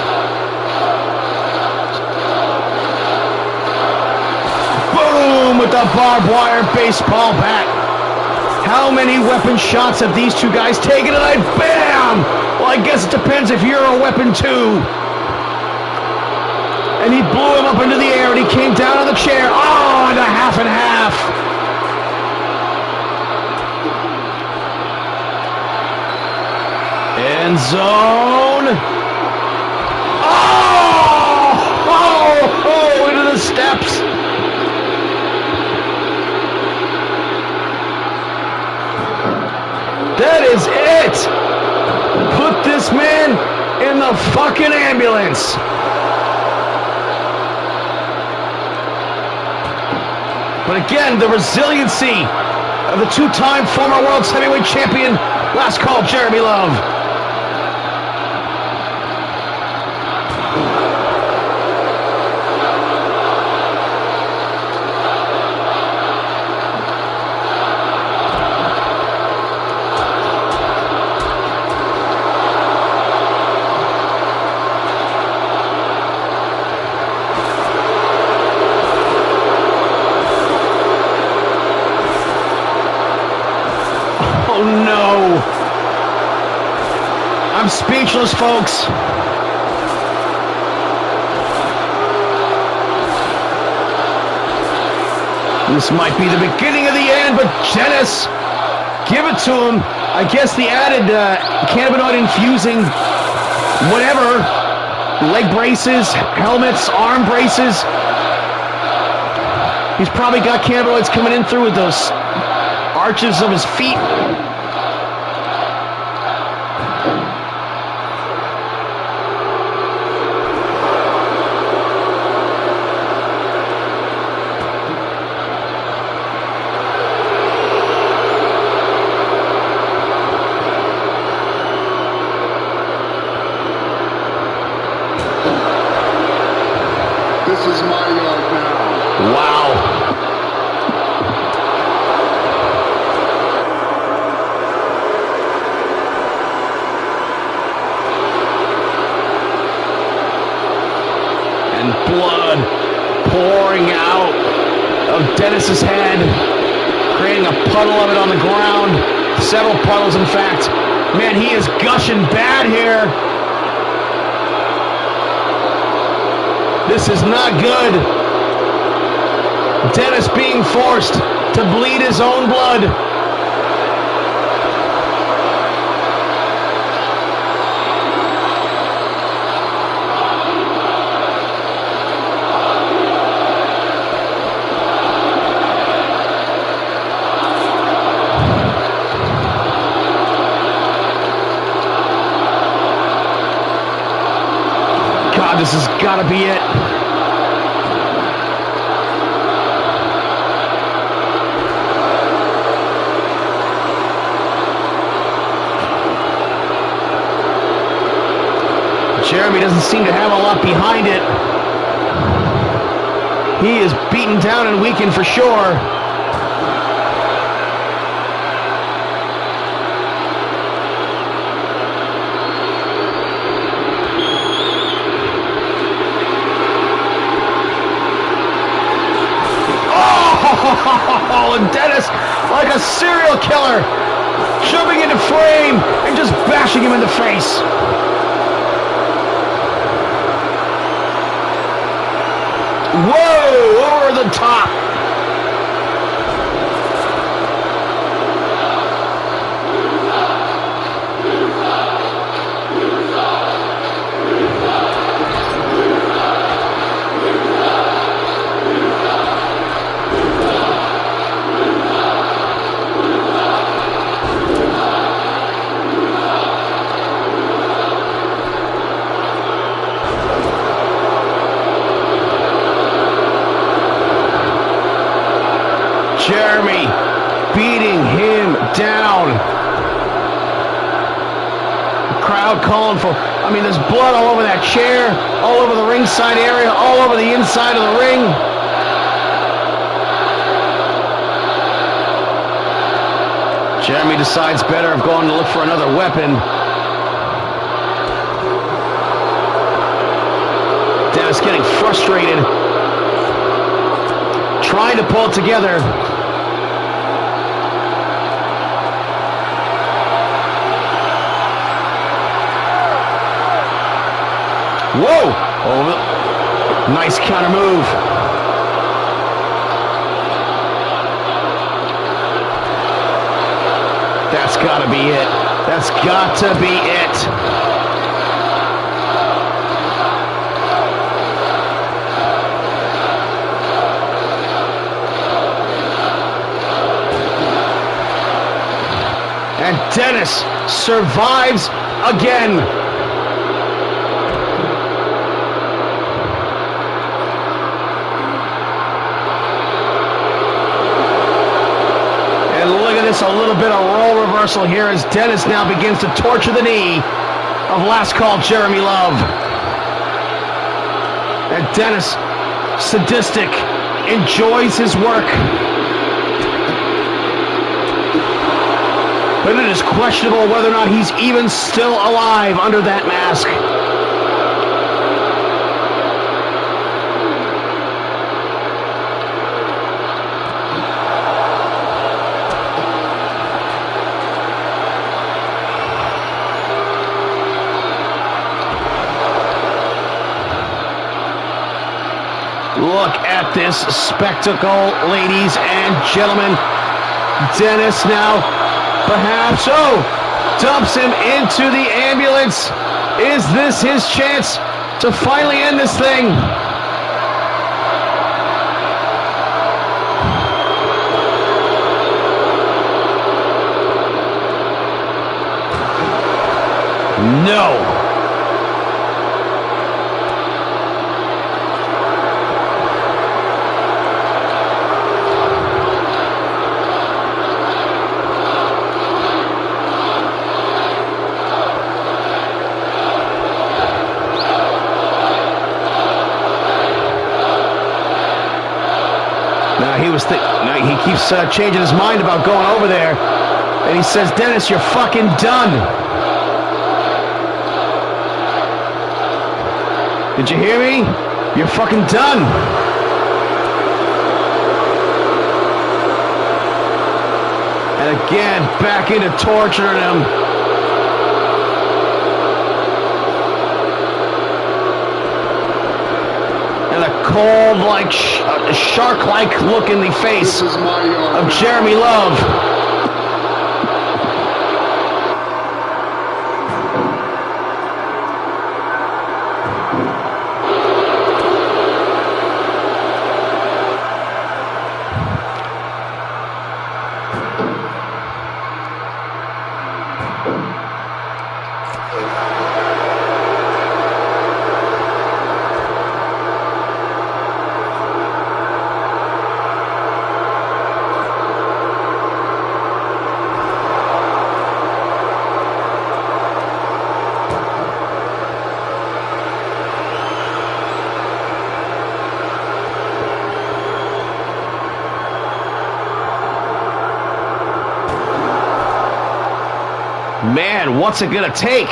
Speaker 2: Boom with the barbed wire baseball bat. How many weapon shots have these two guys taken tonight? Bam! Well, I guess it depends if you're a weapon too. And he blew him up into the air and he came down on the chair. Oh, and a half and half. End zone. Oh, into the steps. That is it. Put this man in the fucking ambulance. But again, the resiliency of the two-time former world heavyweight champion, last call, Jeremy Love. Oh no! I'm speechless, folks. This might be the beginning of the end, but Dennis, give it to him. I guess the added cannabinoid infusing whatever, leg braces, helmets, arm braces. He's probably got cannabinoids coming in through with those arches of his feet.
Speaker 6: This is my yard now.
Speaker 2: Wow. And blood pouring out of Dennis's head, creating a puddle of it on the ground. Several puddles, in fact. Man, he is gushing bad here. This is not good. Dennis being forced to bleed his own blood. God, this has got to be it. Jeremy doesn't seem to have a lot behind it. He is beaten down and weakened for sure. Oh, and Dennis, like a serial killer, jumping into frame and just bashing him in the face. Whoa, over the top. crowd calling for... I mean, there's blood all over that chair, all over the ringside area, all over the inside of the ring. Jeremy decides better of going to look for another weapon. Dennis getting frustrated, trying to pull it together. Whoa! Oh, nice counter move. That's gotta be it. That's got to be it. And Dennis survives again. And look at this, a little bit of role reversal here as Dennis now begins to torture the knee of Last Call Jeremy Love. And Dennis, sadistic, enjoys his work. But it is questionable whether or not he's even still alive under that mask. Look at this spectacle, ladies and gentlemen. Dennis now, perhaps, dumps him into the ambulance. Is this his chance to finally end this thing? No. He keeps changing his mind about going over there. And he says, Dennis, you're fucking done. Did you hear me? You're fucking done. And again, back into torturing him. And a cold, like, shark-like look in the face of Jeremy Love. Man, what's it gonna take?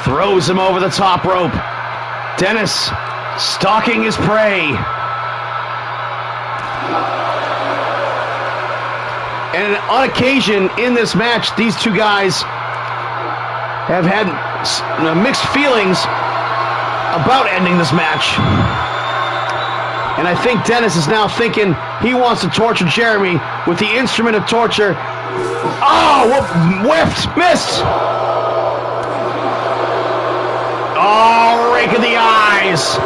Speaker 2: Throws him over the top rope. Dennis stalking his prey. And on occasion in this match, these two guys have had mixed feelings about ending this match. And I think Dennis is now thinking he wants to torture Jeremy with the instrument of torture. Oh, whiffed, missed. Oh, rake of the eyes.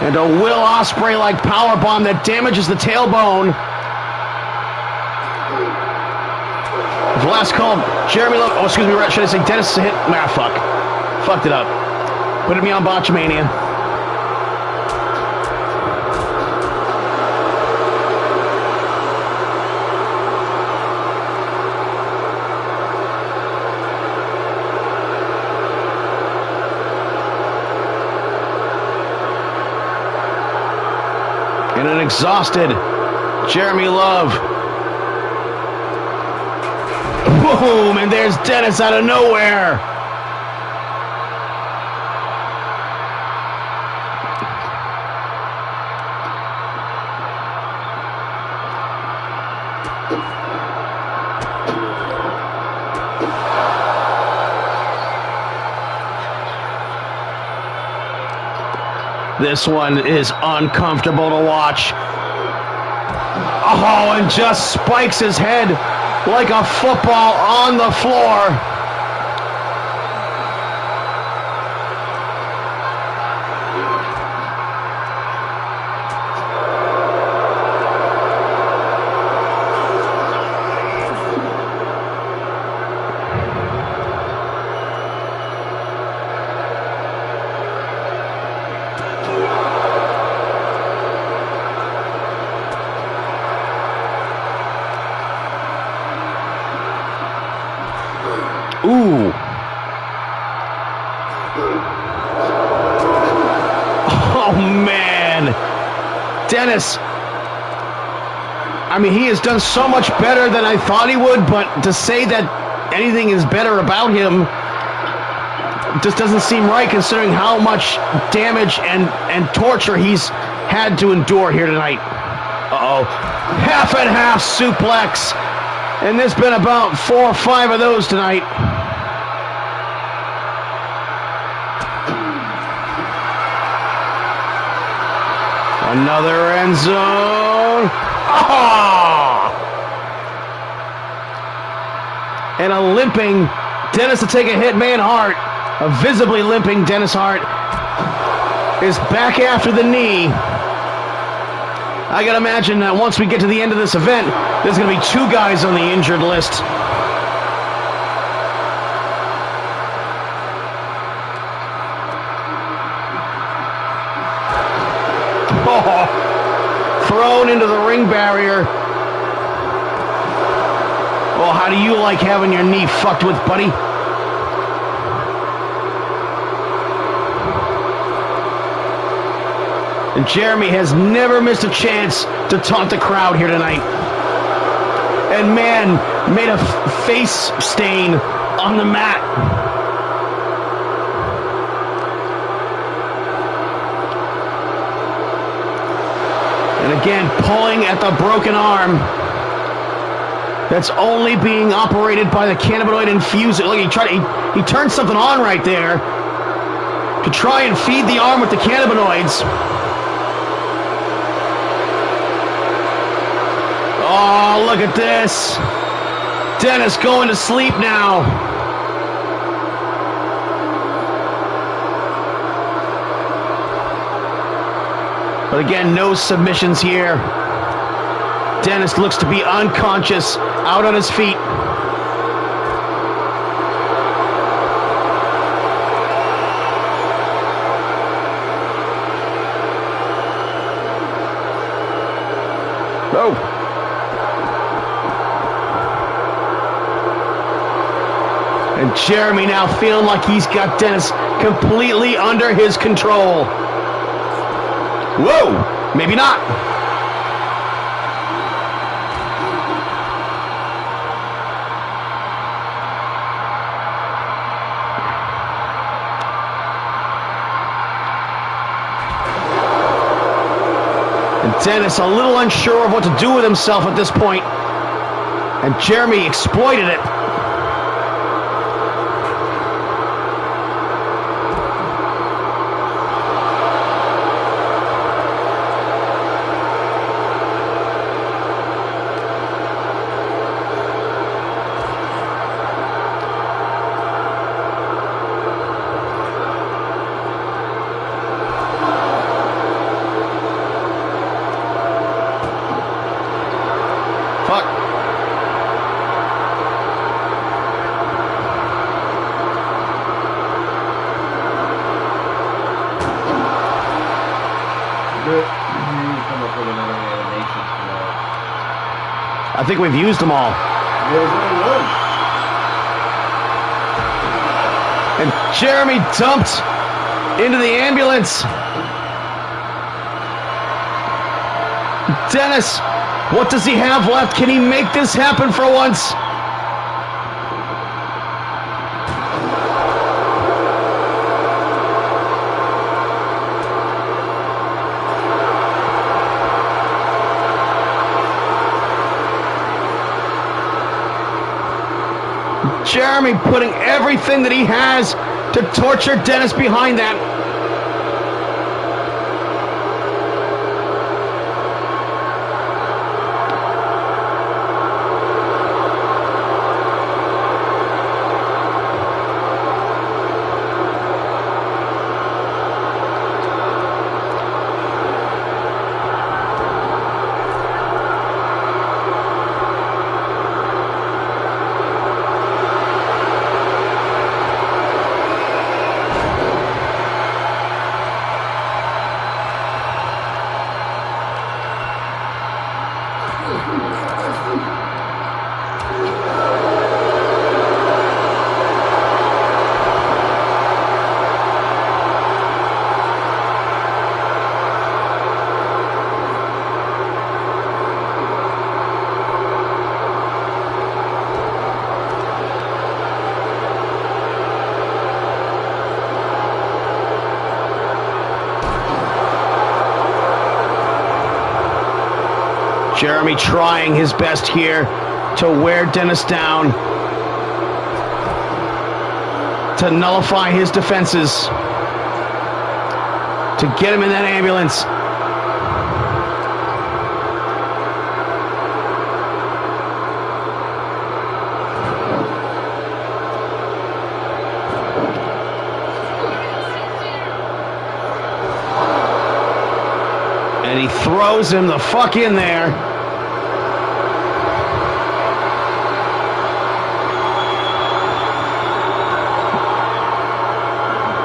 Speaker 2: And a Will Ospreay-like powerbomb that damages the tailbone. Velasco, Jeremy Love. Oh, excuse me. Should I say Dennis hit? Nah, fuck. Fucked it up. Putting me on Botchamania. And an exhausted Jeremy Love. Boom! And there's Dennis out of nowhere. This one is uncomfortable to watch. Oh, and just spikes his head like a football on the floor. Ooh. Oh, man. Dennis. I mean, he has done so much better than I thought he would, but to say that anything is better about him just doesn't seem right considering how much damage and torture he's had to endure here tonight. Uh-oh. Half and half suplex. And there's been about 4 or 5 of those tonight. Another end zone. Oh! And a limping Dennis to take a hit. Man Hart, a visibly limping Dennis Hart, is back after the knee. I gotta imagine that once we get to the end of this event, there's gonna be 2 guys on the injured list. Oh, thrown into the ring barrier. Oh, how do you like having your knee fucked with, buddy? And Jeremy has never missed a chance to taunt the crowd here tonight. And man, made a face stain on the mat. And again, pulling at the broken arm that's only being operated by the cannabinoid infuser. Look, he turned something on right there to try and feed the arm with the cannabinoids. Oh, look at this. Dennis going to sleep now. But again, no submissions here. Dennis looks to be unconscious, out on his feet. Oh. And Jeremy now feeling like he's got Dennis completely under his control. Whoa, maybe not. And Dennis a little unsure of what to do with himself at this point. And Jeremy exploited it. think we've used them all.
Speaker 5: There's only one.
Speaker 2: And Jeremy dumped into the ambulance. Dennis, what does he have left? Can he make this happen for once? Jeremy putting everything that he has to torture Dennis behind that. Jeremy trying his best here to wear Dennis down, to nullify his defenses, to get him in that ambulance. And he throws him the fuck in there.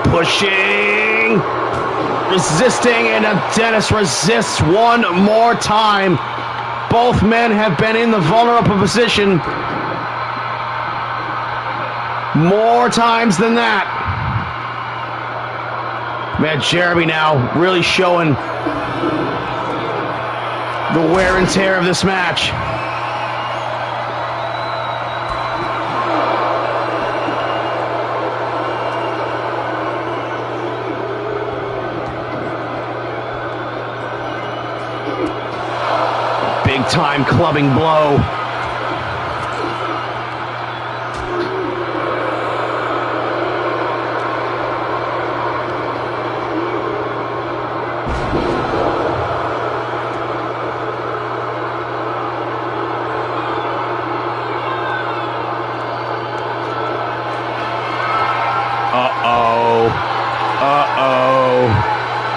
Speaker 2: Pushing, resisting, and Dennis resists one more time. Both men have been in the vulnerable position more times than that. Man, Jeremy now really showing the wear and tear of this match. Big time clubbing blow.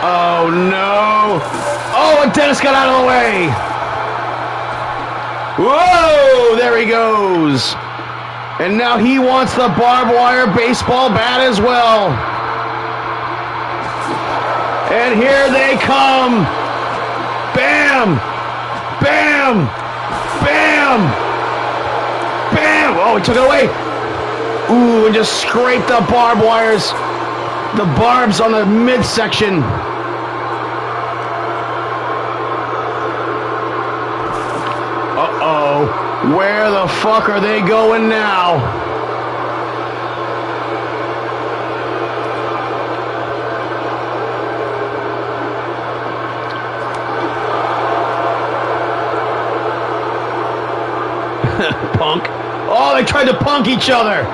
Speaker 2: Oh no! Oh, and Dennis got out of the way! Whoa! There he goes! And now he wants the barbed wire baseball bat as well. And here they come! Bam! Bam! Bam! Bam! Oh, he took it away! Ooh, and just scraped the barbed wires. The barbs on the midsection. Uh-oh. Where the fuck are they going now? Punk. Oh, they tried to punk each other.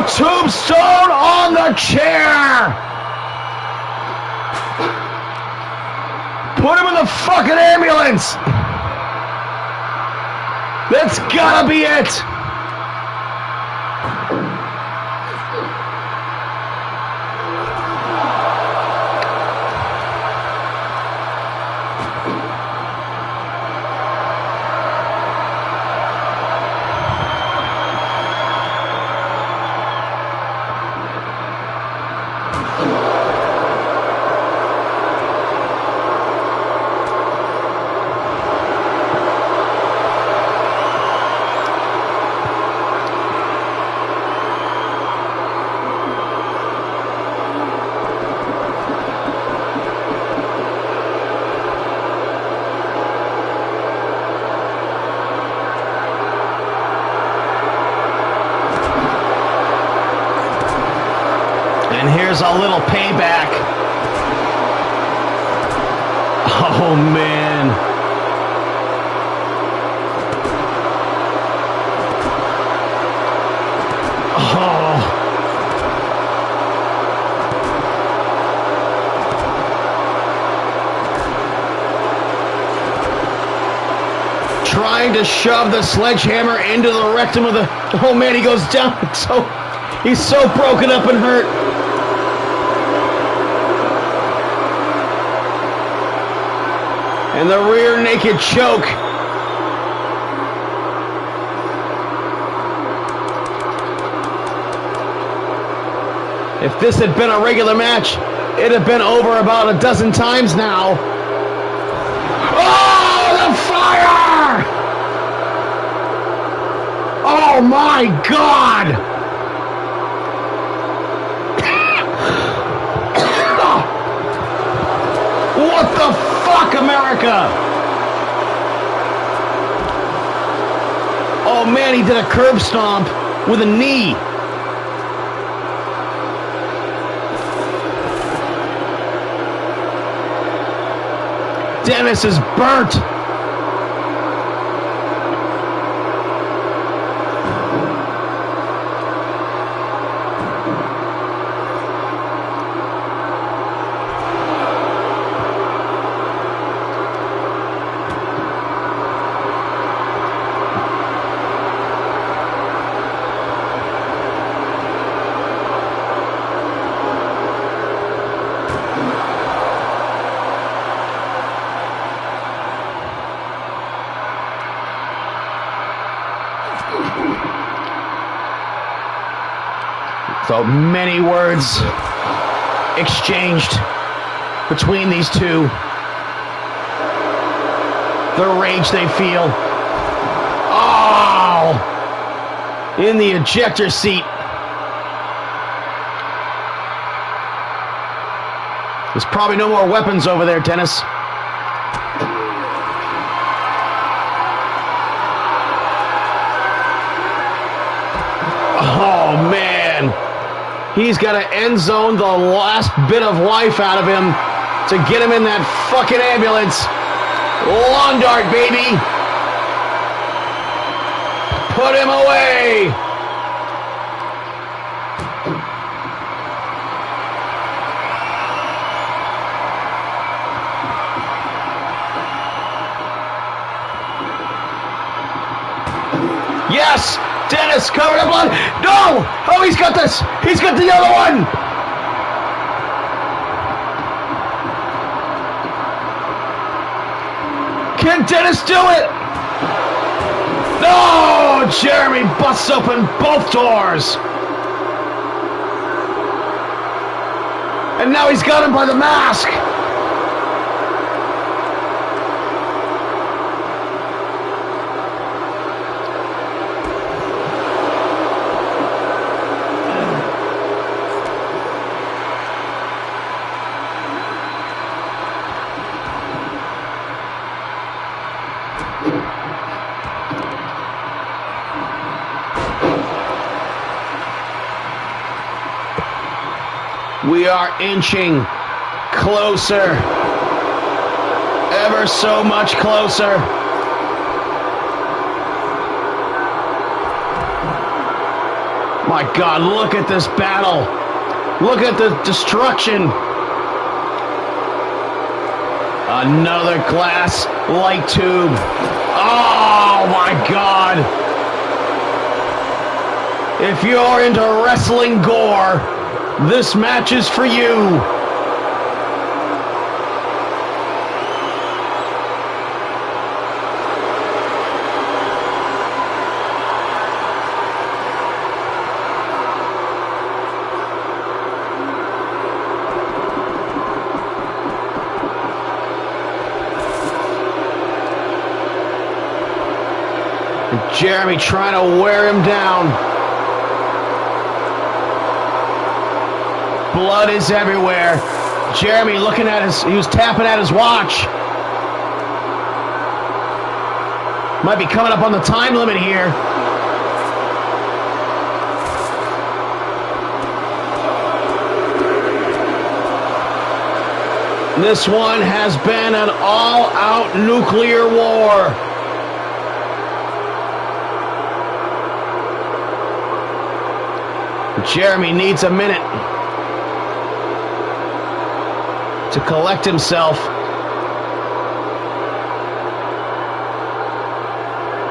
Speaker 2: Tombstone on the chair! Put him in the fucking ambulance! That's gotta be it! And here's a little payback. Oh, man. Oh. Trying to shove the sledgehammer into the rectum of the... Oh, man, he goes down. He's so broken up and hurt. And the rear naked choke. If this had been a regular match, it'd have been over about a dozen times now. Oh, the fire! Oh my God! What the fuck, America? Oh man, he did a curb stomp with a knee. Dennis is burnt. So many words exchanged between these two. The rage they feel. Oh! In the ejector seat. There's probably no more weapons over there, Dennis. Oh, man. He's got to end zone the last bit of life out of him to get him in that fucking ambulance. Lawn dart, baby. Put him away. Yes! Dennis covered in blood. No! Oh, he's got this. He's got the other one. Can Dennis do it? No! Jeremy busts open both doors. And now he's got him by the mask. We are inching closer, ever so much closer. My God, look at this battle. Look at the destruction. Another glass light tube. Oh my God. If you're into wrestling gore, this match is for you. Jeremy trying to wear him down. Blood is everywhere. Jeremy looking at he was tapping at his watch. Might be coming up on the time limit here. This one has been an all-out nuclear war. Jeremy needs a minute to collect himself.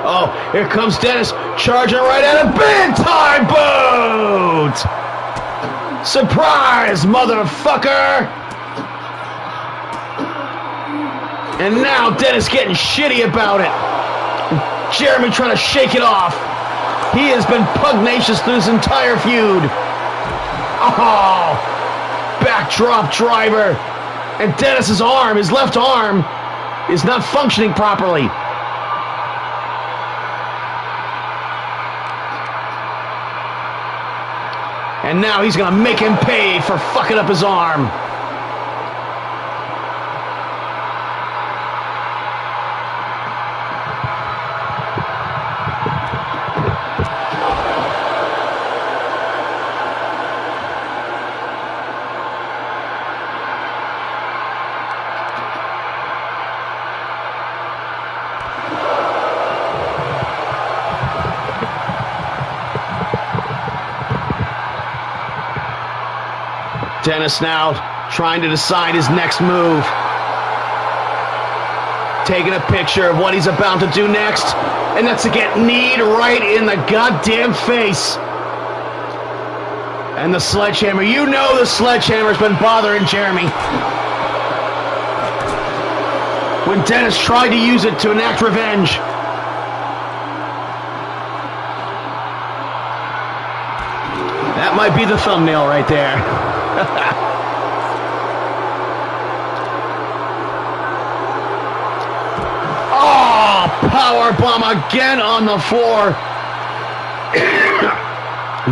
Speaker 2: Oh, here comes Dennis, charging right at a big-time boot! Surprise, motherfucker! And now Dennis getting shitty about it. Jeremy trying to shake it off. He has been pugnacious through his entire feud. Oh, backdrop driver. And Dennis's arm, his left arm, is not functioning properly. And now he's going to make him pay for fucking up his arm. Dennis now trying to decide his next move. Taking a picture of what he's about to do next, and that's to get kneed right in the goddamn face. And the sledgehammer, you know the sledgehammer's been bothering Jeremy. When Dennis tried to use it to enact revenge. That might be the thumbnail right there. Oh, powerbomb again on the floor.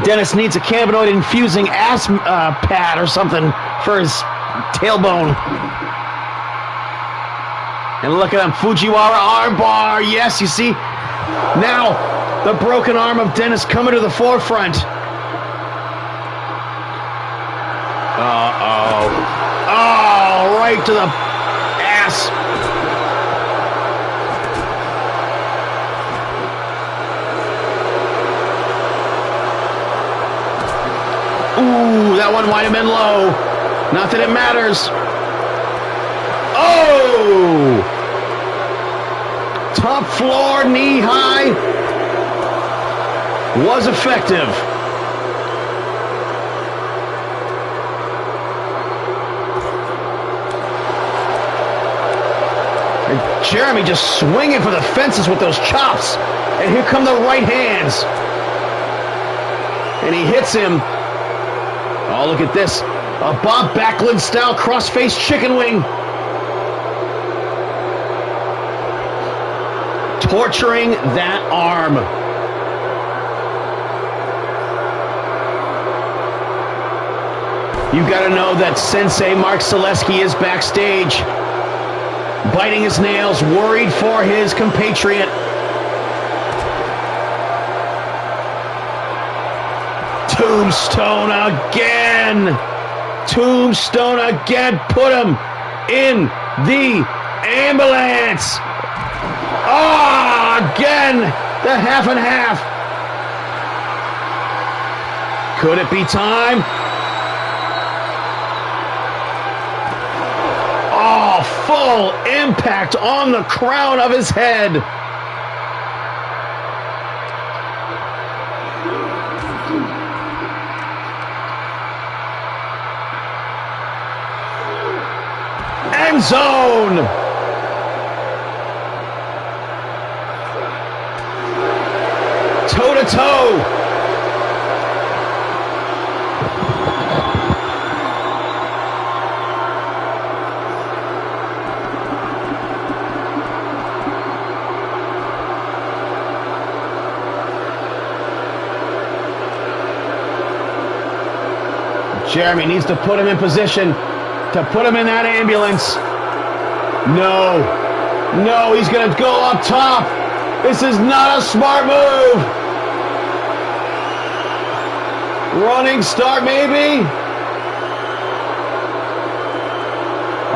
Speaker 2: Dennis needs a cannabinoid infusing ass pad or something for his tailbone. And look at him, Fujiwara armbar. Yes, you see, now the broken arm of Dennis coming to the forefront. Uh-oh. Oh, right to the ass. Ooh, that one might have been low. Not that it matters. Oh! Top floor, knee high. Was effective. And Jeremy just swinging for the fences with those chops. And here come the right hands. And he hits him. Oh, look at this. A Bob Backlund style cross-face chicken wing. Torturing that arm. You've got to know that Sensei Mark Selesky is backstage, biting his nails, worried for his compatriot. Tombstone again. Tombstone again. Put him in the ambulance. Oh, again. The half and half. Could it be time? Oh, full impact on the crown of his head. End zone. Toe to toe. Jeremy needs to put him in position to put him in that ambulance. No. No, he's going to go up top. This is not a smart move. Running start, maybe.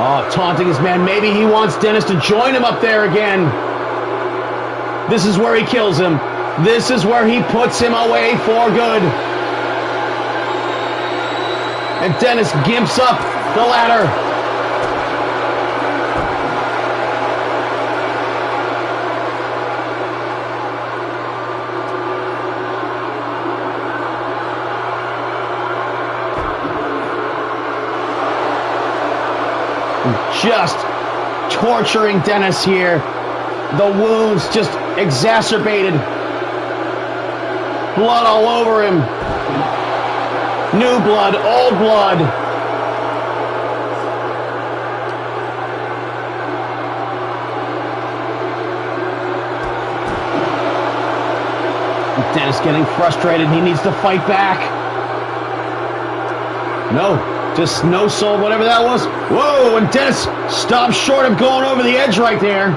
Speaker 2: Oh, taunting his man. Maybe he wants Dennis to join him up there again. This is where he kills him. This is where he puts him away for good. And Dennis gimps up the ladder. Just torturing Dennis here. The wounds just exacerbated. Blood all over him. New blood, old blood. Dennis getting frustrated. He needs to fight back. No. Just no soul, whatever that was. Whoa, and Dennis stopped short of going over the edge right there.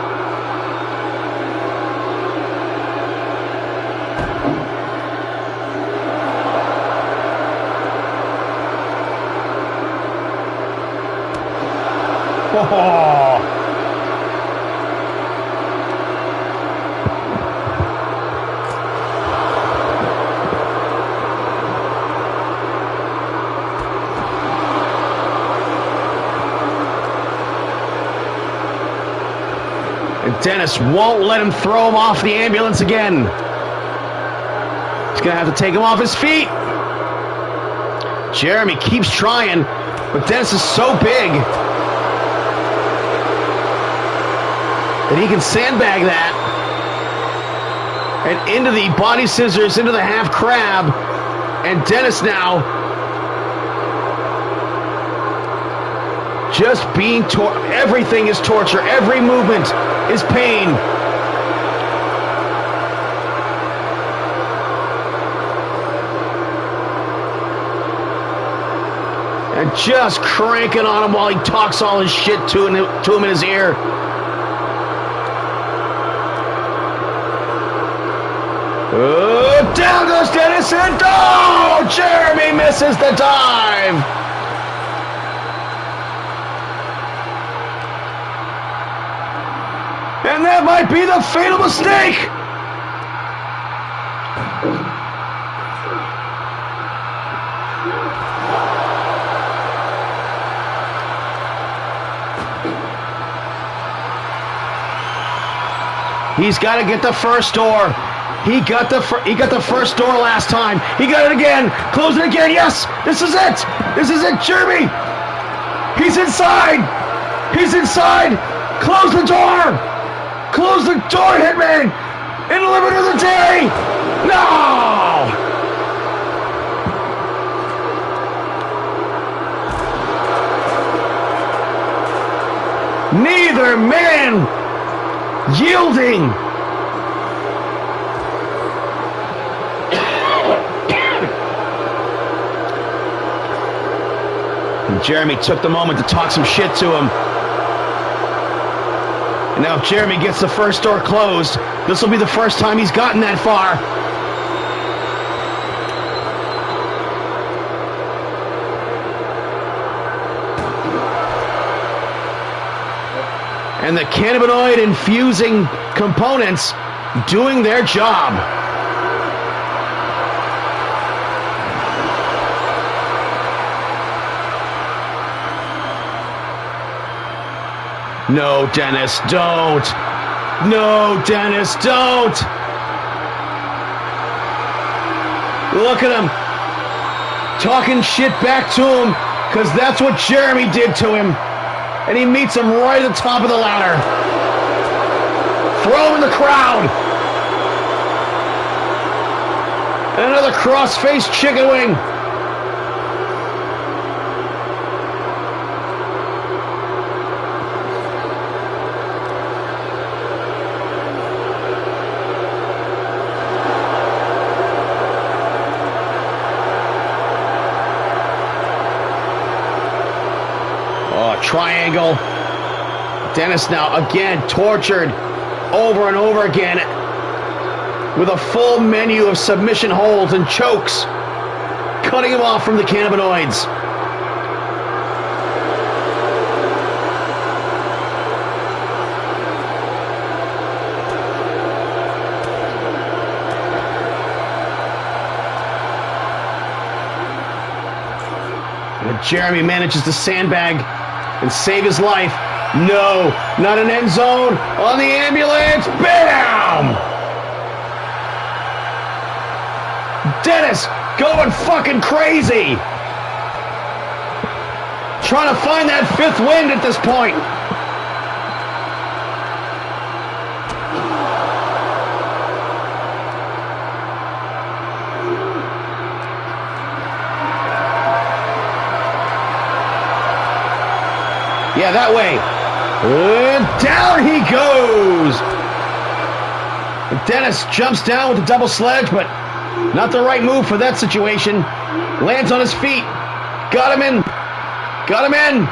Speaker 2: Oh. Dennis won't let him throw him off the ambulance again. He's going to have to take him off his feet. Jeremy keeps trying, but Dennis is so big that he can sandbag that. And into the body scissors, into the half crab. And Dennis now just being everything is torture. Every movement is pain. And just cranking on him while he talks all his shit to him in his ear. Down goes Dennis, and oh, Jeremy misses the dive. And that might be the fatal mistake. He's got to get the first door. He got the first door last time. He got it again. Close it again. Yes, this is it. This is it, Jeremy. He's inside. He's inside. Close the door. Close the door, Hitman. In the limit of the day. No. Neither man yielding. And Jeremy took the moment to talk some shit to him. And now if Jeremy gets the first door closed, this will be the first time he's gotten that far. And the cannabinoid infusing components doing their job. No, Dennis, don't. No, Dennis, don't. Look at him. Talking shit back to him, because that's what Jeremy did to him. And he meets him right at the top of the ladder. Throw him in the crowd. And another cross-faced chicken wing. Triangle. Dennis now again tortured over and over again with a full menu of submission holds and chokes, cutting him off from the cannabinoids. But Jeremy manages to sandbag and save his life. No, not an end zone on the ambulance. Bam! Dennis going fucking crazy. Trying to find that fifth wind at this point. Yeah, that way. Down he goes. Dennis jumps down with the double sledge, but not the right move for that situation. Lands on his feet. Got him in. Got him in.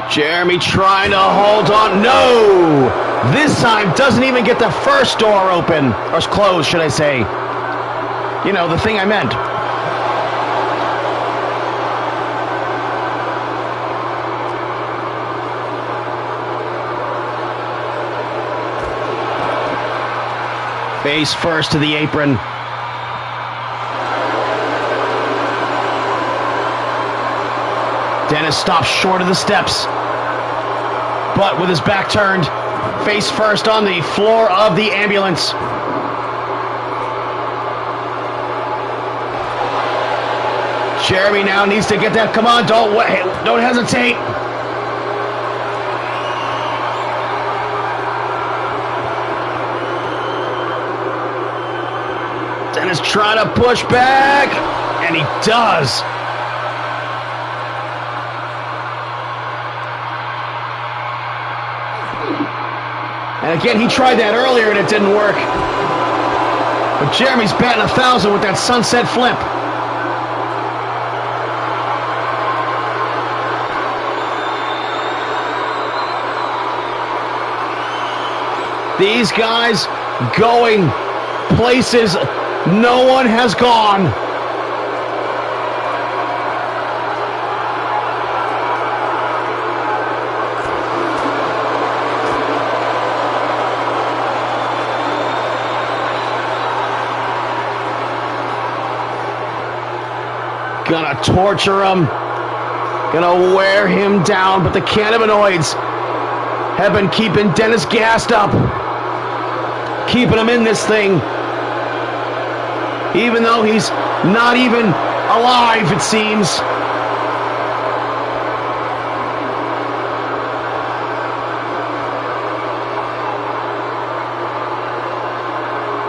Speaker 2: Jeremy trying to hold on. No! This time doesn't even get the first door open. Or closed, should I say. You know, the thing I meant. Face first to the apron. Dennis stops short of the steps. But with his back turned, face first on the floor of the ambulance. Jeremy now needs to get that. Come on, don't hesitate. Dennis trying to push back, and he does. And again, he tried that earlier and it didn't work. But Jeremy's batting 1,000 with that sunset flip. These guys going places no one has gone. Gonna torture him. Gonna wear him down, but the cannabinoids have been keeping Dennis gassed up. Keeping him in this thing. Even though he's not even alive, it seems.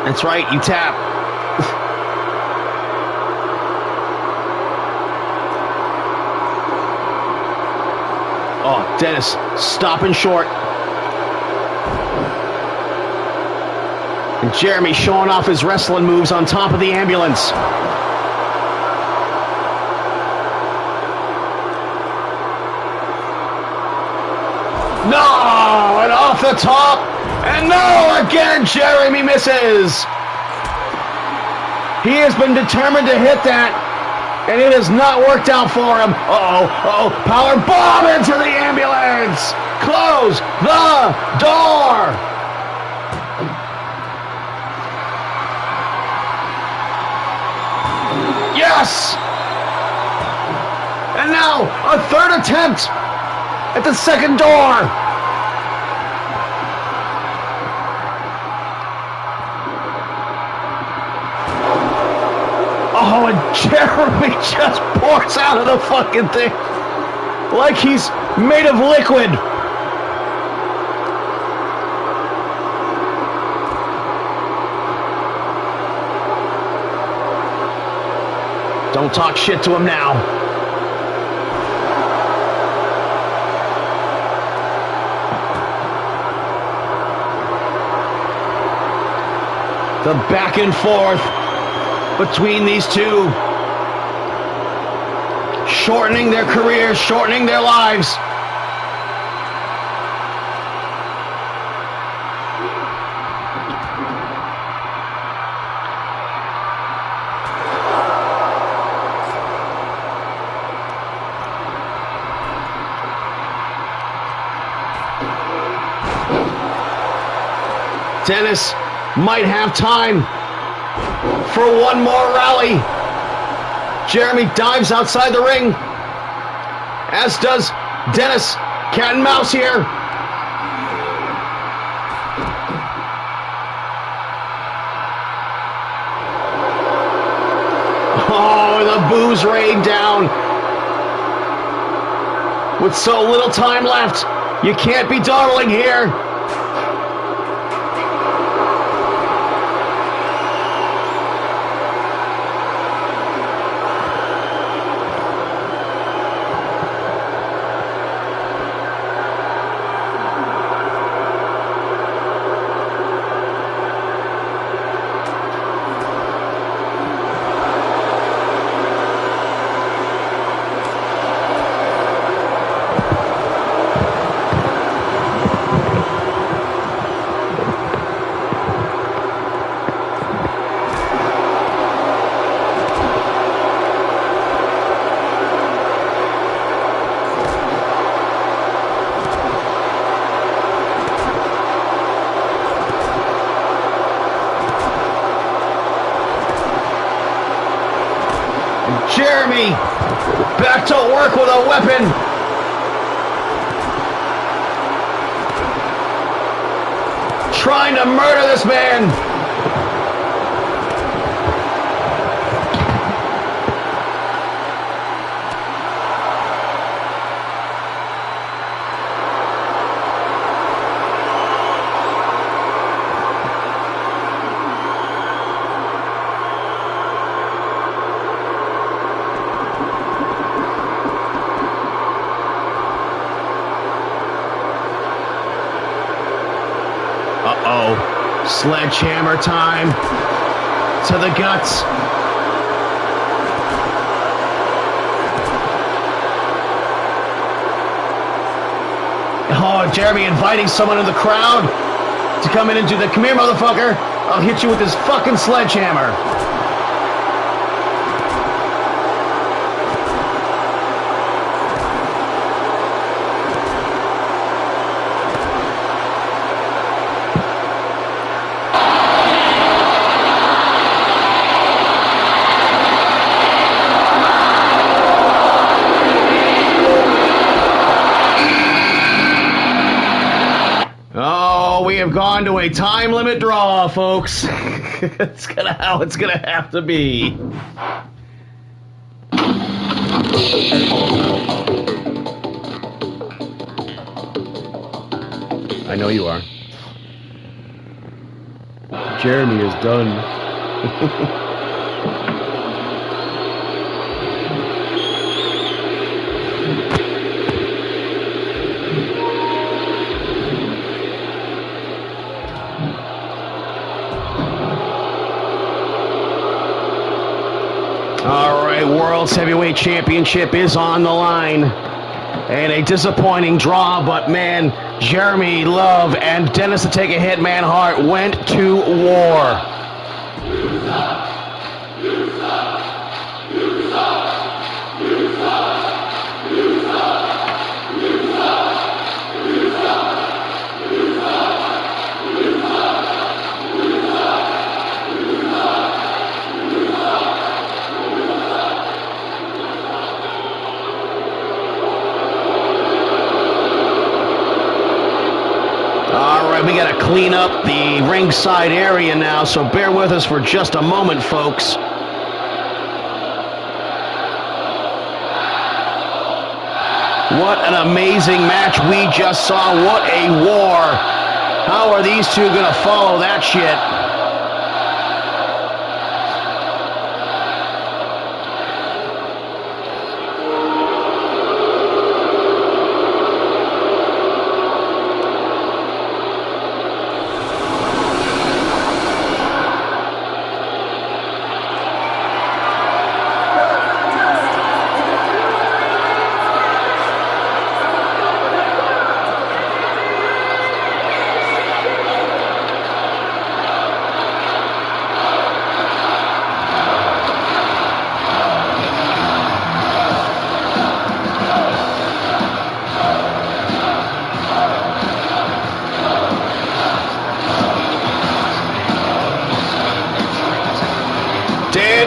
Speaker 2: That's right, you tap. Oh, Dennis stopping short. And Jeremy showing off his wrestling moves on top of the ambulance. No! And off the top! And no! Again, Jeremy misses! He has been determined to hit that, and it has not worked out for him. Uh-oh, power bomb into the ambulance! Close the door! Yes! And now, a third attempt at the second door. Oh, and Jeremy just pours out of the fucking thing like he's made of liquid. Don't talk shit to him now. The back and forth between these two, shortening their careers, shortening their lives. Dennis might have time for one more rally. Jeremy dives outside the ring, as does Dennis. Cat and mouse here. Oh, the booze rained down. With so little time left, you can't be dawdling here. Jeremy back to work with a weapon. Trying to murder this man. Sledgehammer time to the guts. Oh, Jeremy inviting someone in the crowd to come in and do the, come here, motherfucker. I'll hit you with this fucking sledgehammer. Gone to a time limit draw, folks. It's how it's gonna have to be. I know you are. Jeremy is done. World's Heavyweight Championship is on the line. And a disappointing draw, but man, Jeremy Love and Dennis the Take a Hitman Hart went to war. We got to clean up the ringside area now, so bear with us for just a moment, folks. What an amazing match we just saw. What a war. How are these two going to follow that shit?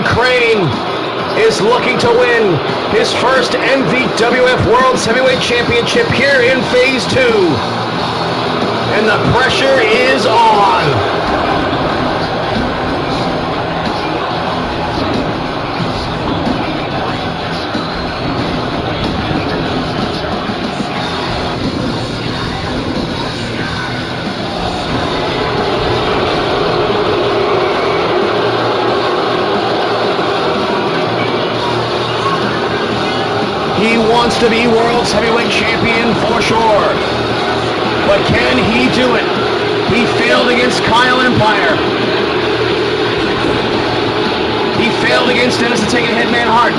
Speaker 2: Dan Crane is looking to win his first MVWF World Heavyweight Championship here in Phase 2. And the pressure is on. He wants to be World's Heavyweight Champion for sure. But can he do it? He failed against Kyle Empire. He failed against Dennis the Taking Hitman Hart.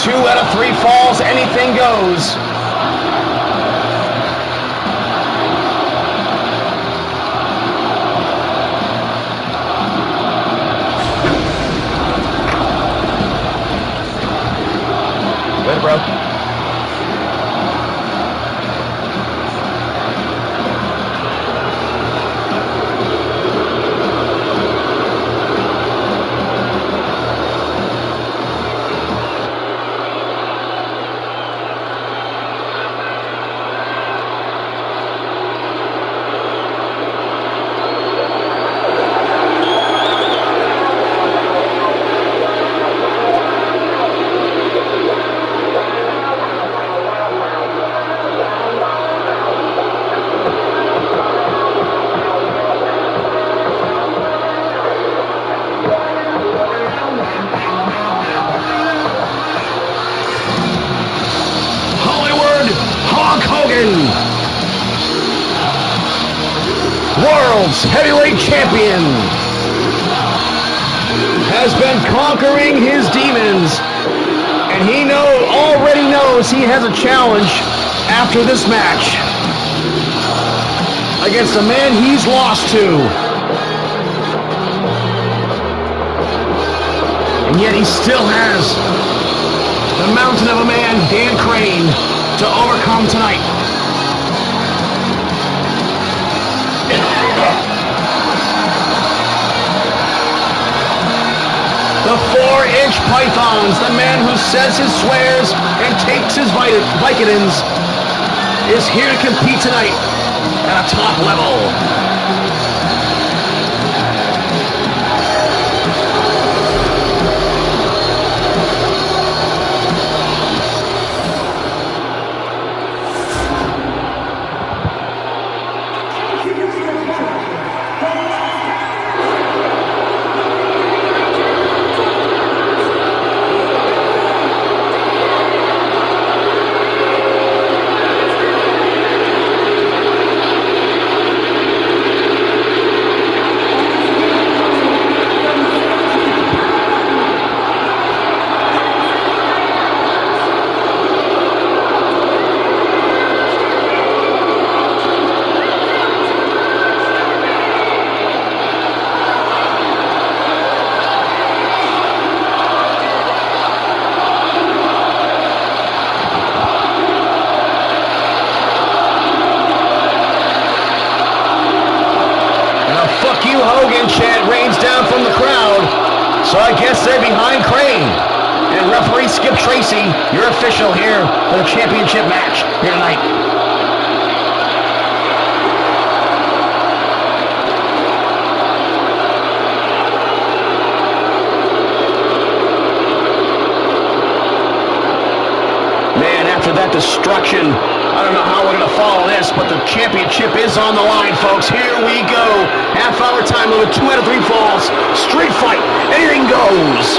Speaker 2: Two out of three falls, anything goes. Good, bro. World's Heavyweight Champion has been conquering his demons, and he already knows he has a challenge after this match against a man he's lost to. And yet he still has the mountain of a man, Dan Crane, to overcome tonight. The 4-inch pythons, the man who says his swears and takes his Vicodins, is here to compete tonight at a top level. Hogan chant rains down from the crowd, so I guess they're behind Crane. And referee Skip Tracy, your official here for the championship match here tonight. Man, after that destruction, I don't know how we're going to follow this, but the championship is on the line, folks. Here we go. Half-hour time limit, 2 out of 3 falls. Street fight. Anything goes.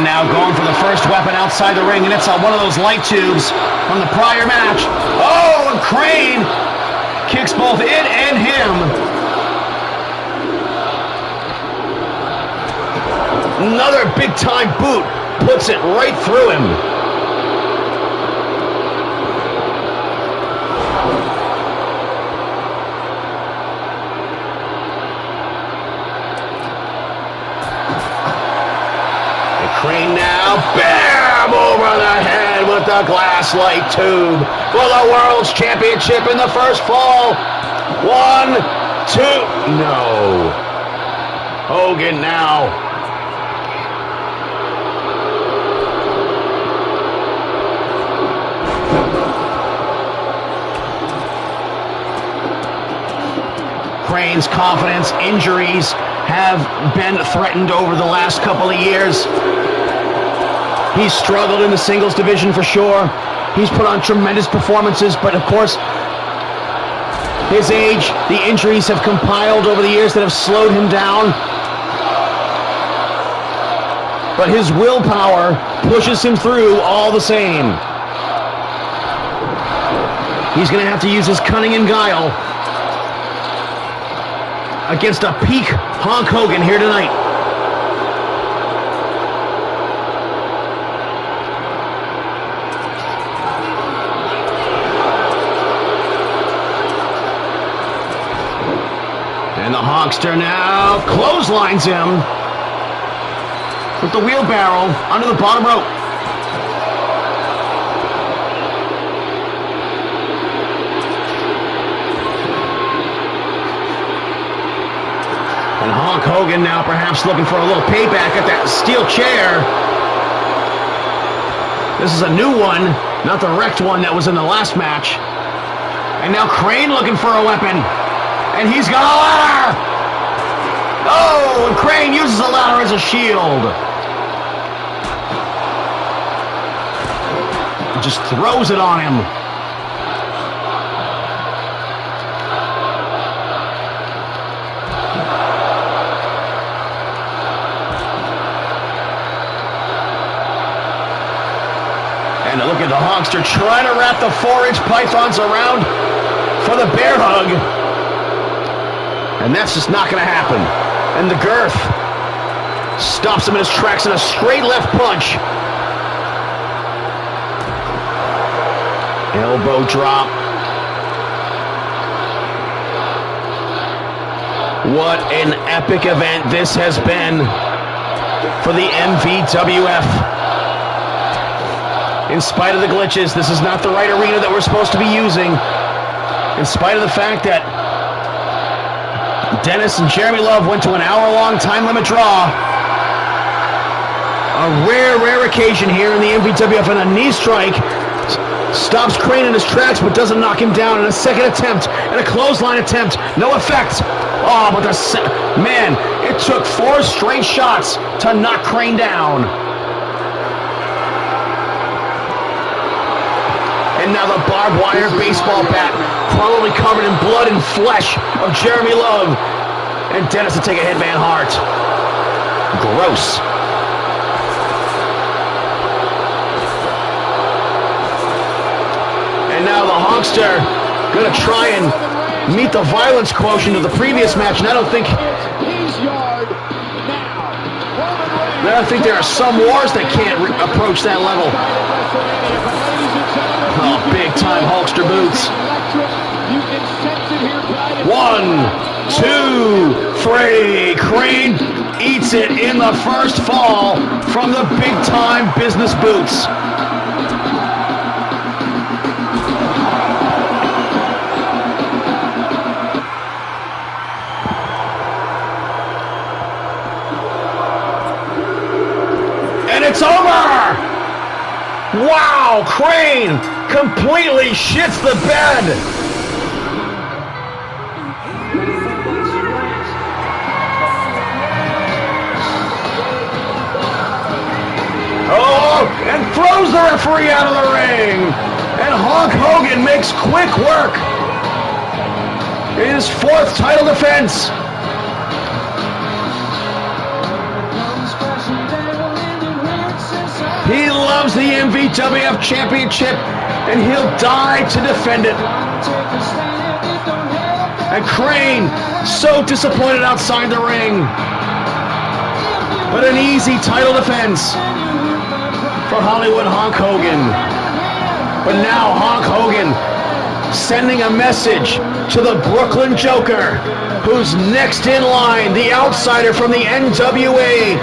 Speaker 2: now going for the first weapon outside the ring, and it's one of those light tubes from the prior match. Oh, and Crane kicks both it and him. Another big-time boot puts it right through him. Crane now, bam, over the head with the glass light tube for the World's Championship in the first fall. 1, 2, no. Hogan now. Crane's confidence, injuries have been threatened over the last couple of years. He's struggled in the singles division for sure. He's put on tremendous performances, but of course, his age, the injuries have compiled over the years that have slowed him down. But his willpower pushes him through all the same. He's going to have to use his cunning and guile against a peak Hulk Hogan here tonight. And the Hulkster now clotheslines him with the wheelbarrow under the bottom rope. And Hulk Hogan now perhaps looking for a little payback at that steel chair. This is a new one, not the wrecked one that was in the last match. And now Crane looking for a weapon. And he's got a ladder! Oh, and Crane uses a ladder as a shield. Just throws it on him. And look at the Hulkster trying to wrap the 4-inch pythons around for the bear hug. And that's just not going to happen. And the girth stops him in his tracks in a straight left punch. Elbow drop. What an epic event this has been for the MVWF. In spite of the glitches, this is not the right arena that we're supposed to be using. In spite of the fact that Dennis and Jeremy Love went to an hour-long time-limit draw. A rare occasion here in the MVWF, and a knee strike stops Crane in his tracks but doesn't knock him down. In a second attempt and a clothesline attempt, no effect. Oh, but man, it took 4 straight shots to knock Crane down. And now the barbed wire baseball bat, probably covered in blood and flesh of Jeremy Love. And Dennis to take a headman heart. Gross. And now the Hulkster gonna try and meet the violence quotient of the previous match, and I think there are some wars that can't approach that level. Oh, big time Hulkster boots. 1, 2, 3. Crane eats it in the first fall from the big time business boots. And it's over! Wow, Crane completely shits the bed. Oh, and throws the referee out of the ring. And Hulk Hogan makes quick work. His 4th title defense. He loves the MVWF Championship, and he'll die to defend it. And Crane, so disappointed outside the ring. But an easy title defense for Hollywood Hulk Hogan. But now Hulk Hogan sending a message to the Brooklyn Joker, who's next in line, the outsider from the NWA.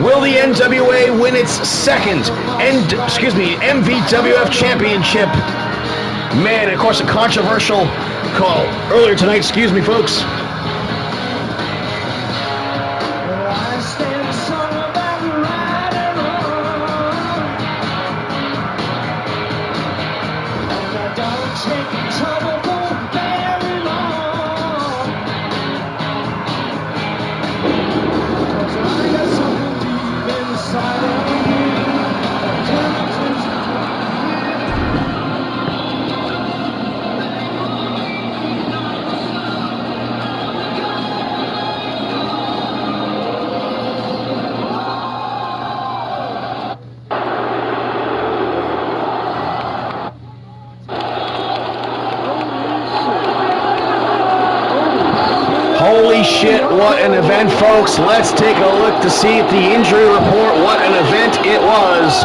Speaker 2: Will the NWA win its second MVWF Championship? Man, of course, a controversial call earlier tonight. Excuse me, folks. Holy shit, what an event, folks. Let's take a look to see at the injury report what an event it was.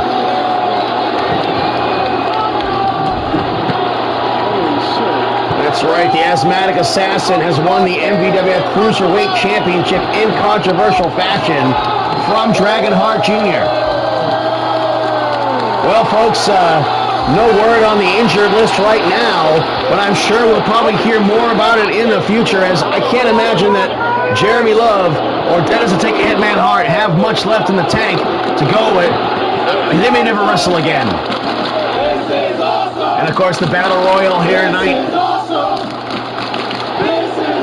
Speaker 2: That's right, the Asthmatic Assassin has won the MVWF Cruiserweight Championship in controversial fashion from Dragonheart Jr. Well, folks, no word on the injured list right now, but I'm sure we'll probably hear more about it in the future, as I can't imagine that Jeremy Love or Dennis the Take Hitman Hart have much left in the tank to go with. They may never wrestle again. And of course, the Battle Royal here tonight.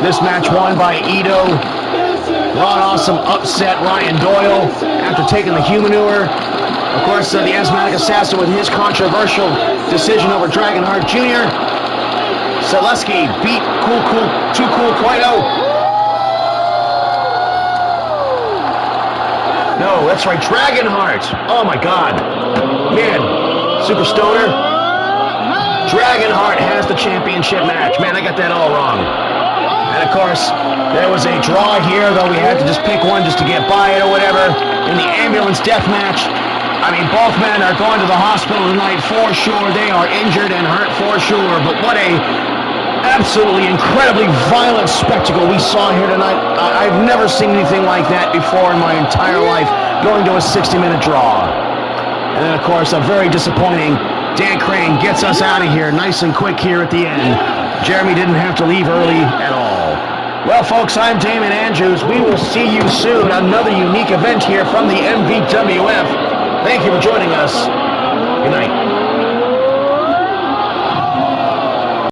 Speaker 2: This match won by Ito. Ron Awesome upset Ryan Doyle after taking the Humanure. Of course, the Asthmatic Assassin with his controversial decision over Dragonheart Jr. Selesky beat Too Cool Quito. No, that's right, Dragonheart. Oh my God. Man, Super Stoner. Dragonheart has the championship match. Man, I got that all wrong. And of course, there was a draw here, though we had to just pick one just to get by it or whatever. In the ambulance death match, I mean, both men are going to the hospital tonight for sure. They are injured and hurt for sure. But what a absolutely incredibly violent spectacle we saw here tonight. I've never seen anything like that before in my entire life, going to a 60-minute draw. And then, of course, a very disappointing Dan Crane gets us out of here nice and quick here at the end. Jeremy didn't have to leave early at all. Well, folks, I'm Damon Andrews. We will see you soon. Another unique event here from the MVWF. Thank you for joining us. Good night.